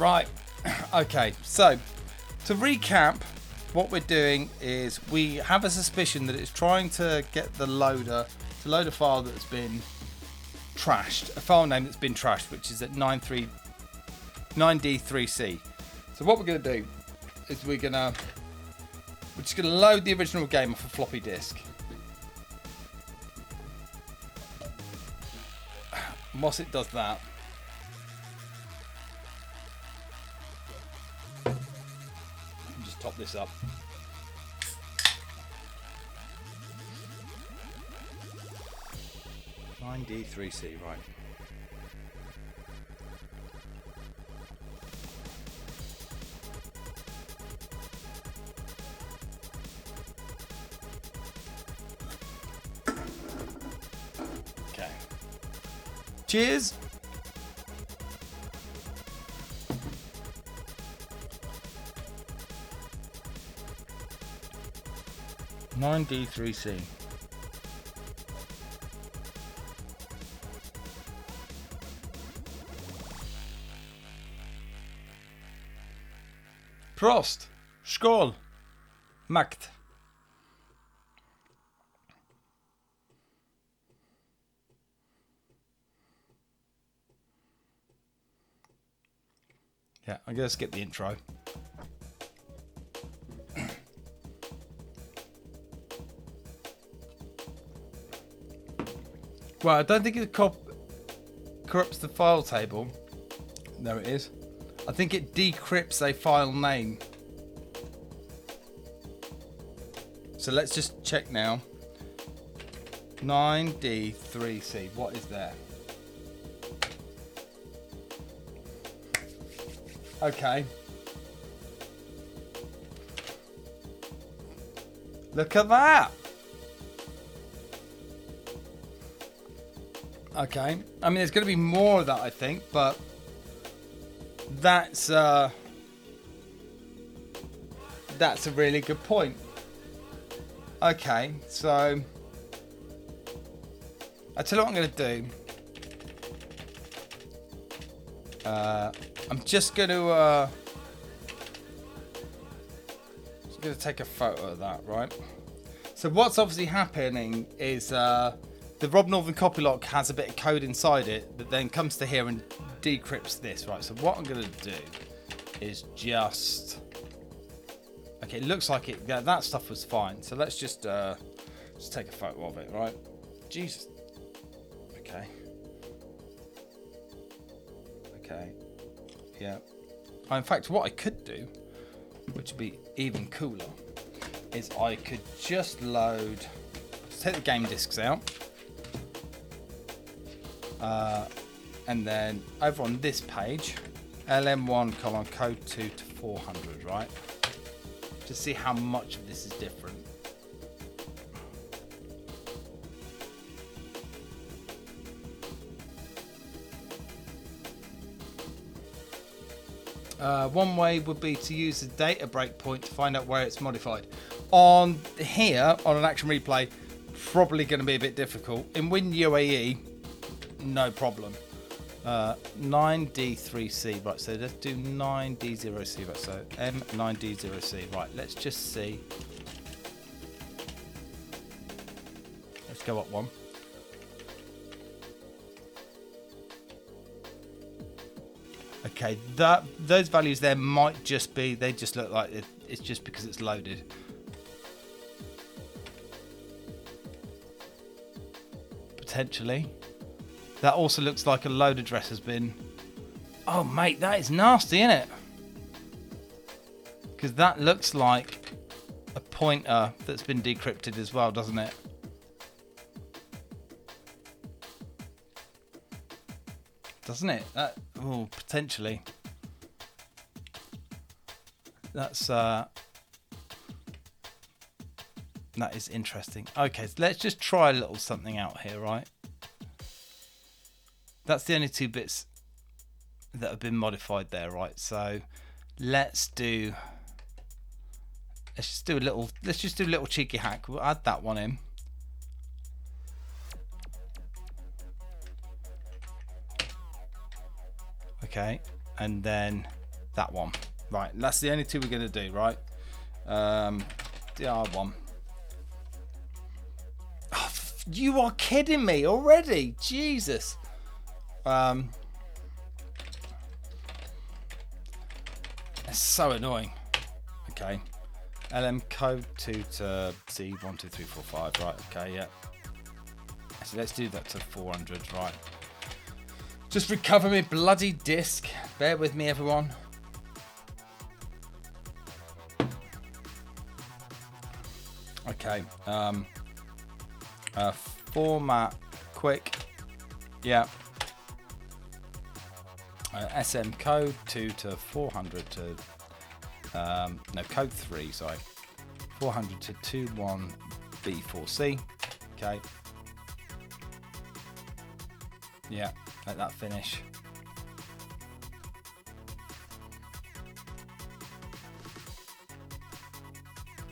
Right. Okay. So to recap, what we're doing is we have a suspicion that it's trying to get the loader to load a file that's been trashed, a file name that's been trashed, which is at 9D3C. So what we're going to do is we're just going to load the original game off a floppy disk. Whilst it does that, just top this up. D3C, right. Okay. Cheers. D3C. Prost, Skål, Makt. Yeah, I'm going to skip the intro. Well, I don't think it corrupts the file table. There it is. I think it decrypts a file name. So let's just check now. 9D3C. What is there? Okay. Look at that. Okay. I mean, there's going to be more of that, I think, but that's a really good point. Okay, so I tell you what I'm going to do. I'm just going to take a photo of that, right? So what's obviously happening is the Rob Northern copy lock has a bit of code inside it that then comes to here and decrypts this, right? So what I'm going to do is just... Okay, it looks like it. That stuff was fine. So let's just take a photo of it, right? Jesus. Okay. Okay. Yeah. In fact, what I could do, which would be even cooler, is I could just load... take the game discs out. And then over on this page, LM1 code 2 to 400, right? To see how much of this is different. One way would be to use the data breakpoint to find out where it's modified. On here, on an action replay, probably going to be a bit difficult. In WinUAE, no problem. 9D3C, right, so let's do 9D0C, right, so M9D0C, right, let's just see. Let's go up one. Okay, those values there might just be, they just look like it's just because it's loaded. Potentially. That also looks like a load address has been... Oh, mate, that is nasty, isn't it? Because that looks like a pointer that's been decrypted as well, doesn't it? Doesn't it? That, oh, potentially. That's... that is interesting. Okay, so let's just try a little something out here, right? That's the only two bits that have been modified there, right? So let's just do a little cheeky hack. We'll add that one in. Okay, and then that one. Right, that's the only two we're going to do, right? DR1. Oh, you are kidding me already. Jesus. It's so annoying. Okay. LM code 2 to C 1 2 3 4 5. Right. Okay. Yeah. So let's do that to 400. Right. Just recover my bloody disc. Bear with me, everyone. Okay. Format quick. Yeah. SM code 2 to 400 to no, code 3, sorry, 400 to 21B4C. Okay. Yeah, let that finish.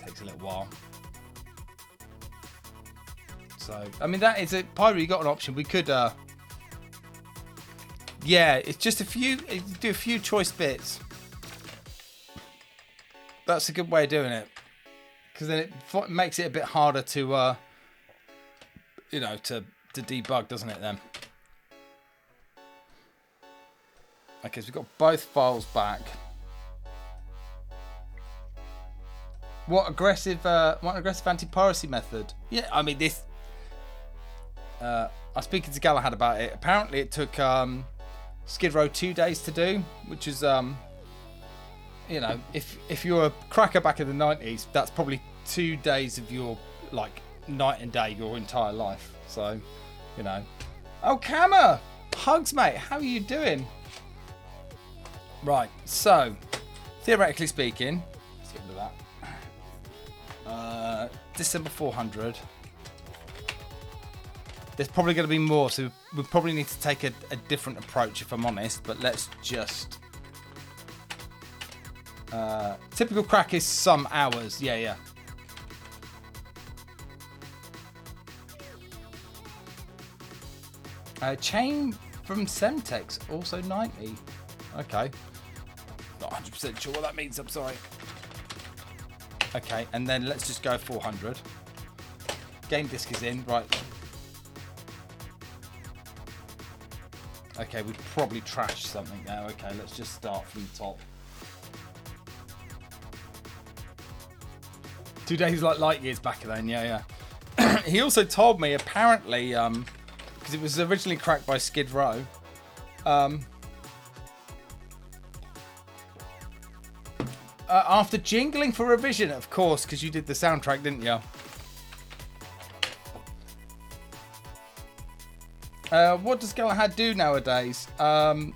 Takes a little while. So, I mean, that is it. Pyro, you got an option. We could, yeah, it's just a few, do a few choice bits. That's a good way of doing it. Because then it makes it a bit harder to, you know, to debug, doesn't it then? Okay, so we've got both files back. What aggressive anti-piracy method? Yeah, I mean, this... I was speaking to Galahad about it. Apparently it took Skid Row 2 days to do, which is, you know, if you're a cracker back in the 90s, that's probably 2 days of your, like, night and day, your entire life. So, you know. Oh, Cammer! Hugs, mate. How are you doing? Right, so, theoretically speaking, let's get rid of that. December 400. There's probably going to be more, so we probably need to take a different approach, if I'm honest. But let's just... typical crack is some hours. Yeah. Chain from Semtex, also 90. Okay. Not 100% sure what that means, I'm sorry. Okay, and then let's just go 400. Game disc is in, right. Okay, we've probably trashed something now. Okay, let's just start from the top. 2 days like light years back then, yeah. He also told me, apparently, because it was originally cracked by Skid Row, after jingling for revision, of course, because you did the soundtrack, didn't you? What does Galahad do nowadays? I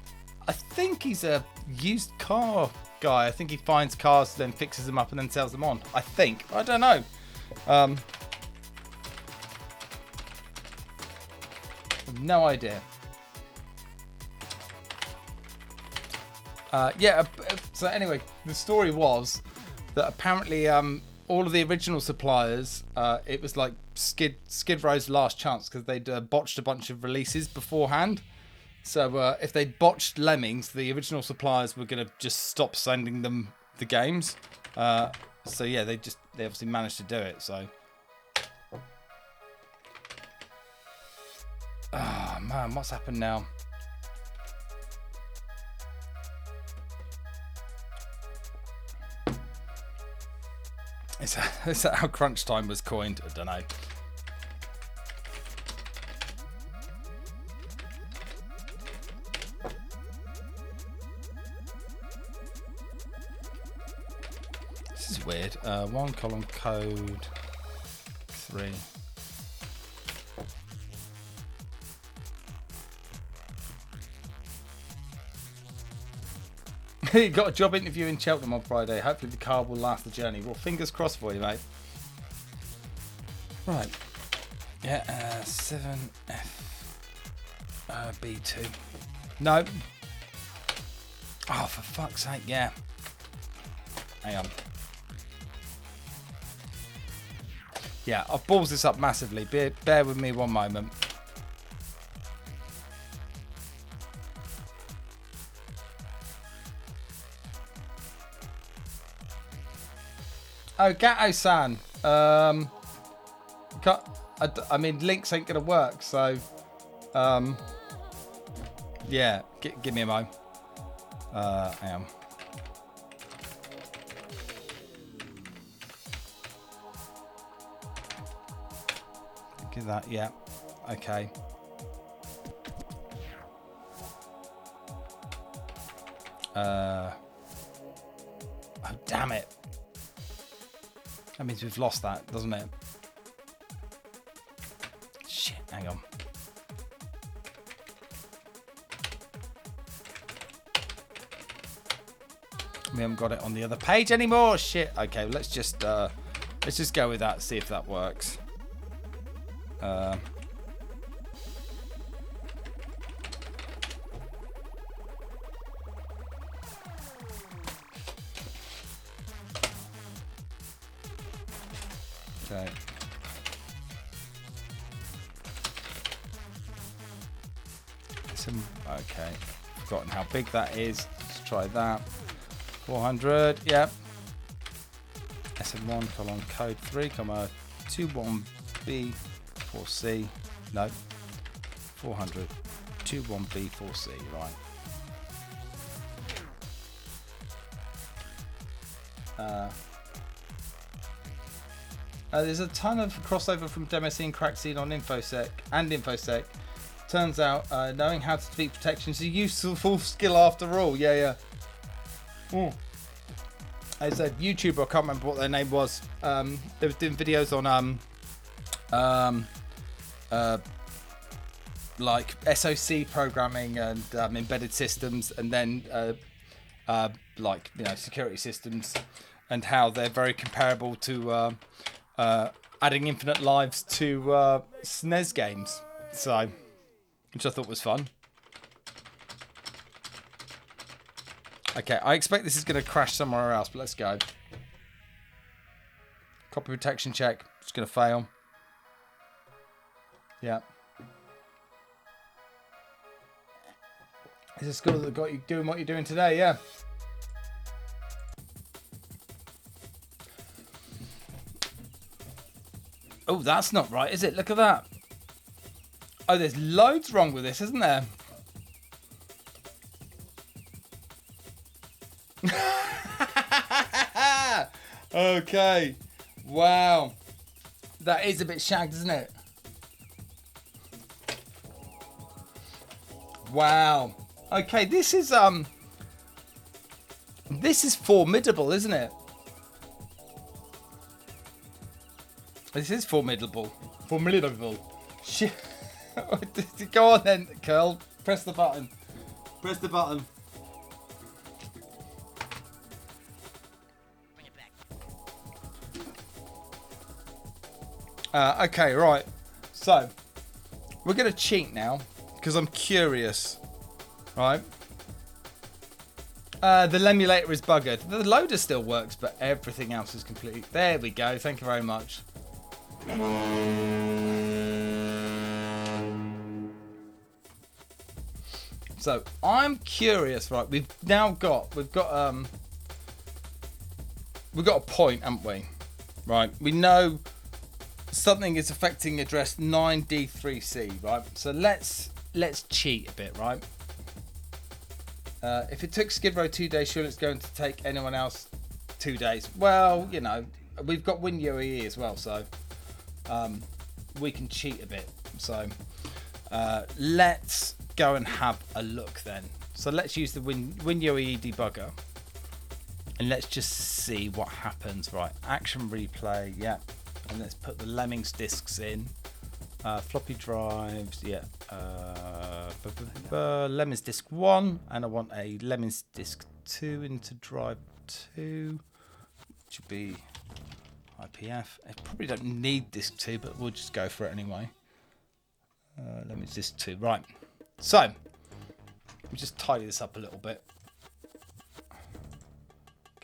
think he's a used car guy. I think he finds cars, then fixes them up and then sells them on. I think. I don't know. No idea. So anyway, the story was that apparently all of the original suppliers, it was like Skid Row's last chance because they'd botched a bunch of releases beforehand. So if they botched Lemmings, the original suppliers were going to just stop sending them the games. So yeah, they obviously managed to do it. So, oh man, what's happened now? Is that how crunch time was coined? I don't know. This is weird. 1 column code 3. You got a job interview in Cheltenham on Friday. Hopefully the car will last the journey. Well, fingers crossed for you, mate. Right. Yeah, 7F B2. No. Oh, for fuck's sake, yeah. Hang on. Yeah, I've ballsed this up massively. Bear with me one moment. Oh, Gatto-san. I mean, links ain't gonna work, so yeah. Give me a mo. Hang on. Look at that. Yeah. Okay. Oh, damn it. That means we've lost that, doesn't it? Shit, hang on. We haven't got it on the other page anymore. Shit. Okay, well, let's just go with that, see if that works. Okay. Okay. Forgotten how big that is. Let's try that. 400. Yep. SM1 colon code 3, 21B 4C. No. 400. 21B 4C. Right. There's a ton of crossover from demo scene, crack scene on InfoSec and InfoSec. Turns out knowing how to defeat protection is a useful skill after all. Yeah. As a YouTuber, I can't remember what their name was. They were doing videos on like SOC programming and embedded systems, and then like, you know, security systems, and how they're very comparable to adding infinite lives to SNES games. So, which I thought was fun. Okay, I expect this is going to crash somewhere else, but let's go. Copy protection check. It's going to fail. Yeah. Is this school that got you doing what you're doing today? Yeah. Oh, that's not right, is it? Look at that. Oh, there's loads wrong with this, isn't there? Okay. Wow. That is a bit shagged, isn't it? Wow. Okay, this is formidable, isn't it? This is formidable. Formidable. Shit. Go on then, Curl. Press the button. Press the button. Okay, right. So, we're going to cheat now, because I'm curious. Right? The emulator is buggered. The loader still works, but everything else is completely... There we go. Thank you very much. So, I'm curious, right? We've got a point, haven't we? Right? We know something is affecting address 9D3C, right? So let's cheat a bit, right? If it took Skid Row 2 days, surely it's going to take anyone else 2 days. Well, you know, we've got WinUAE as well, so we can cheat a bit. So let's go and have a look then. So let's use the WinUAE debugger, and let's just see what happens. Right, action replay, yeah. And let's put the Lemmings discs in. Floppy drives, yeah. Lemmings disk 1, and I want a Lemmings disk 2 into drive 2, which would be IPF. I probably don't need disk 2, but we'll just go for it anyway. Lemmings disk 2, right. So, let me just tidy this up a little bit.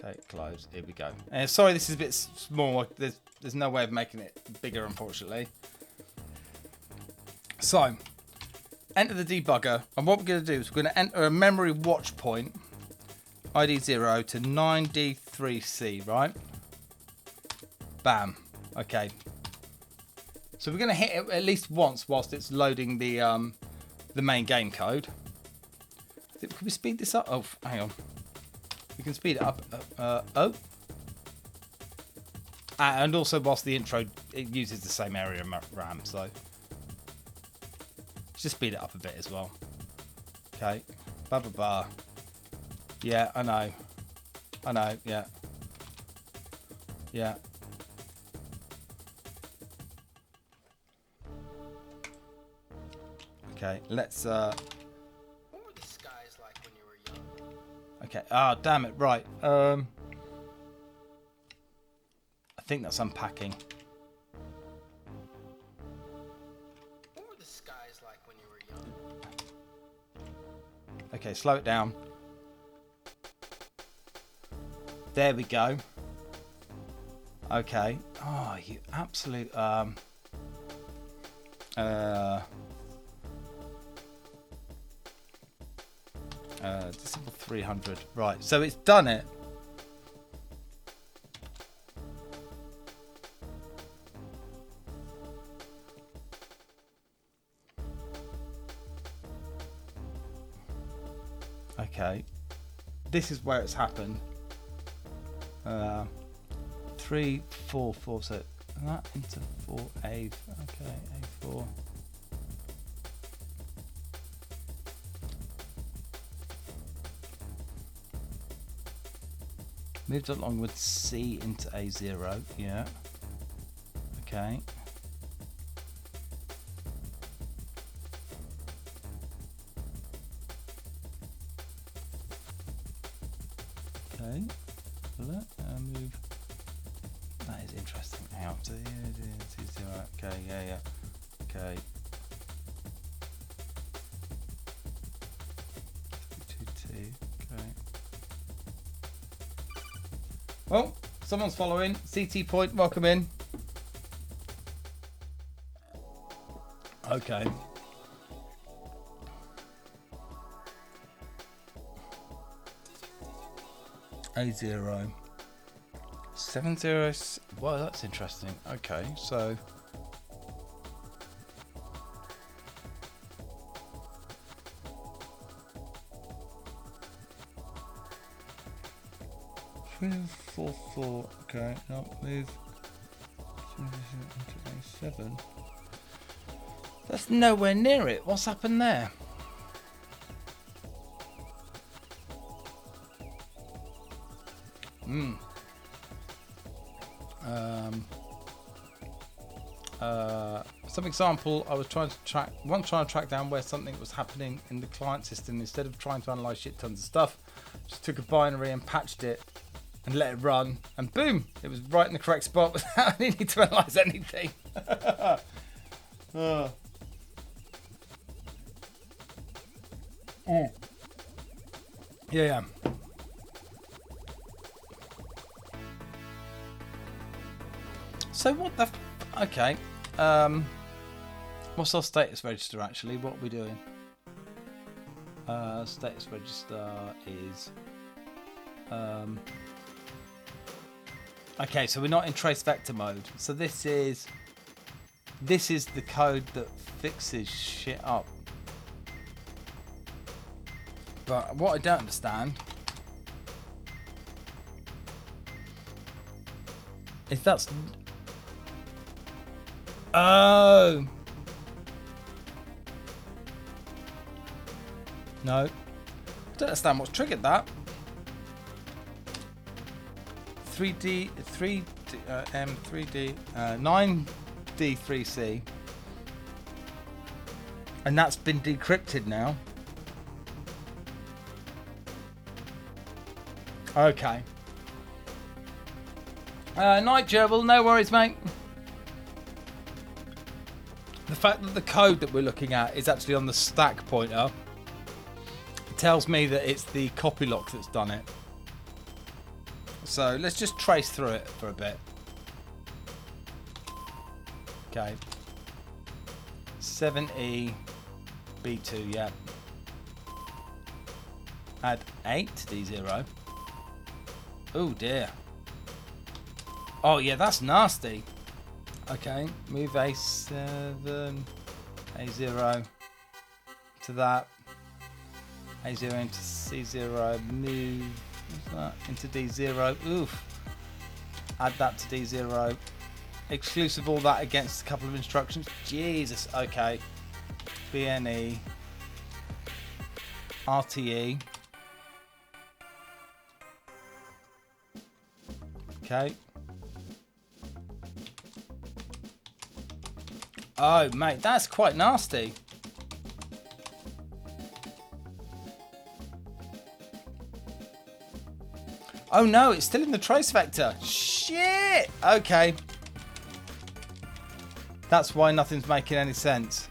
Okay, close. Here we go. Sorry, this is a bit small. There's no way of making it bigger, unfortunately. So, enter the debugger, and what we're going to do is we're going to enter a memory watch point, ID 0 to 9D3C, right? Bam. Okay. So we're going to hit it at least once whilst it's loading the main game code. Can we speed this up? Oh, hang on. We can speed it up. Oh. And also whilst the intro, it uses the same area RAM, so let's just speed it up a bit as well. Okay. Ba ba ba. Yeah, I know. I know. Yeah. Yeah. Okay. Let's. What were the skies like when you were young? Okay. Ah, damn it. Right. I think that's unpacking. What were the skies like when you were young? Okay, slow it down. There we go. Okay. Oh, you absolute disable 300. Right, so it's done it. Okay. This is where it's happened. 3, 4, 4. So that into 4A. Okay, A4. Moved along with C into A0. Yeah. Okay. Okay. Move. That is interesting. Hang on. So, yeah, okay, yeah. Okay. 2, okay. Well, someone's following. CT Point, welcome in. Okay. A0. 70. Well, that's interesting. Okay, so. Three, 4, 4. Okay, now move into A7. That's nowhere near it. What's happened there? Some example, I was trying to track down where something was happening in the client system. Instead of trying to analyze shit tons of stuff, just took a binary and patched it and let it run, and boom, it was right in the correct spot without needing to analyze anything. Yeah. So what the? Okay. What's our status register actually? What are we doing? Status register is. Okay, so we're not in trace vector mode. So this is the code that fixes shit up. But what I don't understand is that's. Oh. No. I don't understand what's triggered that. 3D, 3D, 9D3C. And that's been decrypted now. Okay. Night Gerbil, no worries, mate. The fact that the code that we're looking at is actually on the stack pointer tells me that it's the copy lock that's done it. So let's just trace through it for a bit. Okay. 7E B2, yeah. Add 8 D0. Oh dear. Oh yeah, that's nasty. Okay, move A7, A0 to that, A0 into C0, move what's that? Into D0. Oof. Add that to D0. Exclusive all that against a couple of instructions. Jesus. Okay. BNE. RTE. Okay. Oh, mate, that's quite nasty. Oh no, it's still in the trace vector. Shit! Okay. That's why nothing's making any sense.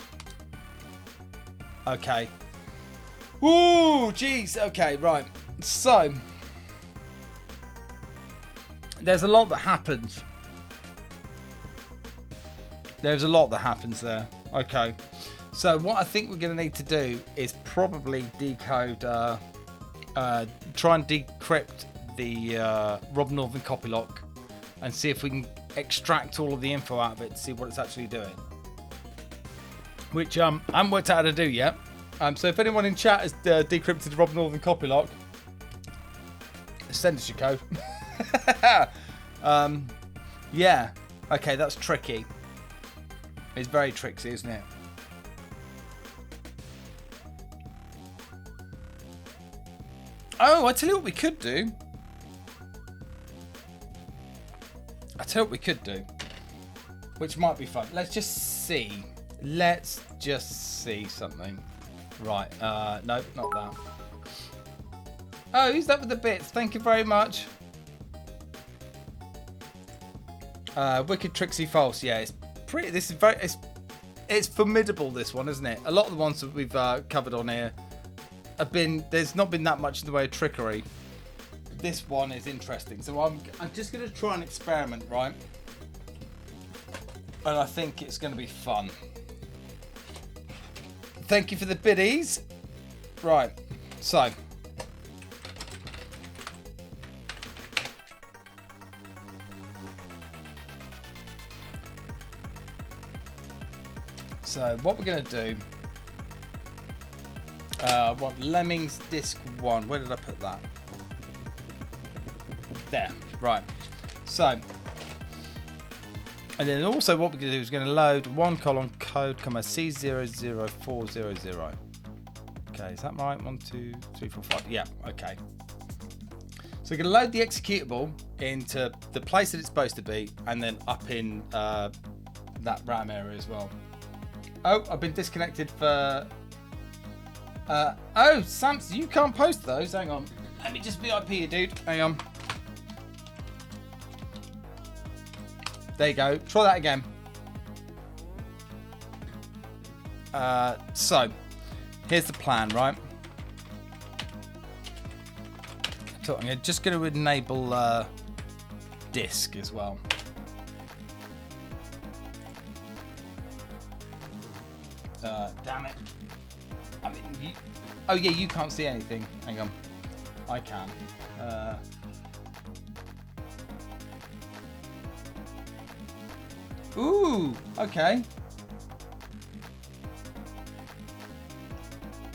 Okay. Ooh, jeez. Okay, right. So, there's a lot that happens. There's a lot that happens there. Okay. So what I think we're going to need to do is probably decode, try and decrypt the Rob Northern copy lock and see if we can extract all of the info out of it to see what it's actually doing. Which I haven't worked out how to do yet. So if anyone in chat has decrypted the Rob Northern copy lock, send us your code. Yeah. Okay, that's tricky. It's very tricksy, isn't it? Oh, I tell you what we could do. Which might be fun. Let's just see. Let's just see something. Right. No, not that. Oh, who's that with the bits? Thank you very much. Wicked Trixie False. Yeah, it's pretty. This is very. It's formidable. This one, isn't it? A lot of the ones that we've covered on here have been. There's not been that much in the way of trickery. This one is interesting. So I'm just going to try and experiment, right? And I think it's going to be fun. Thank you for the biddies. Right. So. So what we're going to do, I want Lemmings Disc 1. Where did I put that? There. Right. So, and then also what we're going to do is going to load 1 colon code, comma C00400. Okay, is that right? 1, 2, 3, 4, 5. Yeah, okay. So we're going to load the executable into the place that it's supposed to be, and then up in that RAM area as well. Oh, I've been disconnected for... oh, Samson, you can't post those. Hang on. Let me just VIP you, dude. Hang on. There you go. Try that again. So, here's the plan, right? So I'm just going to enable disk as well. Damn it. I mean, oh yeah, you can't see anything. Hang on. I can. Ooh, okay.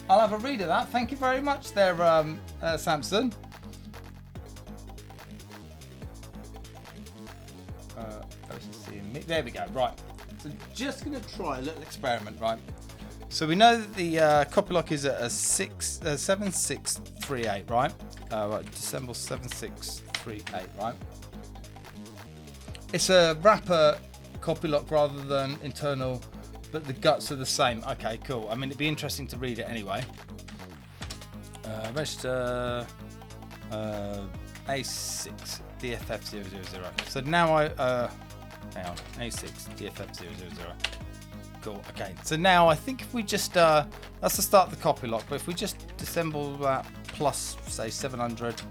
I'll have a read of that. Thank you very much there, Samson. There we go. Right. So just going to try a little experiment, right? So we know that the copy lock is at a 7638, right? Right, December 7638, right? It's a wrapper copy lock rather than internal, but the guts are the same. Okay, cool. I mean, it'd be interesting to read it anyway. Register A6 DFF000. So now I hang on, A6 DFF000. Cool. Okay. So now I think if we just that's the start of the copy lock, but if we just disassemble that plus say 700,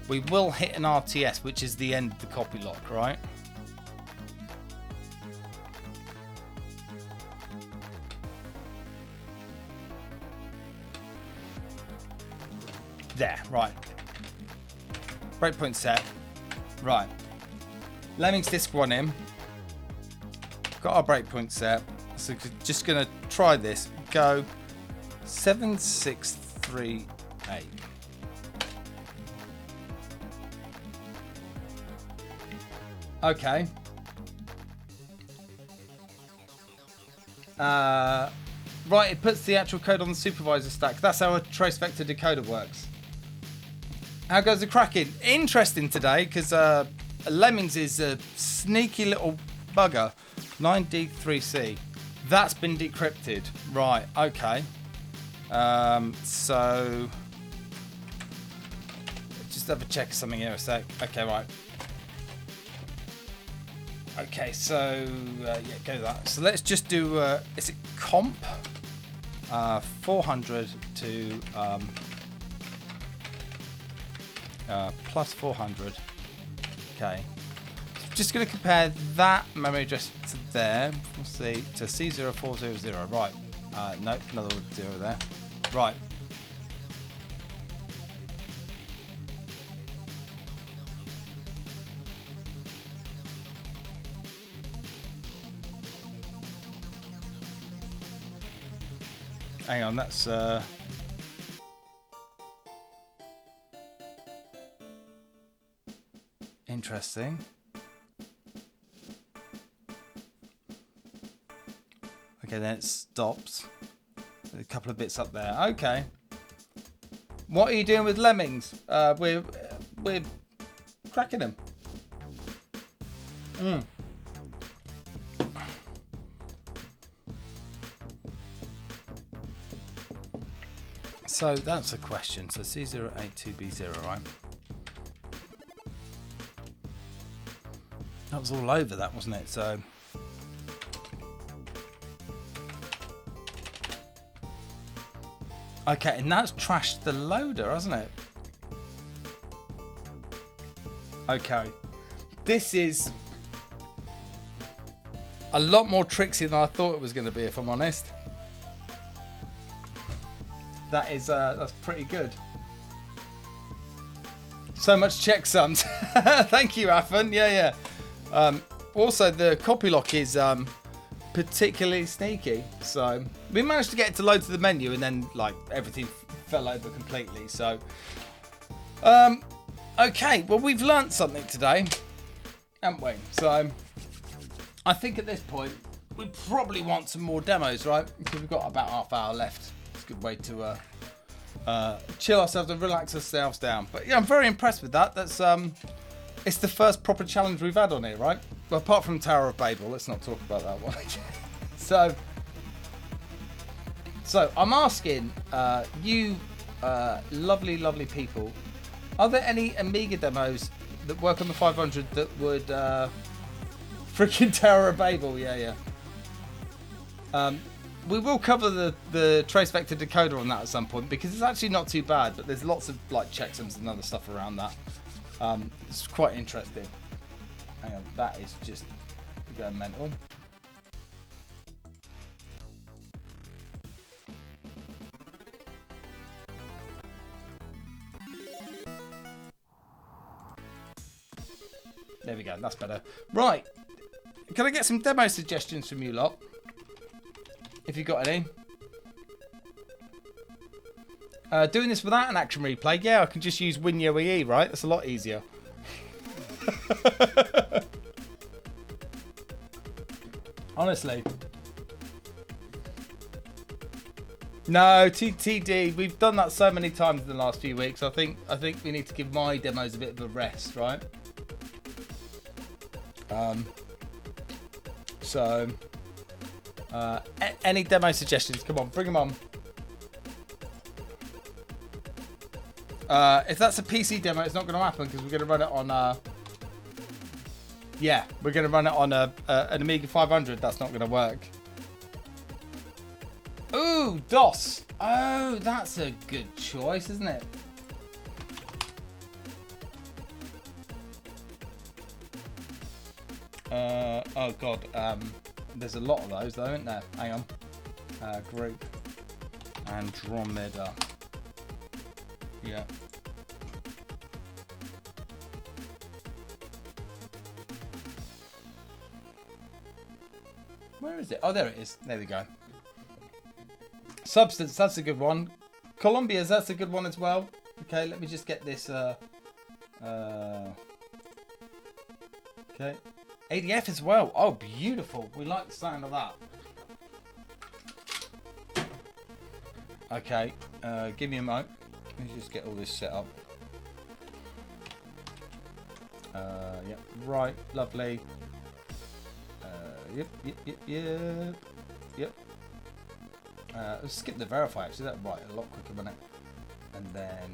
we will hit an RTS, which is the end of the copy lock, right? There, right. Breakpoint set. Right. Lemmings disc 1 in. Got our breakpoint set. So just going to try this. Go 7638. Okay. Right, it puts the actual code on the supervisor stack. That's how a trace vector decoder works. How goes the cracking? Interesting today, because Lemmings is a sneaky little bugger. 9D3C. That's been decrypted. Right, okay. So just have a check of something here a sec. Okay, right. Okay, so yeah, go that. So let's just do is it comp 400 to plus 400. Okay, just going to compare that memory address to there. We'll see, to C0400. Right. Nope, another 0 there. Right. Hang on, that's interesting. Okay, then it stops. A couple of bits up there. Okay. What are you doing with Lemmings? We're cracking them. So that's a question. So C082B0, right? That was all over that, wasn't it? So okay, and that's trashed the loader, hasn't it? Okay. This is a lot more tricksy than I thought it was going to be, if I'm honest. That is that's pretty good. So much checksums. Thank you, Afan. Yeah. Also, the copy lock is particularly sneaky. So we managed to get it to load to the menu, and then like everything fell over completely. So okay, well we've learnt something today, haven't we? So I think at this point we probably want some more demos, right? Because we've got about half hour left. It's a good way to chill ourselves and relax ourselves down. But yeah, I'm very impressed with that. That's it's the first proper challenge we've had on here, right? Well, apart from Tower of Babel, let's not talk about that one. So I'm asking you lovely people, are there any Amiga demos that work on the 500 that would freaking Tower of Babel? Yeah. We will cover the trace vector decoder on that at some point, because it's actually not too bad, but there's lots of like checksums and other stuff around that. It's quite interesting. Hang on, that is just going mental. There we go, that's better. Right, can I get some demo suggestions from you lot? If you got any. Doing this without an action replay, yeah, I can just use WinYoE, right? That's a lot easier. Honestly. No, TTD, we've done that so many times in the last few weeks. I think we need to give my demos a bit of a rest, right? Any demo suggestions? Come on, bring them on. If that's a PC demo, it's not going to happen because we're going to run it on. Yeah, we're going to run it on an Amiga 500. That's not going to work. Ooh, DOS. Oh, that's a good choice, isn't it? Oh god. There's a lot of those though, isn't there? Hang on. Group. Andromeda. Yeah. Where is it? Oh, there it is. There we go. Substance, that's a good one. Colombia's, that's a good one as well. Okay, let me just get this. Okay. ADF as well. Oh, beautiful. We like the sound of that. Okay, give me a moment. Let me just get all this set up. Yep, right, lovely. Yep. Let's skip the verify actually, that right a lot quicker, wouldn't it? And then,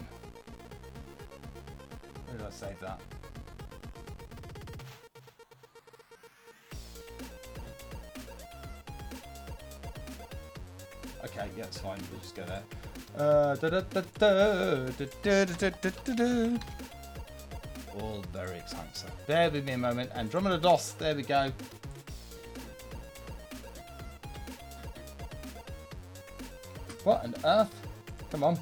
where did I save that? Okay, yeah, it's fine, we'll just go there. All very exciting stuff. Bear with me a moment. Andromeda DOS, there we go. What on earth? Come on.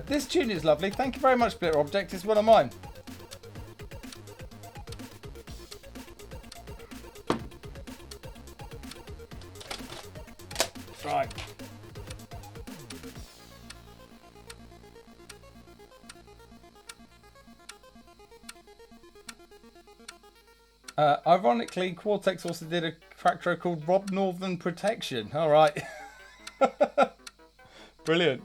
This tune is lovely. Thank you very much, Blitter Object. It's one of mine. Right. Ironically, Quartex also did a crack track called Rob Northern Protection. All right. Brilliant.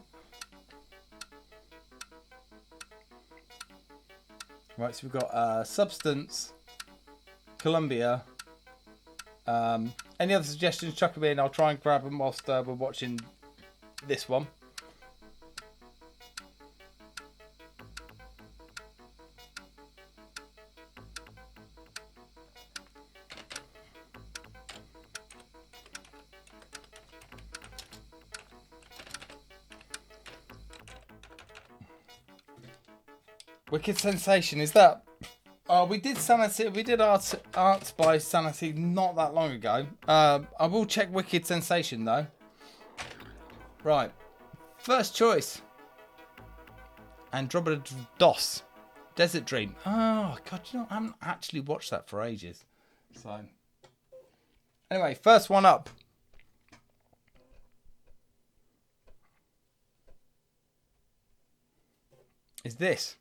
Right, so we've got Substance, Columbia. Any other suggestions, chuck them in. I'll try and grab them whilst we're watching this one. Wicked Sensation, is that? Oh, we did Sanity. We did Arts by Sanity not that long ago. I will check Wicked Sensation though. Right, first choice. Andromeda DOS, Desert Dream. Oh God, you know I haven't actually watched that for ages. So anyway, first one up. Is this.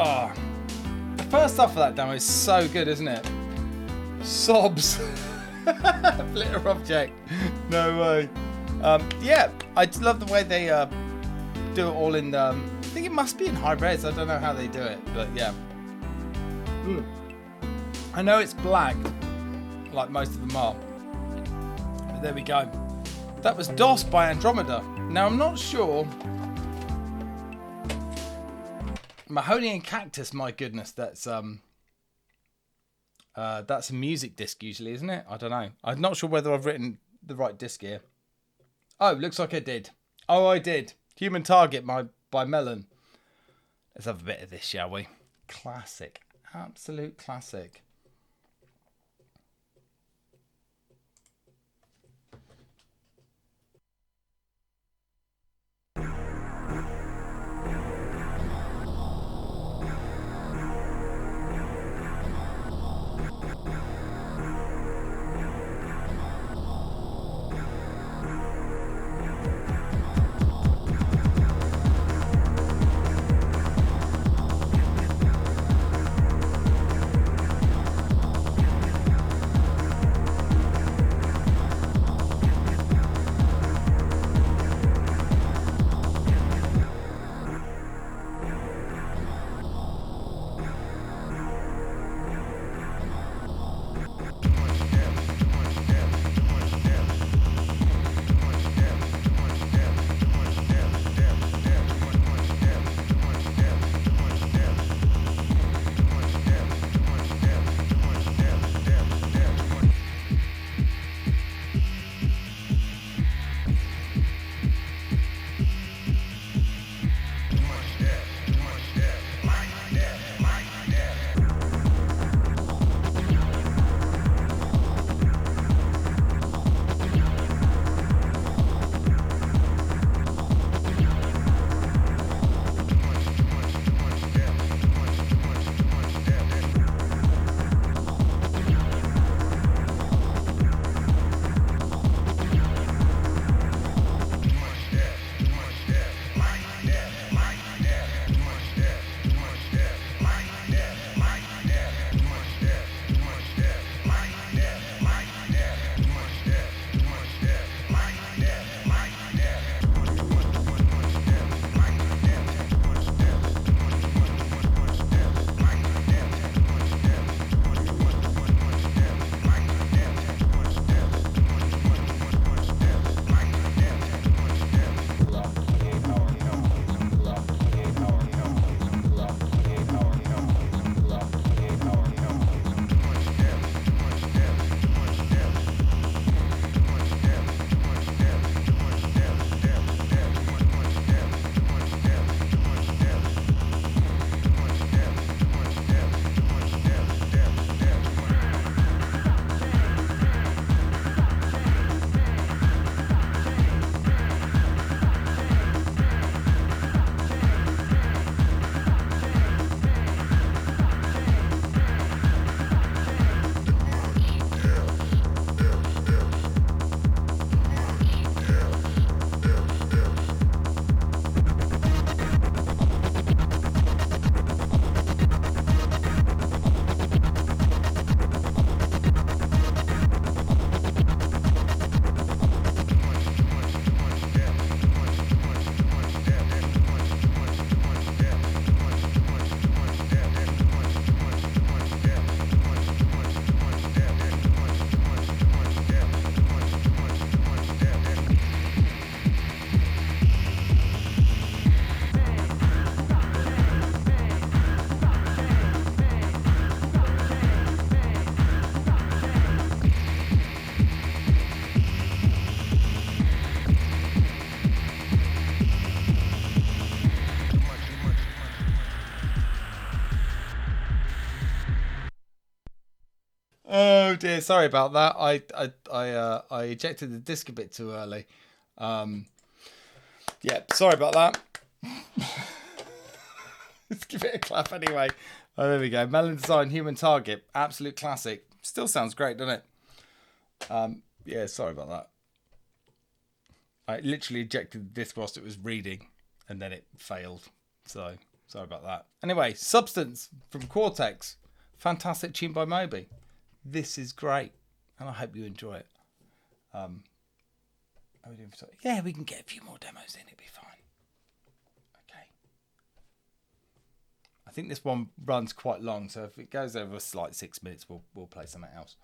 Oh, the first half of that demo is so good, isn't it? Sobs. Flitter object. No way. Yeah, I love the way they do it all in. I think it must be in high res. I don't know how they do it, but yeah. I know it's black, like most of them are. But there we go. That was DOS by Andromeda. Now I'm not sure. Mahoney Cactus, my goodness, that's a music disc usually, isn't it? I don't know. I'm not sure whether I've written the right disc here. Oh, looks like I did. Oh, I did. Human Target by Melon. Let's have a bit of this, shall we? Classic. Absolute classic. Oh dear, sorry about that. I ejected the disc a bit too early. Yeah, sorry about that. Let's give it a clap anyway. Oh, there we go. Melon Design Human Target, absolute classic. Still sounds great, doesn't it? Yeah, sorry about that. I literally ejected the disc whilst it was reading, and then it failed. So Sorry about that. Anyway, Substance from Cortex. Fantastic tune by Moby. This is great, and I hope you enjoy it. Are we doing yeah, we can get a few more demos in. It'll be fine. Okay. I think this one runs quite long, so if it goes over like 6 minutes, we'll play something else.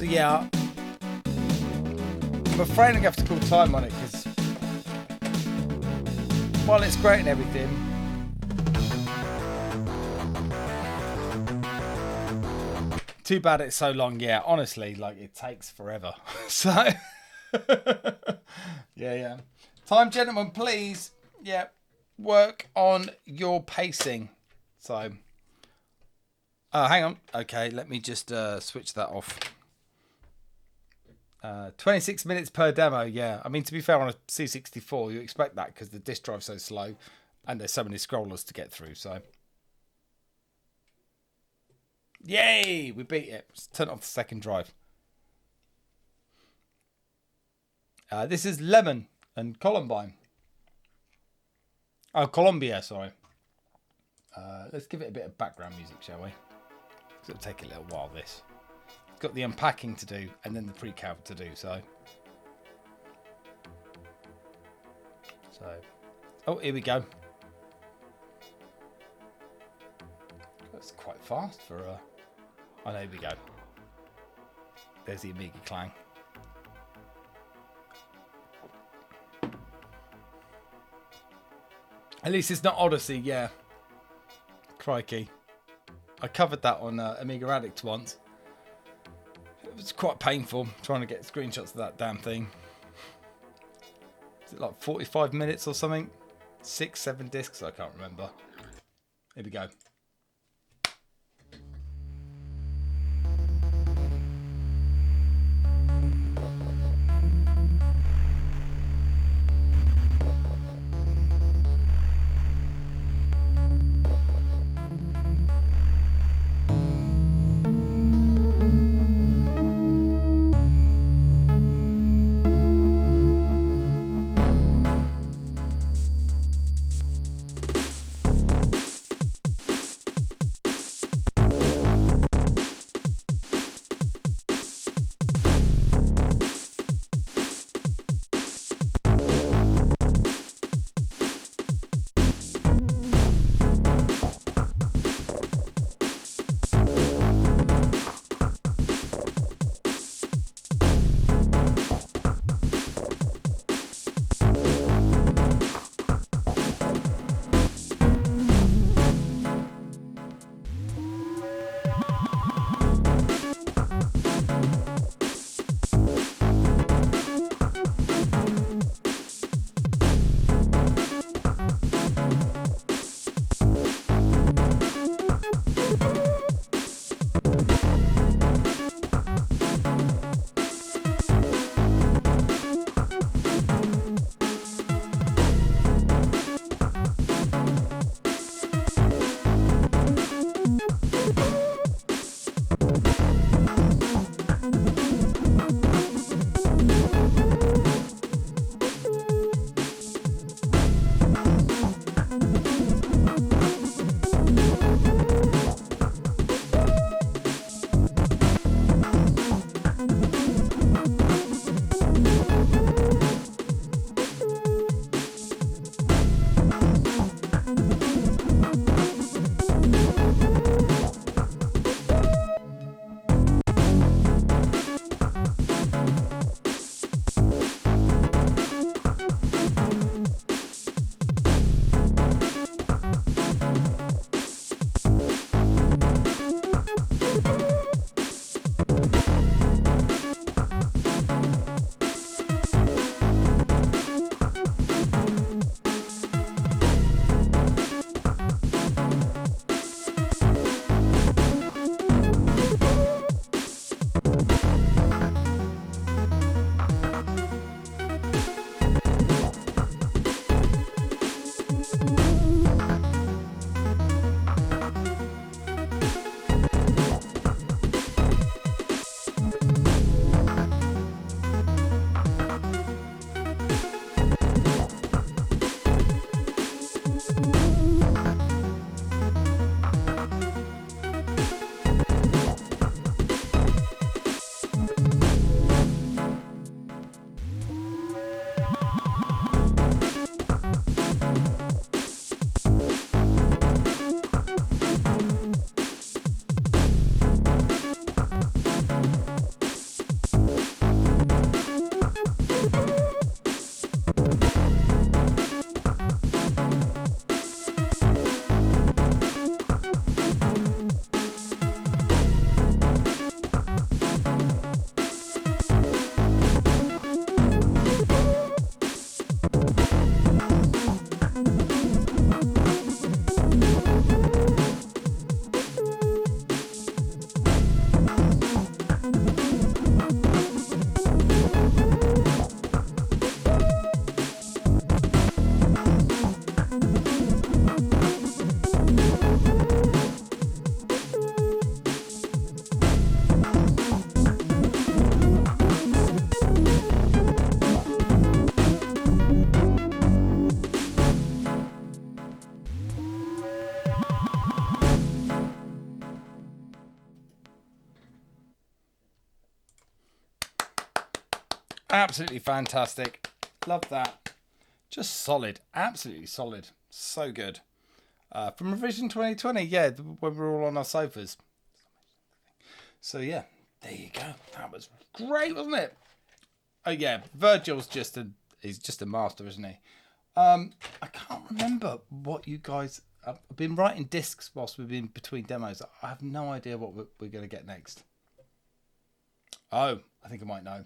So yeah, I'm afraid I'm going to have to call time on it because while it's great and everything, too bad it's so long. Yeah, honestly, like it takes forever. So yeah. Time, gentlemen, please. Yeah, work on your pacing. So, hang on. Okay, let me just switch that off. 26 minutes per demo. Yeah, I mean, to be fair, on a C64, you expect that because the disk drive's so slow and there's so many scrollers to get through. So, yay, we beat it. Let's turn off the second drive. This is Lemon and Columbine. Oh, Colombia, sorry. Let's give it a bit of background music, shall we? It'll take a little while, this. It's got the unpacking to do and then the pre-cab to do, so. Oh, here we go. That's quite fast for a... Oh, there we go. There's the Amiga clang. At least it's not Odyssey, yeah. Crikey. I covered that on Amiga Addict once. It was quite painful trying to get screenshots of that damn thing. Is it like 45 minutes or something? 6, 7 discs? I can't remember. Here we go. Absolutely fantastic. Love that. Just solid. Absolutely solid. So good. From Revision 2020, yeah, when we were all on our sofas. So yeah, there you go. That was great, wasn't it? Oh yeah, Virgil's he's just a master, isn't he? I can't remember what you guys. I've been writing discs whilst we've been between demos. I have no idea what we're going to get next. Oh, I think I might know.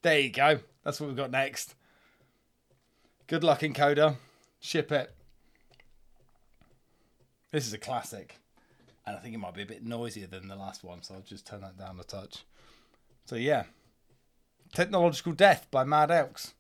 There you go. That's what we've got next. Good luck, encoder. Ship it. This is a classic. And I think it might be a bit noisier than the last one, so I'll just turn that down a touch. So yeah. Technological Death by Mad Elks.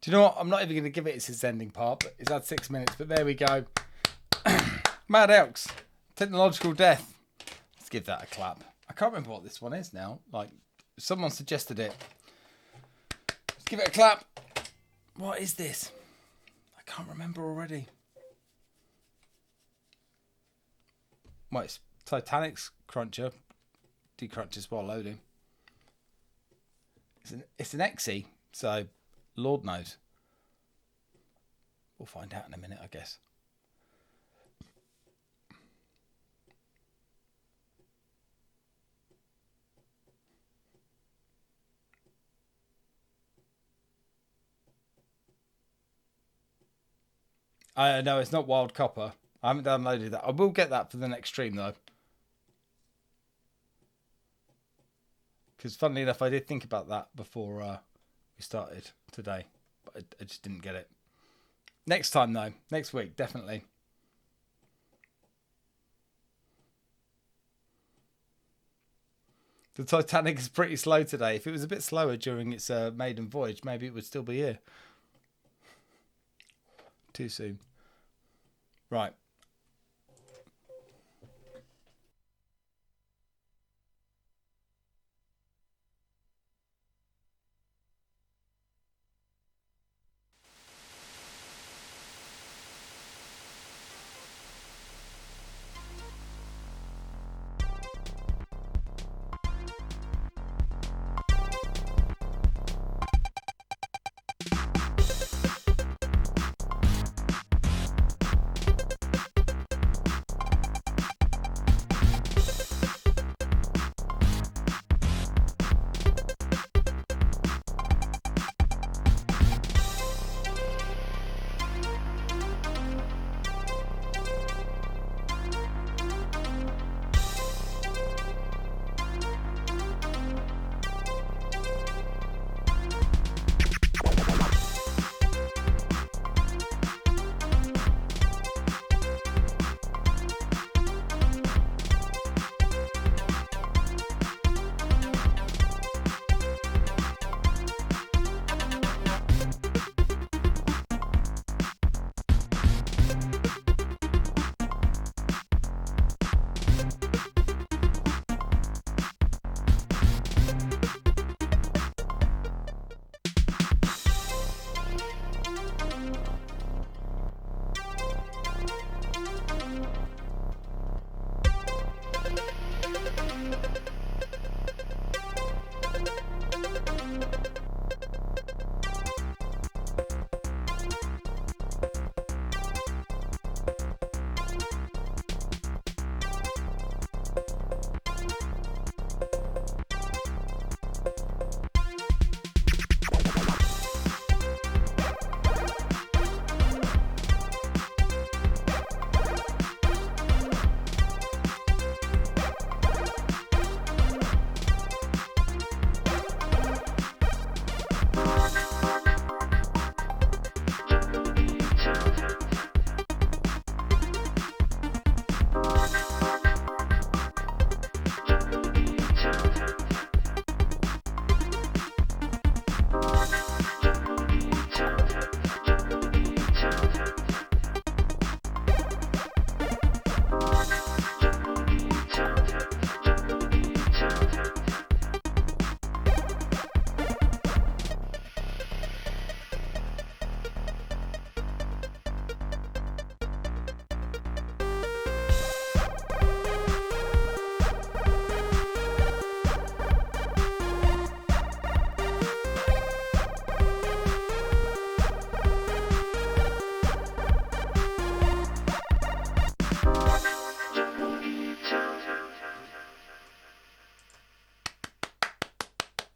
Do you know what? I'm not even going to give it its ending part, but it's had 6 minutes, but there we go. Mad Elks, Technological Death. Let's give that a clap. I can't remember what this one is now. Like, someone suggested it. Let's give it a clap. What is this? I can't remember already. Well, it's Titanic's Cruncher. Decrunches while loading. It's an XE, so Lord knows. We'll find out in a minute, I guess. No, it's not Wild Copper. I haven't downloaded that. I will get that for the next stream, though. Because funnily enough, I did think about that before we started today. But I just didn't get it. Next time, though. Next week, definitely. The Titanic is pretty slow today. If it was a bit slower during its maiden voyage, maybe it would still be here. Too soon. Right.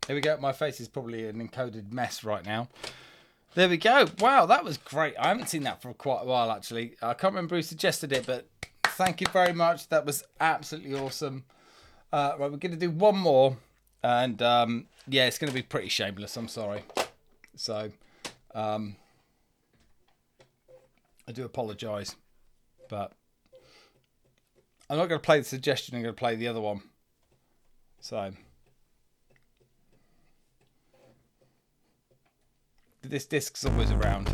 Here we go. My face is probably an encoded mess right now. There we go. Wow, that was great. I haven't seen that for quite a while, actually. I can't remember who suggested it, but thank you very much. That was absolutely awesome. Right, we're going to do one more. And, yeah, it's going to be pretty shameless. I'm sorry. So, I do apologise. But I'm not going to play the suggestion. I'm going to play the other one. So... this disc's always around.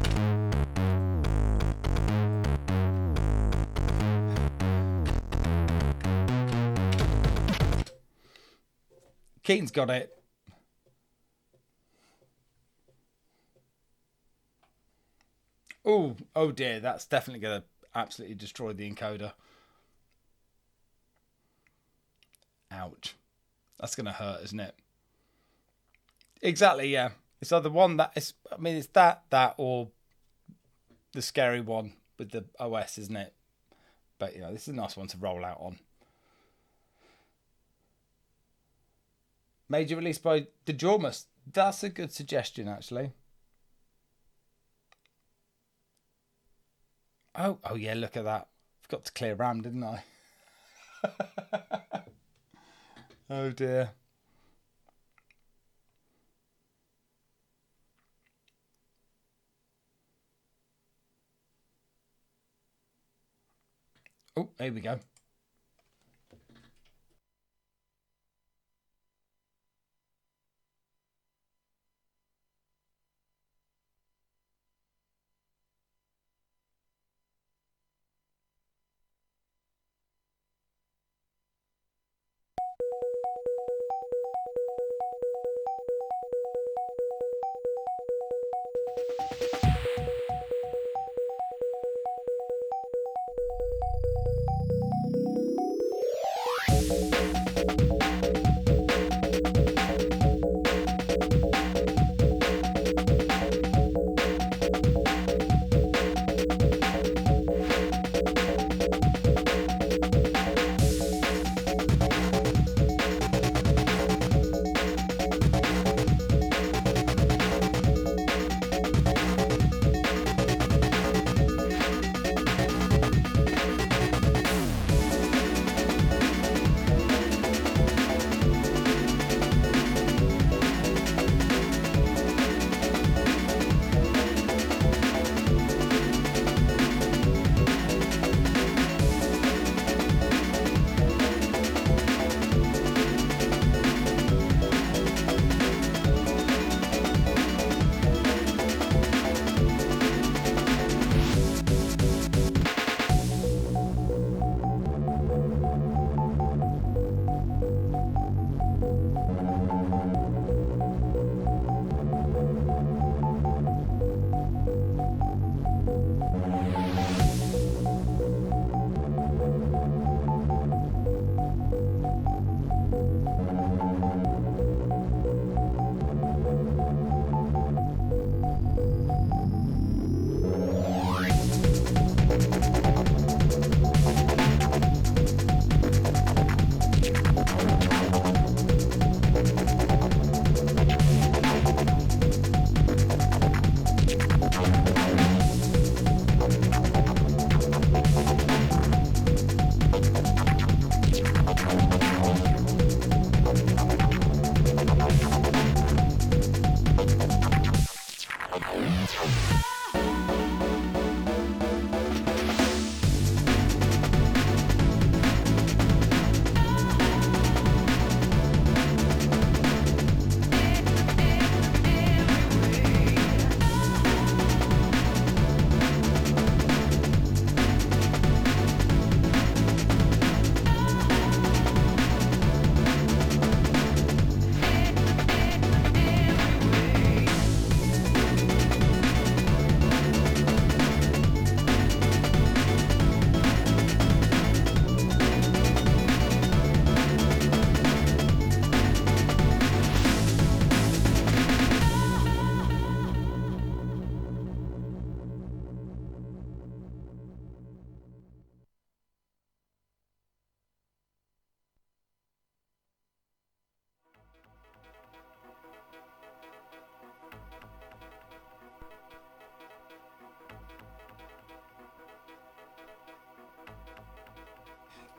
Keaton's got it. Oh dear, that's definitely going to absolutely destroy the encoder. Ouch. That's going to hurt, isn't it? Exactly, yeah. It's either one that is, I mean, it's that, or the scary one with the OS, isn't it? But, you know, this is a nice one to roll out on. Major release by DeJormus. That's a good suggestion, actually. Oh yeah, look at that. Forgot to clear RAM, didn't I? Oh dear. Oh, here we go.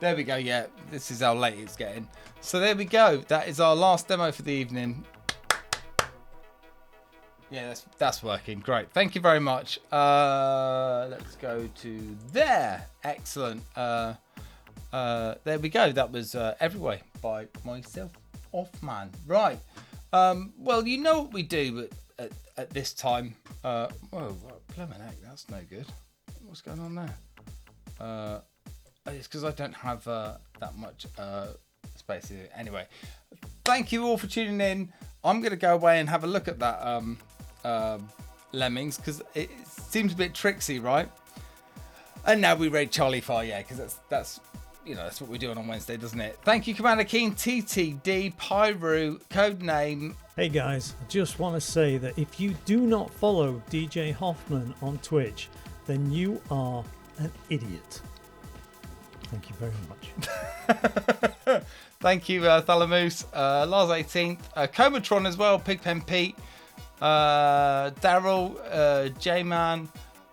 There we go, yeah. This is how late it's getting. So there we go. That is our last demo for the evening. Yeah, that's working. Great. Thank you very much. Let's go to there. Excellent. There we go. That was Everywhere by myself off man. Right. Well, you know what we do at this time. Whoa, blimey heck, that's no good. What's going on there? It's because I don't have that much space here. Anyway, thank you all for tuning in. I'm going to go away and have a look at that Lemmings, because it seems a bit tricksy, right? And now we raid Charlie Far, yeah, because that's what we're doing on Wednesday, doesn't it? Thank you, Commander Keen, TTD, Pyru, Codename. Hey guys, I just want to say that if you do not follow DJ Hoffman on Twitch, then you are an idiot. Thank you very much. Thank you, Thalamus, Lars 18th, Comatron as well, Pigpen Pete, Daryl, J-Man,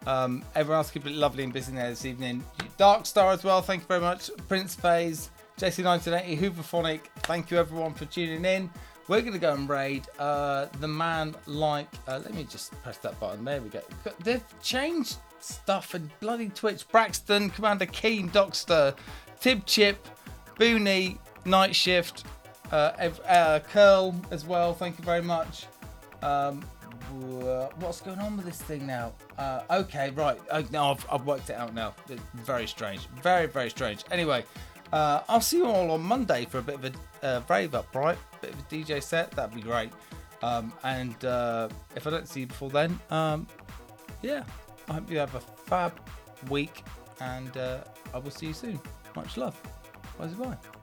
everyone else keep it lovely and busy there this evening. Darkstar as well, thank you very much. Prince Phase, JC1980, Hooverphonic, thank you everyone for tuning in. We're going to go and raid the man like, let me just press that button, there we go. They've changed stuff and bloody Twitch. Braxton, Commander Keen, Dockster, Tib Chip, Booney, Night Shift, Curl as well, thank you very much. What's going on with this thing now? Okay, right. No, I've worked it out now. It's very strange. Very, very strange. Anyway, I'll see you all on Monday for a bit of a rave up, right? Bit of a DJ set. That'd be great. And if I don't see you before then, yeah, I hope you have a fab week, and I will see you soon. Much love. Bye-bye.